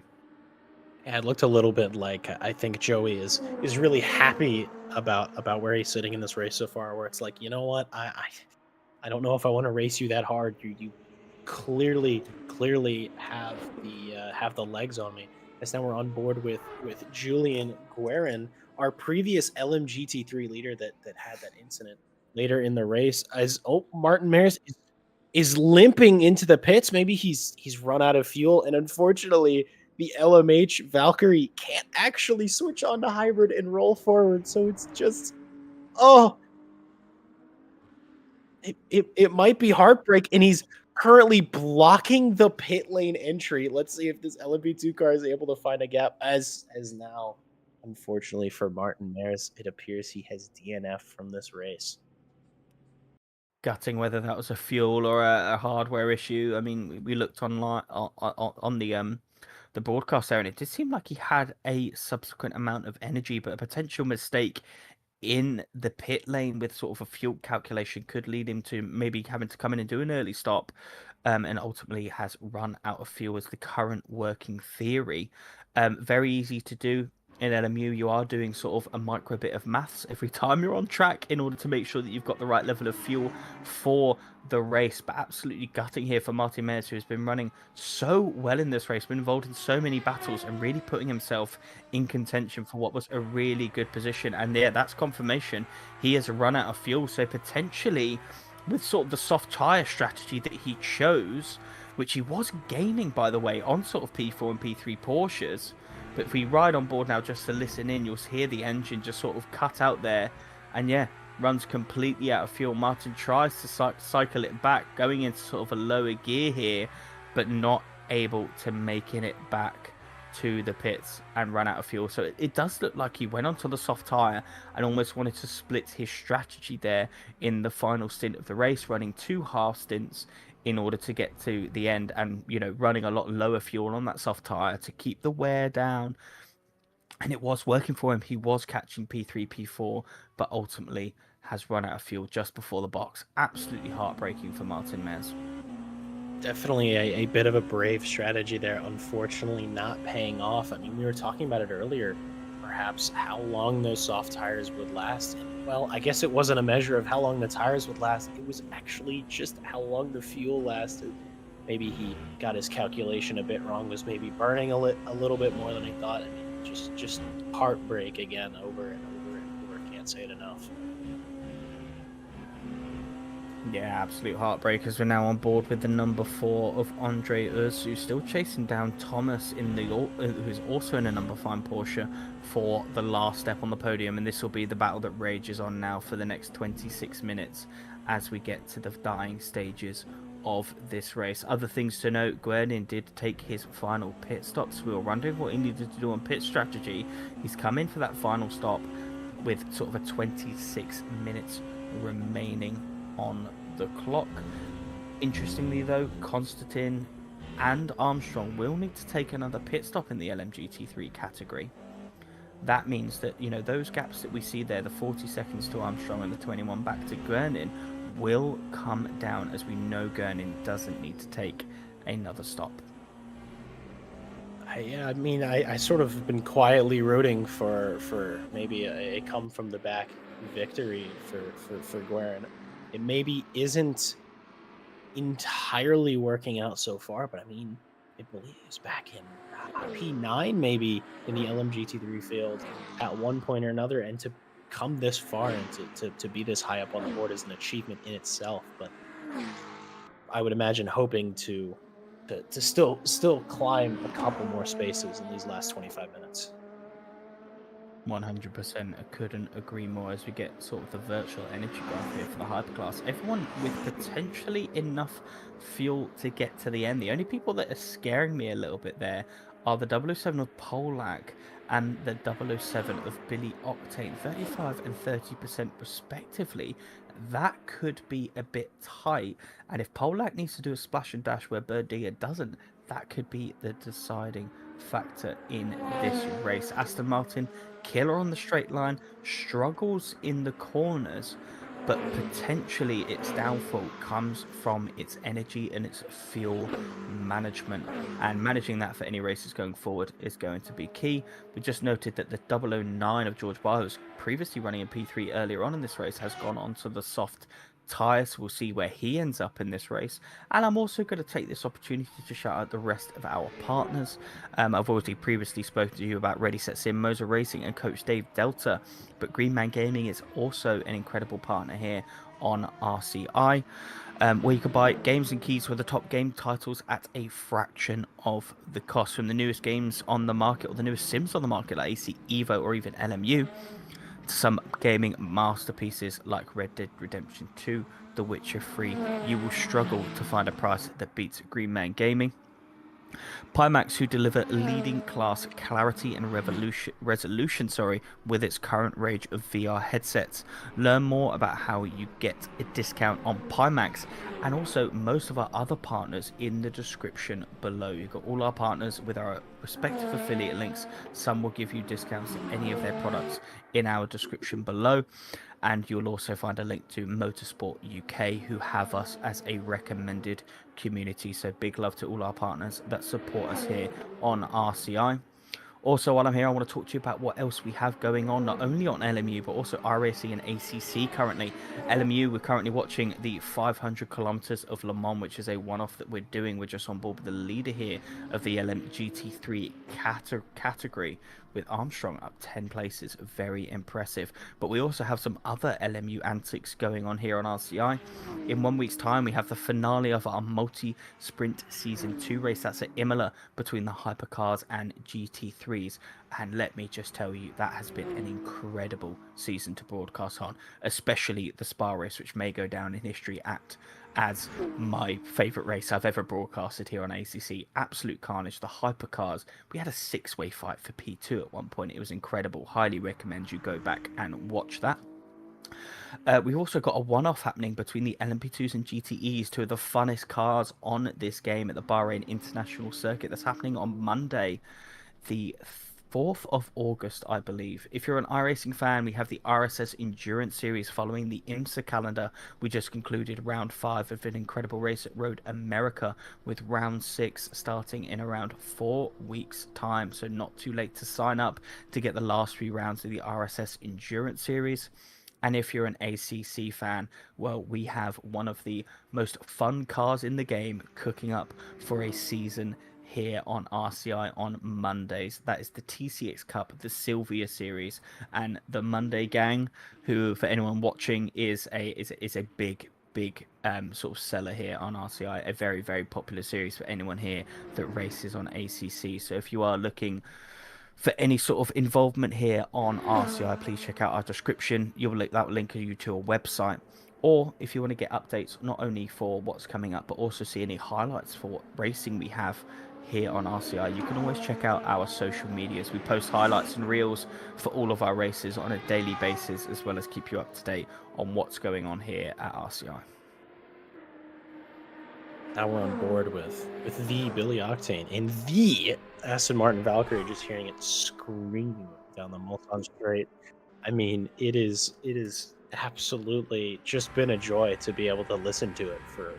Yeah, it looked a little bit like I think Joey is really happy about where he's sitting in this race so far. Where it's like, you know what, I don't know if I want to race you that hard. You clearly have the legs on me. As now we're on board with Julian Guerin, our previous LMGT3 leader that had that incident later in the race. As Martin Maris is limping into the pits. Maybe he's run out of fuel, and unfortunately, the LMH Valkyrie can't actually switch on to hybrid and roll forward. So it's just, oh, it might be heartbreak, and he's currently blocking the pit lane entry. Let's see if this LMP2 car is able to find a gap. As now, unfortunately for Martin Maris, it appears he has DNF from this race. Gutting whether that was a fuel or a hardware issue. I mean, we looked online on the broadcast there, and it did seem like he had a subsequent amount of energy, but a potential mistake in the pit lane with sort of a fuel calculation could lead him to maybe having to come in and do an early stop, and ultimately has run out of fuel as the current working theory. Very easy to do. In LMU, you are doing sort of a micro bit of maths every time you're on track in order to make sure that you've got the right level of fuel for the race. But absolutely gutting here for Martin Mares, who has been running so well in this race, been involved in so many battles, and really putting himself in contention for what was a really good position. And yeah, that's confirmation. He has run out of fuel, so potentially with sort of the soft tyre strategy that he chose, which he was gaining, by the way, on sort of P4 and P3 Porsches. But if we ride on board now just to listen in, you'll hear the engine just sort of cut out there. And yeah, runs completely out of fuel. Martin tries to cycle it back, going into sort of a lower gear here, but not able to making it back to the pits and run out of fuel. So it does look like he went onto the soft tyre and almost wanted to split his strategy there in the final stint of the race, running 2 half stints in order to get to the end, and running a lot lower fuel on that soft tyre to keep the wear down. And it was working for him. He was catching P3, P4, but ultimately has run out of fuel just before the box. Absolutely heartbreaking for Martin Mez. Definitely a bit of a brave strategy there, unfortunately not paying off. I mean, we were talking about it earlier, perhaps how long those soft tires would last. And, well, I guess it wasn't a measure of how long the tires would last. It was actually just how long the fuel lasted. Maybe he got his calculation a bit wrong, was maybe burning a little bit more than he thought. I mean, just heartbreak again, over and over and over. Can't say it enough. Yeah, absolute heartbreak, as we're now on board with the number 4 of Andre Ursu, still chasing down Thomas who's also in a number 5 Porsche for the last step on the podium. And this will be the battle that rages on now for the next 26 minutes as we get to the dying stages of this race. Other things to note: Guerin did take his final pit stops. We were wondering what he needed to do on pit strategy. He's come in for that final stop with sort of a 26 minutes remaining on the clock. Interestingly though, Constantine and Armstrong will need to take another pit stop in the LMGT3 category. That means that, those gaps that we see there, the 40 seconds to Armstrong and the 21 back to Guerin, will come down, as we know Guerin doesn't need to take another stop. I mean, I sort of been quietly rooting for maybe a come from the back victory for Guerin. It maybe isn't entirely working out so far, but I mean, I believe it was back in P9 maybe in the LMGT3 field at one point or another, and to come this far and to be this high up on the board is an achievement in itself. But I would imagine hoping to still climb a couple more spaces in these last 25 minutes. 100%. I couldn't agree more as we get sort of the virtual energy graph here for the hyperclass. Everyone with potentially enough fuel to get to the end. The only people that are scaring me a little bit there are the 007 of Polak and the 007 of Billy Octane, 35 and 30% respectively. That could be a bit tight. And if Polak needs to do a splash and dash where Bird Digger doesn't, that could be the deciding factor in this race. Aston Martin, killer on the straight line, struggles in the corners, but potentially its downfall comes from its energy and its fuel management, and managing that for any races going forward is going to be key. We just noted that the 009 of George Barlow, previously running in P3 earlier on in this race, has gone onto the soft tyres. We'll see where he ends up in this race. And I'm also going to take this opportunity to shout out the rest of our partners. I've already previously spoken to you about Ready Set Sim, Moser Racing and Coach Dave Delta, but Green Man Gaming is also an incredible partner here on RCI, where you can buy games and keys for the top game titles at a fraction of the cost. From the newest games on the market, or the newest sims on the market like AC Evo or even LMU, to some gaming masterpieces like Red Dead Redemption 2, The Witcher 3, you will struggle to find a price that beats Green Man Gaming. Pimax, who deliver leading class clarity and resolution with its current range of VR headsets. Learn more about how you get a discount on Pimax and also most of our other partners in the description below. You've got all our partners with our respective affiliate links. Some will give you discounts on any of their products in our description below. And you'll also find a link to Motorsport UK, who have us as a recommended community. So big love to all our partners that support us here on RCI. Also, while I'm here, I want to talk to you about what else we have going on, not only on LMU, but also RAC and ACC currently. LMU, we're currently watching the 500 kilometers of Le Mans, which is a one-off that we're doing. We're just on board with the leader here of the LMGT3 category, with Armstrong up 10 places. Very impressive. But we also have some other LMU antics going on here on RCI. In 1 week's time, we have the finale of our multi-sprint Season 2 race. That's at Imola between the hypercars and GT3s. And let me just tell you, that has been an incredible season to broadcast on, especially the Spa race, which may go down in history as my favourite race I've ever broadcasted here on ACC. Absolute carnage. The hypercars, we had a 6-way fight for P2 at one point. It was incredible. Highly recommend you go back and watch that. We've also got a one-off happening between the LMP2s and GTEs, two of the funnest cars on this game at the Bahrain International Circuit. That's happening on Monday, the 4th of August, I believe. If you're an iRacing fan, we have the RSS Endurance Series following the IMSA calendar. We just concluded round 5 of an incredible race at Road America, with round 6 starting in around 4 weeks' time. So not too late to sign up to get the last 3 rounds of the RSS Endurance Series. And if you're an ACC fan, well, we have one of the most fun cars in the game cooking up for a season here on RCI on Mondays. That is the TCX Cup, the Sylvia Series, and the Monday Gang, who, for anyone watching, is a big sort of seller here on RCI. A very, very popular series for anyone here that races on ACC. So if you are looking for any sort of involvement here on RCI, please check out our description. That will link you to a website. Or if you want to get updates not only for what's coming up, but also see any highlights for what racing we have here on RCI, you can always check out our social medias. We post highlights and reels for all of our races on a daily basis, as well as keep you up to date on what's going on here at RCI. Now we're on board with the Billy Octane and the Aston Martin Valkyrie, just hearing it scream down the Mulsanne Straight. I mean, it is absolutely just been a joy to be able to listen to it for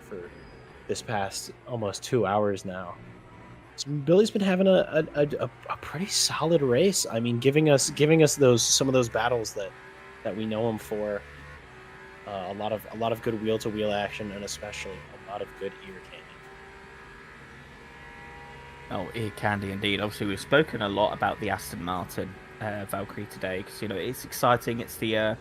this past almost 2 hours now. So Billy's been having a pretty solid race. I mean, giving us some of those battles that we know him for. A lot of good wheel to wheel action, and especially a lot of good ear candy. Oh, ear candy indeed. Obviously, we've spoken a lot about the Aston Martin Valkyrie today because it's exciting. It's the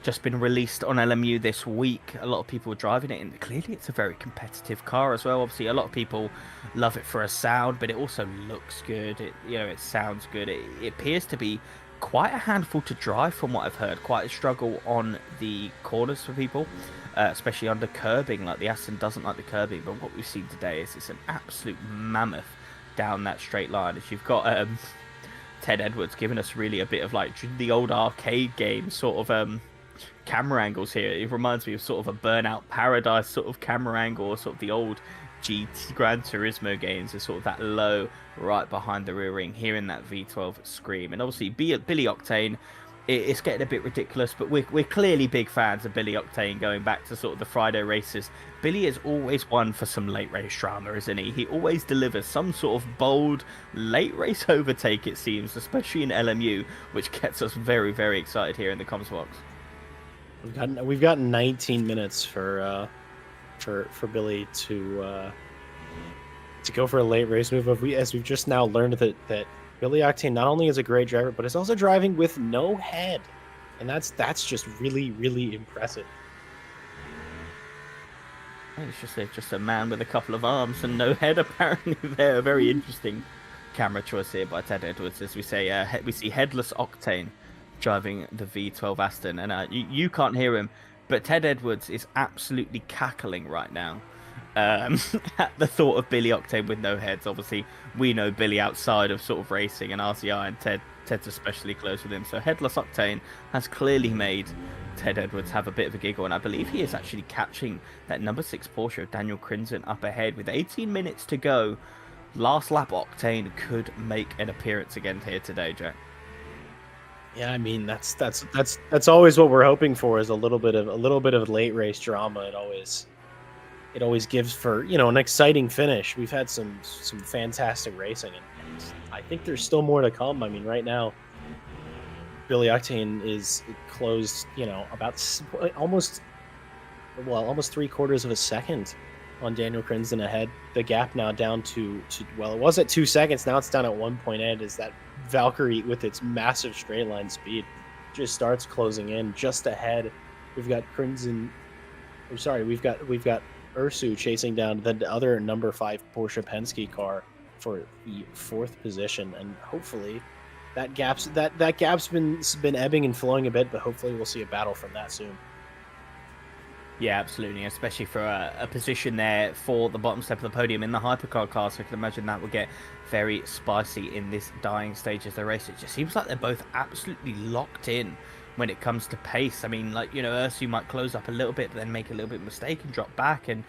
just been released on LMU this week. A lot of people are driving it, and clearly it's a very competitive car as well. Obviously, a lot of people love it for a sound, but it also looks good. It sounds good. It appears to be quite a handful to drive from what I've heard. Quite a struggle on the corners for people, especially under curbing. Like the Aston doesn't like the curbing, but what we've seen today is it's an absolute mammoth down that straight line. As you've got Ted Edwards giving us really a bit of like the old arcade game sort of camera angles here. It reminds me of sort of a Burnout Paradise sort of camera angle, or sort of the old GT Gran Turismo games. Is sort of that low right behind the rear ring, hearing that V12 scream. And obviously Billy Octane, it's getting a bit ridiculous, but we're clearly big fans of Billy Octane going back to sort of the Friday races. Billy is always one for some late race drama, isn't he? He always delivers some sort of bold late race overtake, it seems, especially in LMU, which gets us very, very excited here in the comms box. We've got 19 minutes for Billy to go for a late race move. As we've just now learned that Billy Octane not only is a great driver, but is also driving with no head, and that's just really, really impressive. It's just a man with a couple of arms and no head, apparently. There, a very interesting camera choice here by Ted Edwards, as we see headless Octane driving the V12 Aston, and you can't hear him, but Ted Edwards is absolutely cackling right now at the thought of Billy Octane with no heads. Obviously, we know Billy outside of sort of racing and RCI, and Ted's especially close with him. So headless Octane has clearly made Ted Edwards have a bit of a giggle, and I believe he is actually catching that number 6 Porsche of Daniel Crimson up ahead with 18 minutes to go. Last lap Octane could make an appearance again here today, Jack. Yeah, I mean that's always what we're hoping for, is a little bit of late race drama. It always gives for an exciting finish. We've had some fantastic racing, and I think there's still more to come. I mean, right now, Billy Octane is closed, about almost 3/4 of a second on Daniel Crimson ahead. The gap now down to well, it was at 2 seconds. Now it's down at 1.8. Is that Valkyrie with its massive straight line speed just starts closing in just ahead. We've got Crimson. I'm sorry, we've got Ursu chasing down the other number 5 Porsche Penske car for the 4th position, and hopefully that gap's been ebbing and flowing a bit, but hopefully we'll see a battle from that soon. Yeah, absolutely, especially for a position there for the bottom step of the podium in the hypercar car, so I can imagine that will get very spicy in this dying stage of the race. It just seems like they're both absolutely locked in when it comes to pace. I mean, like, Ursu might close up a little bit, but then make a little bit of a mistake and drop back, and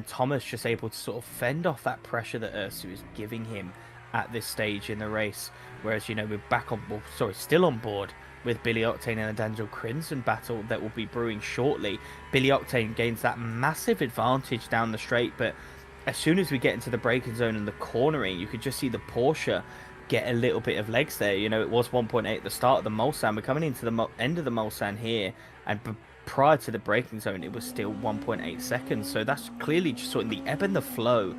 Thomas just able to sort of fend off that pressure that Ursu is giving him at this stage in the race. Whereas, we're still on board with Billy Octane and a Daniel Crimson battle that will be brewing shortly. Billy Octane gains that massive advantage down the straight, but as soon as we get into the braking zone and the cornering, you could just see the Porsche get a little bit of legs there. It was 1.8 at the start of the Mulsanne. We're coming into the end of the Mulsanne here, and prior to the braking zone, it was still 1.8 seconds. So that's clearly just sort of the ebb and the flow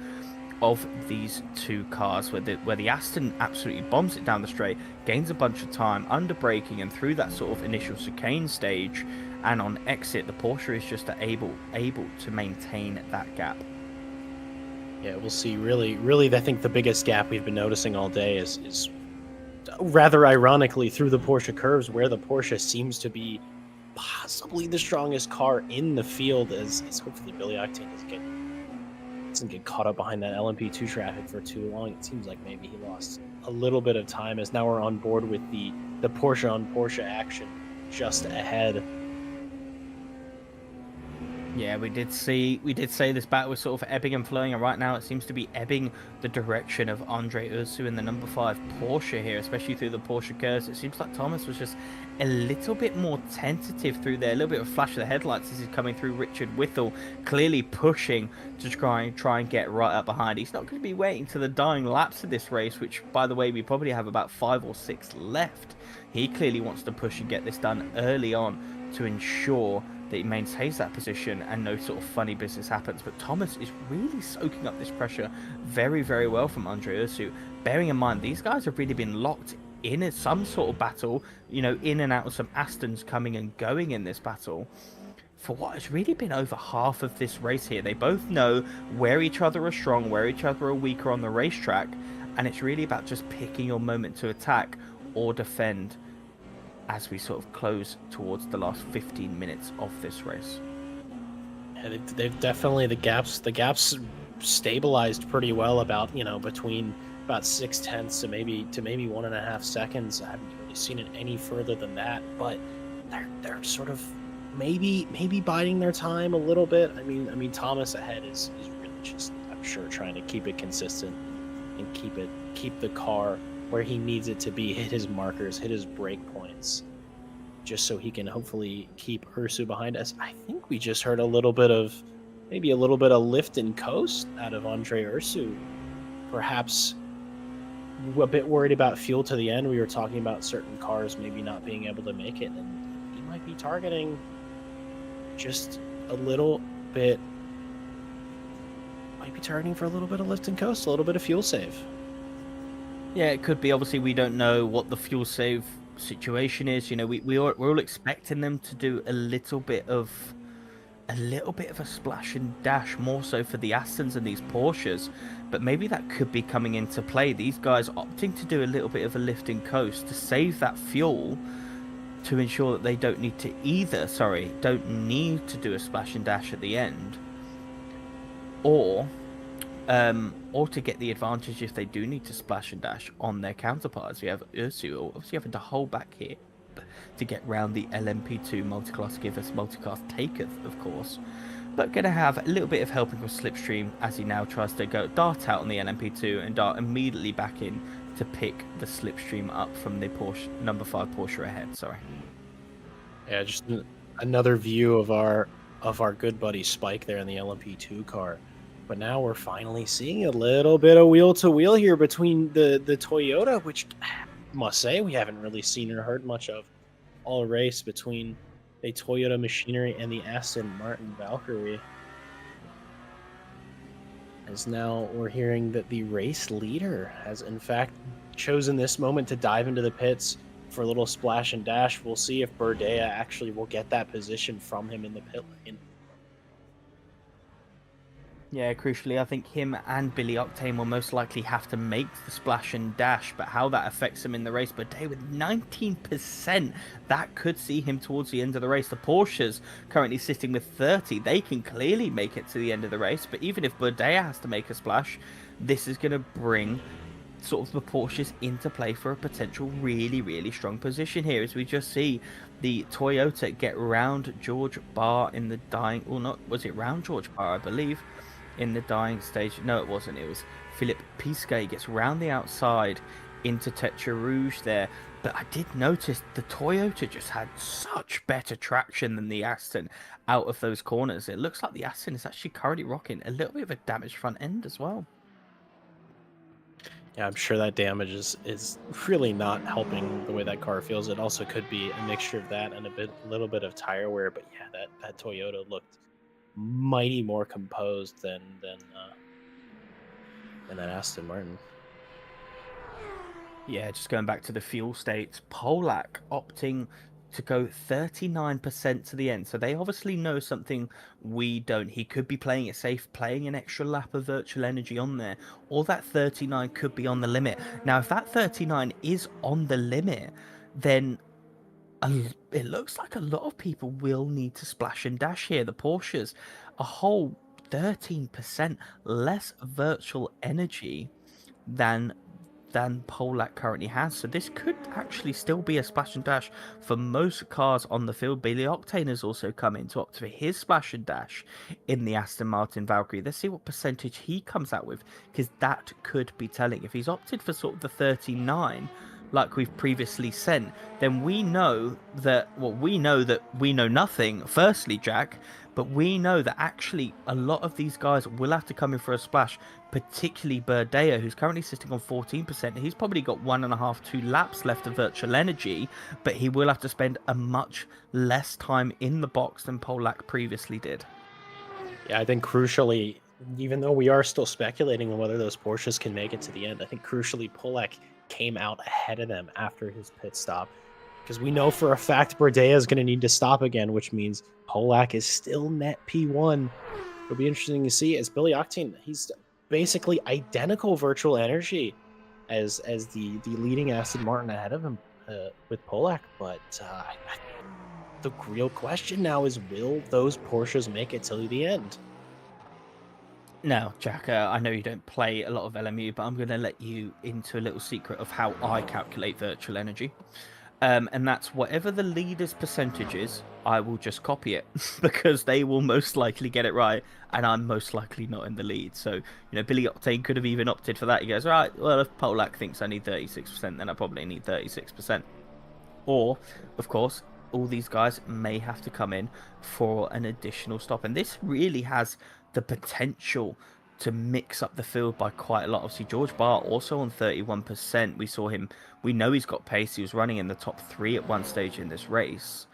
of these two cars, where the Aston absolutely bombs it down the straight, gains a bunch of time under braking and through that sort of initial chicane stage, and on exit the Porsche is just able to maintain that gap. Yeah, we'll see. Really, I think the biggest gap we've been noticing all day is rather ironically through the Porsche curves, where the Porsche seems to be possibly the strongest car in the field, as hopefully Billy Octane doesn't get caught up behind that LMP2 traffic for too long. It seems like maybe he lost a little bit of time, as now we're on board with the Porsche on Porsche action just ahead. Yeah, we did say this battle was sort of ebbing and flowing, and right now it seems to be ebbing the direction of Andre Ursu in the number 5 Porsche here, especially through the Porsche curves. It seems like Thomas was just a little bit more tentative through there, a little bit of flash of the headlights as he's coming through Richard Whittle, clearly pushing to try and get right up behind. He's not going to be waiting to the dying laps of this race, which, by the way, we probably have about 5 or 6 left. He clearly wants to push and get this done early on to ensure that he maintains that position and no sort of funny business happens. But Thomas is really soaking up this pressure very, very well from Andre Ursu. Bearing in mind, these guys have really been locked in some sort of battle, in and out of some Astons coming and going in this battle for what has really been over half of this race here. They both know where each other are strong, where each other are weaker on the racetrack, and it's really about just picking your moment to attack or defend as we sort of close towards the last 15 minutes of this race. Yeah, they've definitely the gaps stabilized pretty well about between about 6/10 to maybe 1.5 seconds. I haven't really seen it any further than that, but they're sort of maybe biding their time a little bit. I mean Thomas ahead is really just, I'm sure, trying to keep it consistent and keep the car where he needs it to be, hit his markers, hit his break points, just so he can hopefully keep Ursu behind us. I think we just heard maybe a little bit of lift and coast out of Andre Ursu. Perhaps a bit worried about fuel to the end. We were talking about certain cars maybe not being able to make it, and he might be targeting just a little bit. Might be targeting for a little bit of lift and coast, a little bit of fuel save. Yeah, it could be. Obviously, we don't know what the fuel save situation is. We're all expecting them to do a little bit of a splash and dash, more so for the Astons and these Porsches, but maybe that could be coming into play. These guys opting to do a little bit of a lift and coast to save that fuel, to ensure that they don't need to do a splash and dash at the end, or to get the advantage if they do need to splash and dash on their counterparts. We have Ursu obviously having to hold back here to get round the LMP2 multiclass giveth, multiclass taketh, of course, but going to have a little bit of helping with Slipstream as he now tries to go dart out on the LMP2 and dart immediately back in to pick the Slipstream up from the Porsche number 5 Porsche ahead. Sorry. Yeah, just another view of our good buddy Spike there in the LMP2 car. But now we're finally seeing a little bit of wheel to wheel here between the Toyota, which I must say we haven't really seen or heard much of all race, between the Toyota Machinery and the Aston Martin Valkyrie. As now we're hearing that the race leader has in fact chosen this moment to dive into the pits for a little splash and dash. We'll see if Burdea actually will get that position from him in the pit lane. Yeah, crucially, I think him and Billy Octane will most likely have to make the splash and dash, but how that affects him in the race, Burdea with 19%, that could see him towards the end of the race. The Porsches currently sitting with 30, they can clearly make it to the end of the race, but even if Burdea has to make a splash, this is going to bring sort of the Porsches into play for a potential really, really strong position here, as we just see the Toyota get round George Barr in the dying, or not, was it round George Barr, I believe, in the dying stage? No, it wasn't. It was Philippe Pisquet gets round the outside into Tetra Rouge there. But I did notice the Toyota just had such better traction than the Aston out of those corners. It looks like the Aston is actually currently rocking a little bit of a damaged front end as well. Yeah, I'm sure that damage is really not helping the way that car feels. It also could be a mixture of that and a little bit of tire wear. But yeah, that Toyota looked mighty more composed than that Aston Martin. Yeah, just going back to the fuel states, Polak opting to go 39% to the end. So they obviously know something we don't. He could be playing it safe, playing an extra lap of virtual energy on there, or that 39 could be on the limit. Now, if that 39 is on the limit, then it looks like a lot of people will need to splash and dash here. The Porsches, a whole 13% less virtual energy than Polak currently has. So this could actually still be a splash and dash for most cars on the field. Billy Octane has also come in to opt for his splash and dash in the Aston Martin Valkyrie. Let's see what percentage he comes out with, because that could be telling. If he's opted for sort of the 39, like we've previously sent, then we know that, well, we know that we know nothing, firstly, Jack, but we know that actually a lot of these guys will have to come in for a splash, particularly Burdea, who's currently sitting on 14%. He's probably got 1.5, 2 laps left of virtual energy, but he will have to spend a much less time in the box than Polak previously did. Yeah, I think crucially, even though we are still speculating on whether those Porsches can make it to the end, I think crucially Polak came out ahead of them after his pit stop. Because we know for a fact Bordea is going to need to stop again, which means Polak is still net P1. It'll be interesting to see as Billy Octane, he's basically identical virtual energy as the leading Aston Martin ahead of him with Polak. But the real question now is, will those Porsches make it till the end? Now, Jack, I know you don't play a lot of LMU, but I'm going to let you into a little secret of how I calculate virtual energy. And that's whatever the leader's percentage is, I will just copy it because they will most likely get it right, and I'm most likely not in the lead. So, Billy Octane could have even opted for that. He goes, right, well, if Polak thinks I need 36%, then I probably need 36%. Or, of course, all these guys may have to come in for an additional stop. And this really has the potential to mix up the field by quite a lot. Obviously, George Barr also on 31%. We saw him, we know he's got pace. He was running in the top 3 at one stage in this race.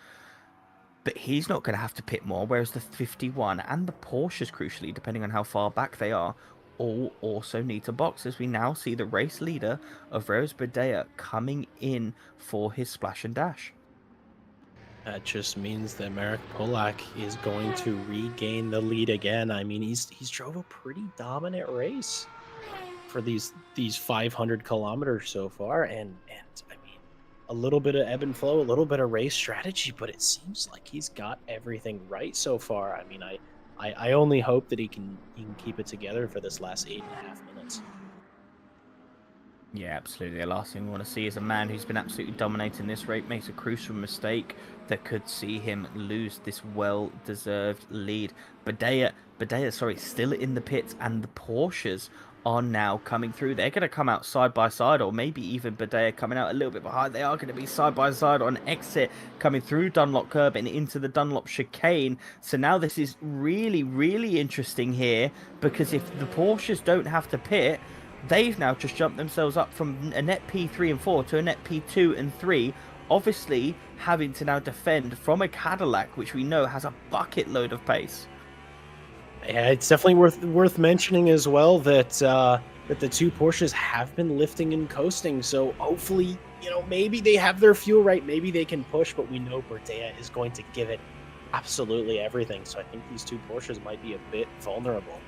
But he's not going to have to pit more, whereas the 51 and the Porsches, crucially, depending on how far back they are, all also need to box, as we now see the race leader of Rose Badea coming in for his splash and dash. That just means that Marek Polak is going to regain the lead again. I mean, he's drove a pretty dominant race for these 500 kilometers so far, and I mean, a little bit of ebb and flow, a little bit of race strategy, but it seems like he's got everything right so far. I mean, I only hope that he can keep it together for this last 8.5 minutes. Yeah, absolutely. The last thing we want to see is a man who's been absolutely dominating this race makes a crucial mistake that could see him lose this well-deserved lead. Badea, still in the pits, and the Porsches are now coming through. They're going to come out side by side, or maybe even Badea coming out a little bit behind. They are going to be side by side on exit, coming through Dunlop curb and into the Dunlop chicane. So now this is really, really interesting here, because if the Porsches don't have to pit, they've now just jumped themselves up from a net P3 and 4 to a net P2 and 3, obviously having to now defend from a Cadillac, which we know has a bucket load of pace. Yeah, it's definitely worth mentioning as well that that the two Porsches have been lifting and coasting. So hopefully, maybe they have their fuel right, maybe they can push, but we know Bordea is going to give it absolutely everything. So I think these two Porsches might be a bit vulnerable.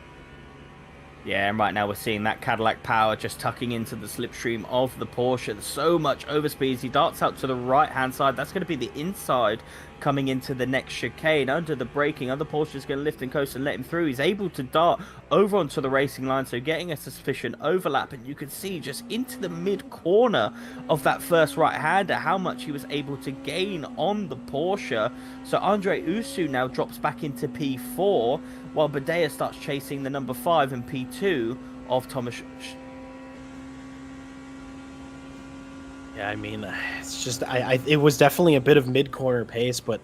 Yeah, and right now we're seeing that Cadillac power just tucking into the slipstream of the Porsche. There's so much overspeed. He darts out to the right-hand side. That's going to be the inside coming into the next chicane. Under the braking, other Porsche's going to lift and coast and let him through. He's able to dart over onto the racing line, so getting a sufficient overlap. And you can see just into the mid-corner of that first right-hander how much he was able to gain on the Porsche. So Andre Usu now drops back into P4, while Badea starts chasing the number 5 and P2 of Thomas. Yeah, I mean, it's just, it was definitely a bit of mid-corner pace, but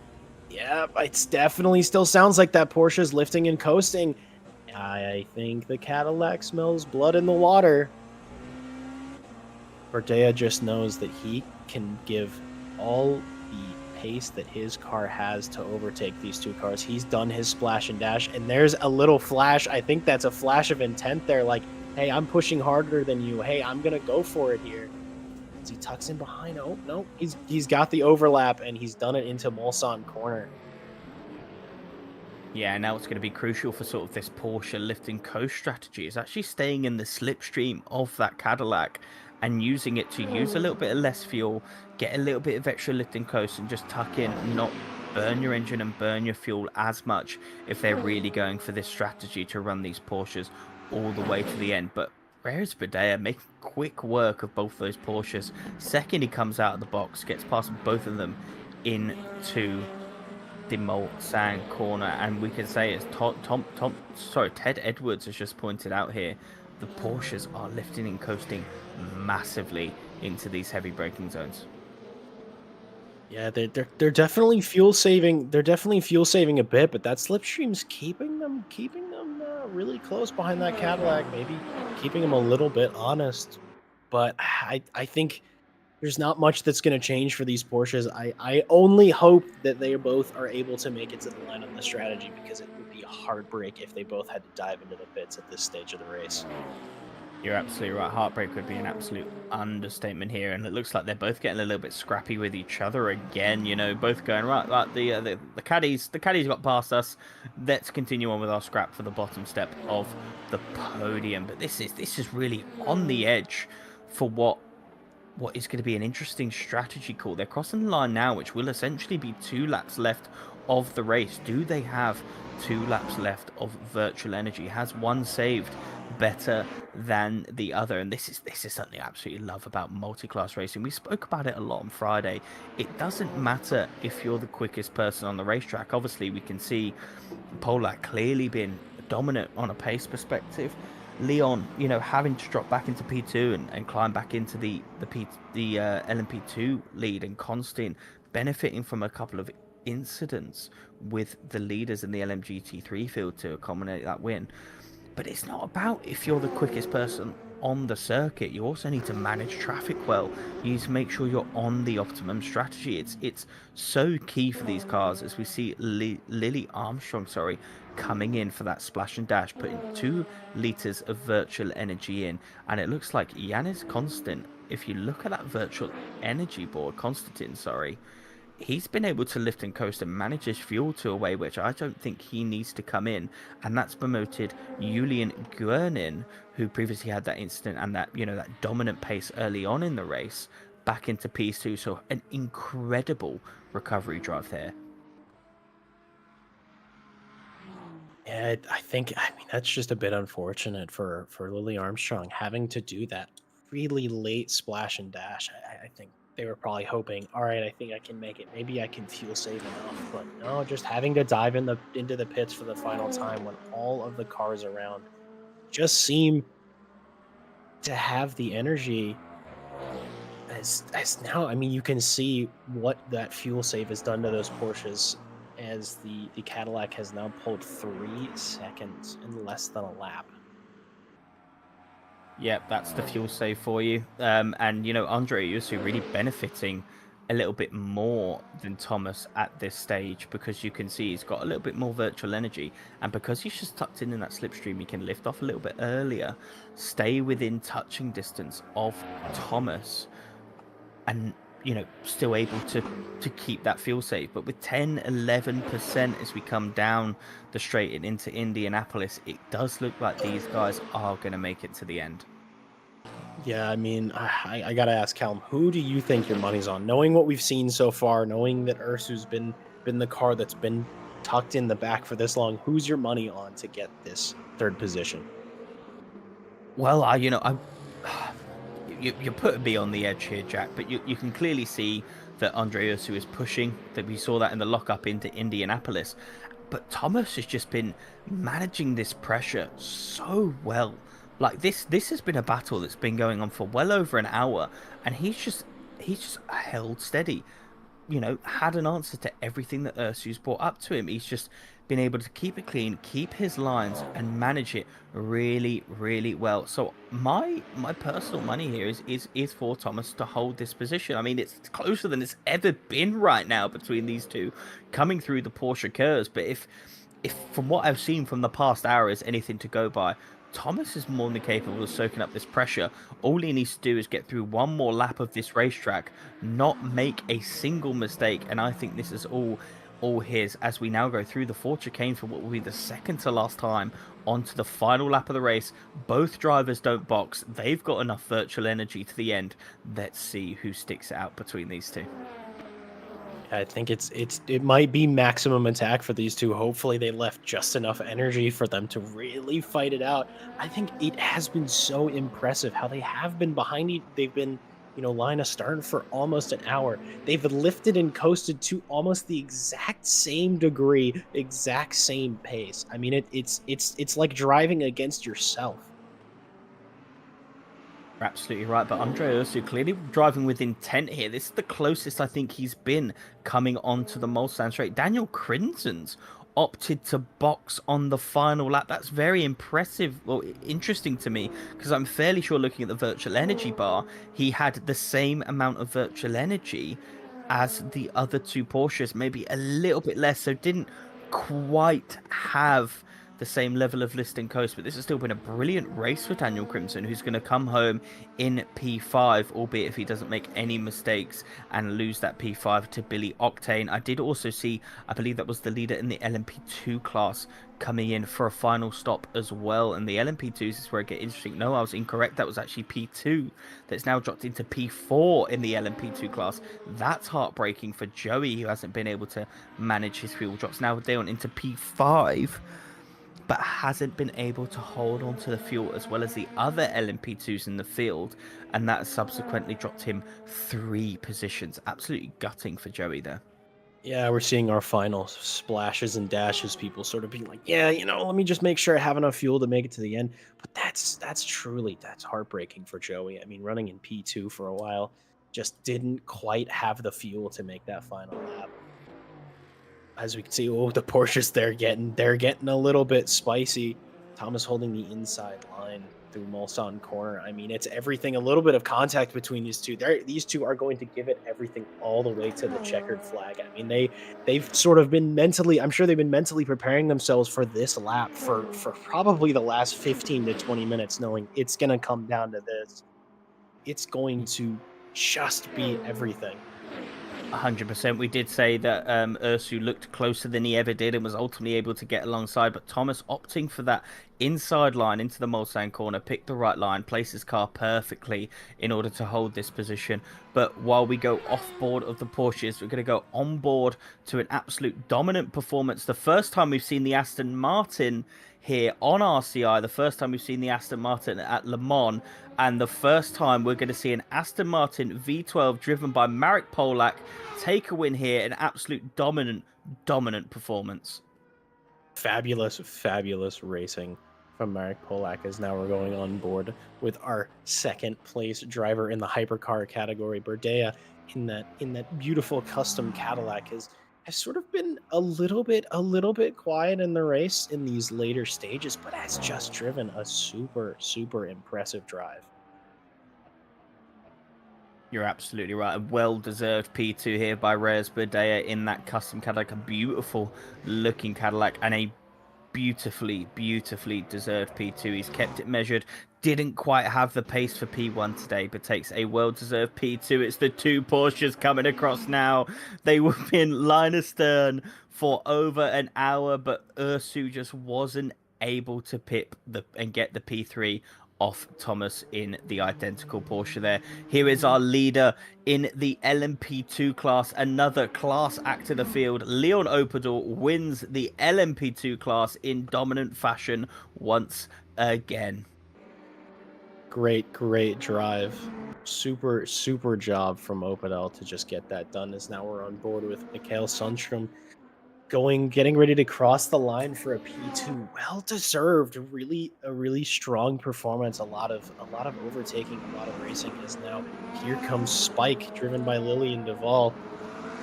yeah, it's definitely still sounds like that Porsche's lifting and coasting. I think the Cadillac smells blood in the water. Bordea just knows that he can give all the pace that his car has to overtake these two cars. He's done his splash and dash, and there's a little flash. I think that's a flash of intent there, like, hey, I'm pushing harder than you. Hey, I'm going to go for it here. As he tucks in behind. Oh, no, he's got the overlap, and he's done it into Mulsanne corner. Yeah, now it's going to be crucial for sort of this Porsche lift and coast strategy is actually staying in the slipstream of that Cadillac and using it to use a little bit of less fuel, get a little bit of extra lift and coast, and just tuck in and not burn your engine and burn your fuel as much if they're really going for this strategy to run these Porsches all the way to the end. But where is Badea making quick work of both those Porsches? Second he comes out of the box, gets past both of them into the Mulsanne corner, and we can say it's Ted Edwards has just pointed out here, the Porsches are lifting and coasting massively into these heavy braking zones. Yeah, they're definitely fuel saving. They're definitely fuel saving a bit, but that slipstream's keeping them really close behind that Cadillac. Maybe keeping them a little bit honest. But I think there's not much that's going to change for these Porsches. I only hope that they both are able to make it to the line on the strategy because it would be a heartbreak if they both had to dive into the pits at this stage of the race. You're absolutely right. Heartbreak would be an absolute understatement here, and it looks like they're both getting a little bit scrappy with each other again. You know, both going right. Like the caddies got past us. Let's continue on with our scrap for the bottom step of the podium. But this is really on the edge for what is going to be an interesting strategy call. They're crossing the line now, which will essentially be 2 laps left of the race. Do they have 2 laps left of virtual energy? Has one saved better than the other? And this is something I absolutely love about multi-class racing. We spoke about it a lot on Friday. It doesn't matter if you're the quickest person on the racetrack. Obviously, we can see Polak clearly been dominant on a pace perspective. Leon, you know, having to drop back into P2 and climb back into the LMP2 lead, and Constant benefiting from a couple of incidents with the leaders in the LMGT3 field to accommodate that win. But it's not about if you're the quickest person on the circuit. You also need to manage traffic well. You need to make sure you're on the optimum strategy. It's so key for these cars, as we see Lily Armstrong, coming in for that splash and dash, putting 2 liters of virtual energy in, and it looks like Yanis Constant. If you look at that virtual energy board, he's been able to lift and coast and manage his fuel to a way which I don't think he needs to come in, and that's promoted Julian Guernin, who previously had that incident and that, you know, that dominant pace early on in the race, back into P2. So an incredible recovery drive there. Yeah, I mean that's just a bit unfortunate for Lily Armstrong having to do that really late splash and dash. I think they were probably hoping, all right, I think I can make it. Maybe I can fuel save enough, but no, just having to dive into the pits for the final time when all of the cars around just seem to have the energy as now. I mean, you can see what that fuel save has done to those Porsches as the Cadillac has now pulled 3 seconds in less than a lap. Yep, that's the fuel save for you. And, you know, Andre Yusu really benefiting a little bit more than Thomas at this stage, because you can see he's got a little bit more virtual energy. And because he's just tucked in that slipstream, he can lift off a little bit earlier, stay within touching distance of Thomas, and, you know, still able to keep that fuel save. But with 10-11% as we come down the straight and into Indianapolis, it does look like these guys are going to make it to the end. Yeah, I mean, I gotta ask Calum, who do you think your money's on? Knowing what we've seen so far, knowing that Ursu's been the car that's been tucked in the back for this long, who's your money on to get this 3rd position? Well, you're putting me on the edge here, Jack, but you can clearly see that Andre Ursu is pushing, that we saw that in the lockup into Indianapolis. But Thomas has just been managing this pressure so well. Like, this has been a battle that's been going on for well over an hour, and he's just held steady. You know, had an answer to everything that Ursu's brought up to him. He's just been able to keep it clean, keep his lines, and manage it really, really well. So my personal money here is for Thomas to hold this position. I mean, it's closer than it's ever been right now between these two coming through the Porsche curves. But if from what I've seen from the past hour is anything to go by, Thomas is more than capable of soaking up this pressure. All he needs to do is get through one more lap of this racetrack, not make a single mistake, and I think this is all his as we now go through the four chicane for what will be the second to last time onto the final lap of the race. Both drivers don't box. They've got enough virtual energy to the end. Let's see who sticks it out between these two. I think it might be maximum attack for these two. Hopefully they left just enough energy for them to really fight it out. I think it has been so impressive how they have been behind it. They've been, line astern for almost an hour. They've lifted and coasted to almost the exact same degree, exact same pace. I mean, it's like driving against yourself. Absolutely right, but Andre Ursu clearly driving with intent here. This is the closest I think he's been coming onto the Mulsanne straight. Daniel Crimson's opted to box on the final lap. That's very impressive, well, interesting to me, because I'm fairly sure looking at the virtual energy bar, he had the same amount of virtual energy as the other two Porsches, maybe a little bit less, so didn't quite have the same level of list and coast, but this has still been a brilliant race for Daniel Crimson, who's going to come home in P5, albeit if he doesn't make any mistakes and lose that P5 to Billy Octane. I did also see, I believe that was the leader in the LMP2 class coming in for a final stop as well, and the LMP2s is where it gets interesting. No, I was incorrect. That was actually P2 that's now dropped into P4 in the LMP2 class. That's heartbreaking for Joey, who hasn't been able to manage his fuel drops. Now down into P5, but hasn't been able to hold on to the fuel as well as the other LMP2s in the field, and that subsequently dropped him 3 positions. Absolutely gutting for Joey there. Yeah, we're seeing our final splashes and dashes. People sort of being like, "Yeah, let me just make sure I have enough fuel to make it to the end." But that's heartbreaking for Joey. I mean, running in P2 for a while, just didn't quite have the fuel to make that final lap. As we can see, the Porsches they're getting a little bit spicy. Thomas holding the inside line through Mulsanne corner. I mean, it's everything. A little bit of contact between these two. These two are going to give it everything all the way to the checkered flag. I mean, they've sort of been mentally. I'm sure they've been mentally preparing themselves for this lap for probably the last 15 to 20 minutes, knowing it's going to come down to this. It's going to just be everything. 100%. We did say that Ursu looked closer than he ever did and was ultimately able to get alongside, but Thomas opting for that inside line into the Mulsanne corner, picked the right line, placed his car perfectly in order to hold this position. But while we go off board of the Porsches, we're going to go on board to an absolute dominant performance. The first time we've seen the Aston Martin here on RCI, the first time we've seen the Aston Martin at Le Mans, and the first time we're going to see an Aston Martin V12 driven by Marek Polak take a win here. An absolute dominant performance. Fabulous racing from Marek Polak, as now we're going on board with our second place driver in the hypercar category. Berdea in that beautiful custom Cadillac has sort of been a little bit quiet in the race in these later stages, but has just driven a super impressive drive. You're absolutely right. A well-deserved P2 here by Reyes Berdea in that custom Cadillac. A beautiful looking Cadillac and a beautifully deserved P2. He's kept it measured. Didn't quite have the pace for P1 today, but takes a well-deserved P2. It's the two Porsches coming across now. They were in line astern for over an hour, but Ursu just wasn't able to pip and get the P3 off Thomas in the identical Porsche there. Here is our leader in the LMP2 class, another class act of the field. Leon Opador wins the LMP2 class in dominant fashion once again. Great drive. Super job from Opadel to just get that done, as now we're on board with Mikael Sundstrom getting ready to cross the line for a P2. Well deserved. A really strong performance. A lot of overtaking, a lot of racing, as now here comes Spike, driven by Lillian Duvall,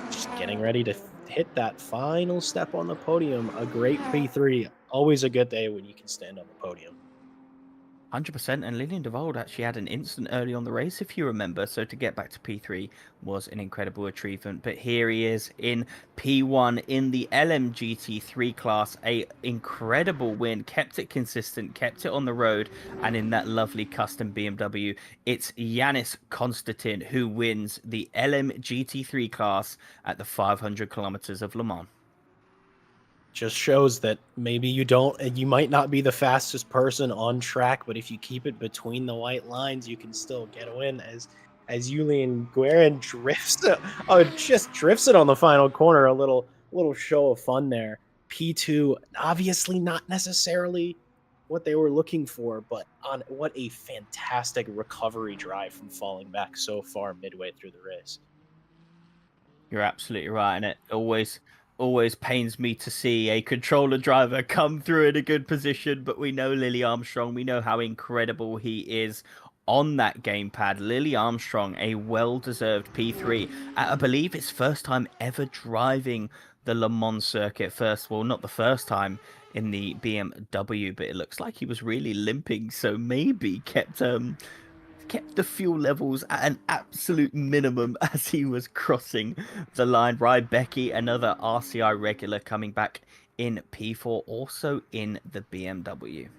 just getting ready to hit that final step on the podium. A great P3. Always a good day when you can stand on the podium. 100%, and Lillian Devold actually had an incident early on the race, if you remember, so to get back to P3 was an incredible achievement. But here he is in P1 in the LMGT3 class, a incredible win, kept it consistent, kept it on the road, and in that lovely custom BMW, it's Yanis Konstantin who wins the LMGT3 class at the 500 kilometers of Le Mans. Just shows that maybe you might not be the fastest person on track, but if you keep it between the white lines, you can still get a win, as Julian Guerin just drifts it on the final corner. A little show of fun there. P2, obviously not necessarily what they were looking for, but what a fantastic recovery drive from falling back so far midway through the race. You're absolutely right, and it always pains me to see a controller driver come through in a good position, but we know Lily Armstrong, we know how incredible he is on that gamepad. Lily Armstrong, a well-deserved P3 at, I believe, its first time ever driving the Le Mans circuit. First, well, not the first time in the BMW, but it looks like he was really limping, so maybe kept the fuel levels at an absolute minimum as he was crossing the line. Ryan Becky, another RCI regular, coming back in P4, also in the BMW.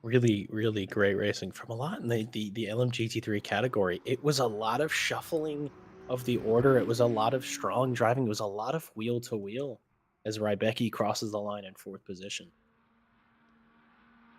Really, really great racing from a lot in the LMGT3 category. It was a lot of shuffling of the order. It was a lot of strong driving. It was a lot of wheel to wheel as Rybecki crosses the line in fourth position.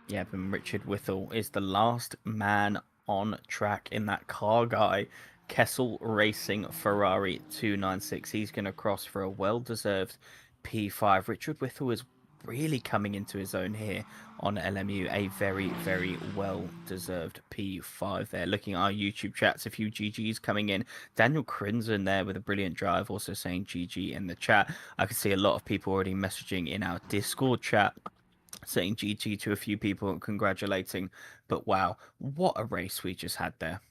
Yeah, and Richard Whittle is the last man on track in that car guy Kessel Racing Ferrari 296. He's going to cross for a well-deserved P5. Richard Whittle is really coming into his own here on LMU. A very, very well-deserved P5 there. Looking at our YouTube chats, a few GGs coming in. Daniel Crimson there with a brilliant drive, also saying GG in the chat. I can see a lot of people already messaging in our Discord chat saying GG to a few people and congratulating. But wow, what a race we just had there.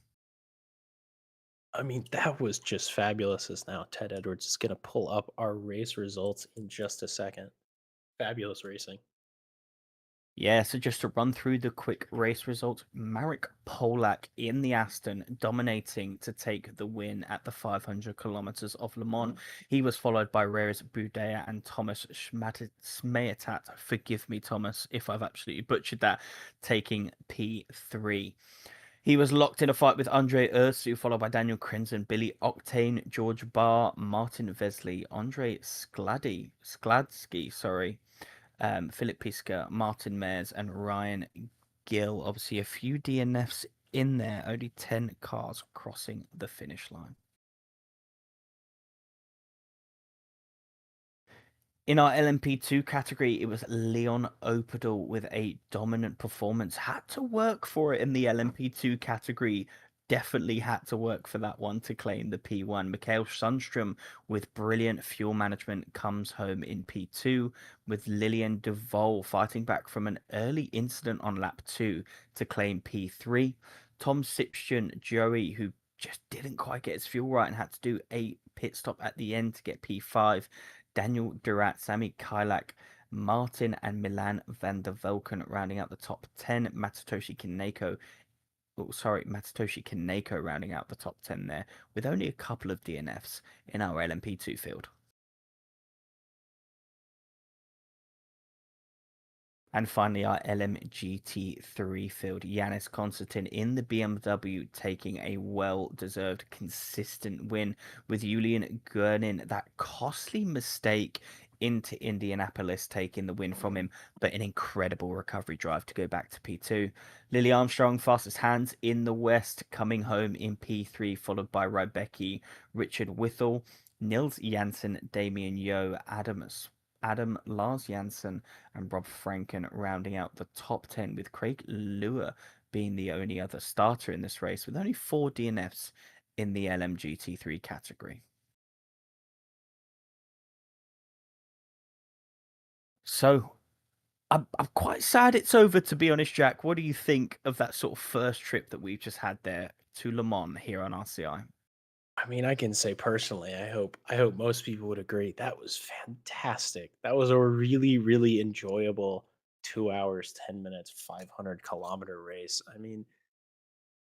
I mean, that was just fabulous. As now Ted Edwards is going to pull up our race results in just a second. Fabulous racing. Yeah, so just to run through the quick race results, Marek Polak in the Aston dominating to take the win at the 500 kilometers of Le Mans. He was followed by Reres Budea and Thomas Smeatat. Forgive me, Thomas, if I've absolutely butchered that, taking P3. He was locked in a fight with Andre Ursu, followed by Daniel Crimson, Billy Octane, George Barr, Martin Vesley, Andre Skladsky, sorry, Philip Piska, Martin Mayers, and Ryan Gill. Obviously, a few DNFs in there. Only 10 cars crossing the finish line. In our LMP2 category, it was Leon Opadal with a dominant performance. Had to work for it in the LMP2 category. Definitely had to work for that one to claim the P1. Mikhail Sundstrom with brilliant fuel management comes home in P2, with Lillian DeVol fighting back from an early incident on lap 2 to claim P3. Tom Sipstion, Joey, who just didn't quite get his fuel right and had to do a pit stop at the end to get P5. Daniel Durat, Sami Kailak, Martin, and Milan van der Velken rounding out the top 10. Matsutoshi Kaneko rounding out the top 10 there, with only a couple of DNFs in our LMP2 field. And finally, our LMGT3 field, Yanis Konstantin in the BMW taking a well-deserved, consistent win with Julian Gurnin. That costly mistake into Indianapolis taking the win from him, but an incredible recovery drive to go back to P2. Lily Armstrong, fastest hands in the West, coming home in P3, followed by Rybecki, Richard Whittle, Nils Janssen, Damien Yo, Adam Lars Janssen, and Rob Franken rounding out the top 10, with Craig Lua being the only other starter in this race, with only 4 DNFs in the LMGT3 category. So, I'm quite sad it's over, to be honest, Jack. What do you think of that sort of first trip that we've just had there to Le Mans here on RCI? I mean, I can say personally, I hope most people would agree. That was fantastic. That was a really, really enjoyable 2 hours, 10 minutes, 500-kilometer race. I mean,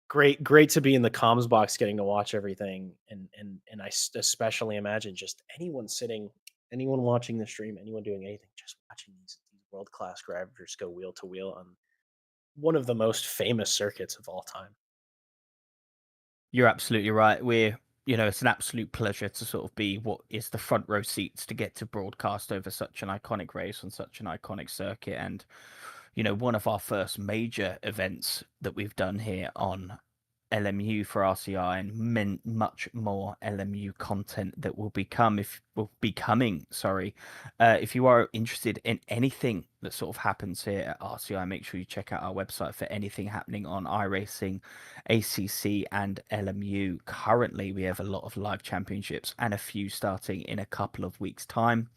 great to be in the comms box getting to watch everything, and especially imagine just anyone watching the stream, anyone doing anything, just watching these world-class drivers go wheel to wheel on one of the most famous circuits of all time. You're absolutely right. It's an absolute pleasure to sort of be what is the front row seats to get to broadcast over such an iconic race on such an iconic circuit. And, one of our first major events that we've done here on LMU for RCI, and much more LMU content that will be coming. Sorry, if you are interested in anything that sort of happens here at RCI, make sure you check out our website for anything happening on iRacing, ACC, and LMU. Currently, we have a lot of live championships and a few starting in a couple of weeks' time.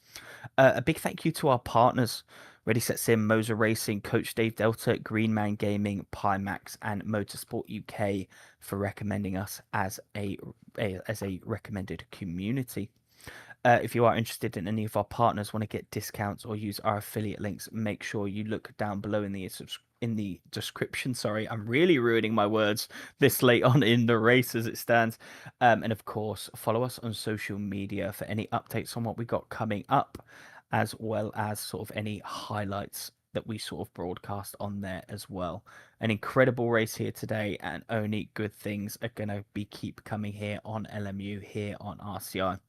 A big thank you to our partners. Ready Set Sim, Moser Racing, Coach Dave Delta, Greenman Gaming, Pimax, and Motorsport UK for recommending us as a recommended community. If you are interested in any of our partners, want to get discounts or use our affiliate links, make sure you look down below in the description. Sorry, I'm really ruining my words this late on in the race as it stands. And of course, follow us on social media for any updates on what we got coming up, as well as sort of any highlights that we sort of broadcast on there as well. An incredible race here today, and only good things are going to be keep coming here on LMU, here on RCI.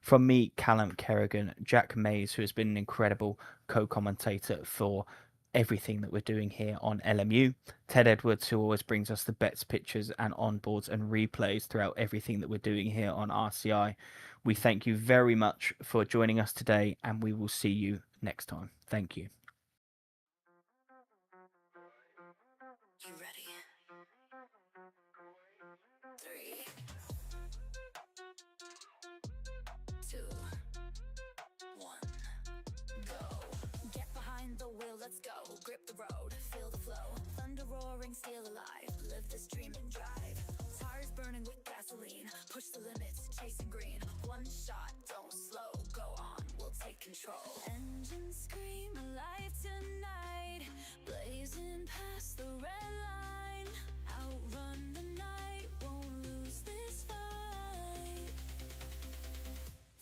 From me, Callum Kerrigan, Jack Mays, who has been an incredible co-commentator for everything that we're doing here on LMU, Ted Edwards, who always brings us the bets, pictures, and onboards and replays throughout everything that we're doing here on RCI. We thank you very much for joining us today, and we will see you next time. Thank you. You ready? 3, 2, 1, go. Get behind the wheel, let's go. Grip the road, feel the flow. Thunder roaring, steel alive. Live this dream and drive. Tires burning with gasoline. Push the limits, chasing green. One shot, don't slow. Go on, we'll take control. Engines scream alive tonight. Blazing past the red line. Outrun the night, won't lose this fight.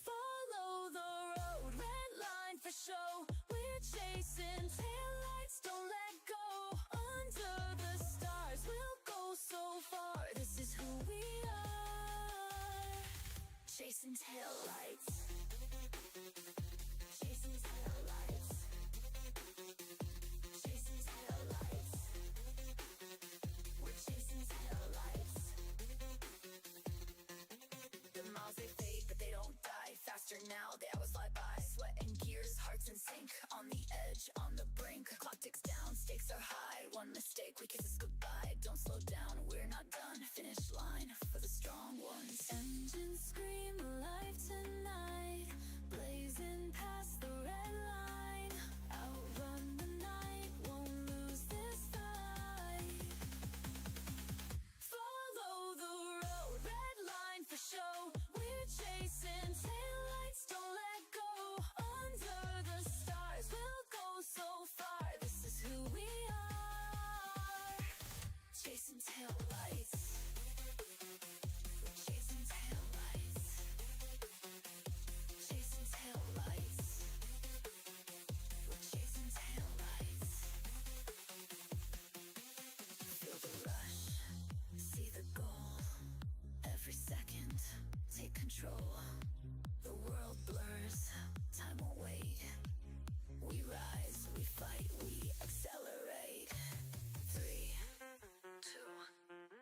Follow the road, red line for show. We're chasing taillights, don't let go. Under the stars, we'll go so far. This is who we are. Chasing taillights. Chasing taillights. Chasing taillights. We're chasing taillights. The miles they fade, but they don't die. Faster now, the hours fly by. Sweat and gears, hearts in sync. On the edge, on the brink. Clock ticks down, stakes are high. One mistake, we kiss us goodbye. Don't slow down, we're not done. Finish line for the strong ones. Engines scream alive tonight. Blazing past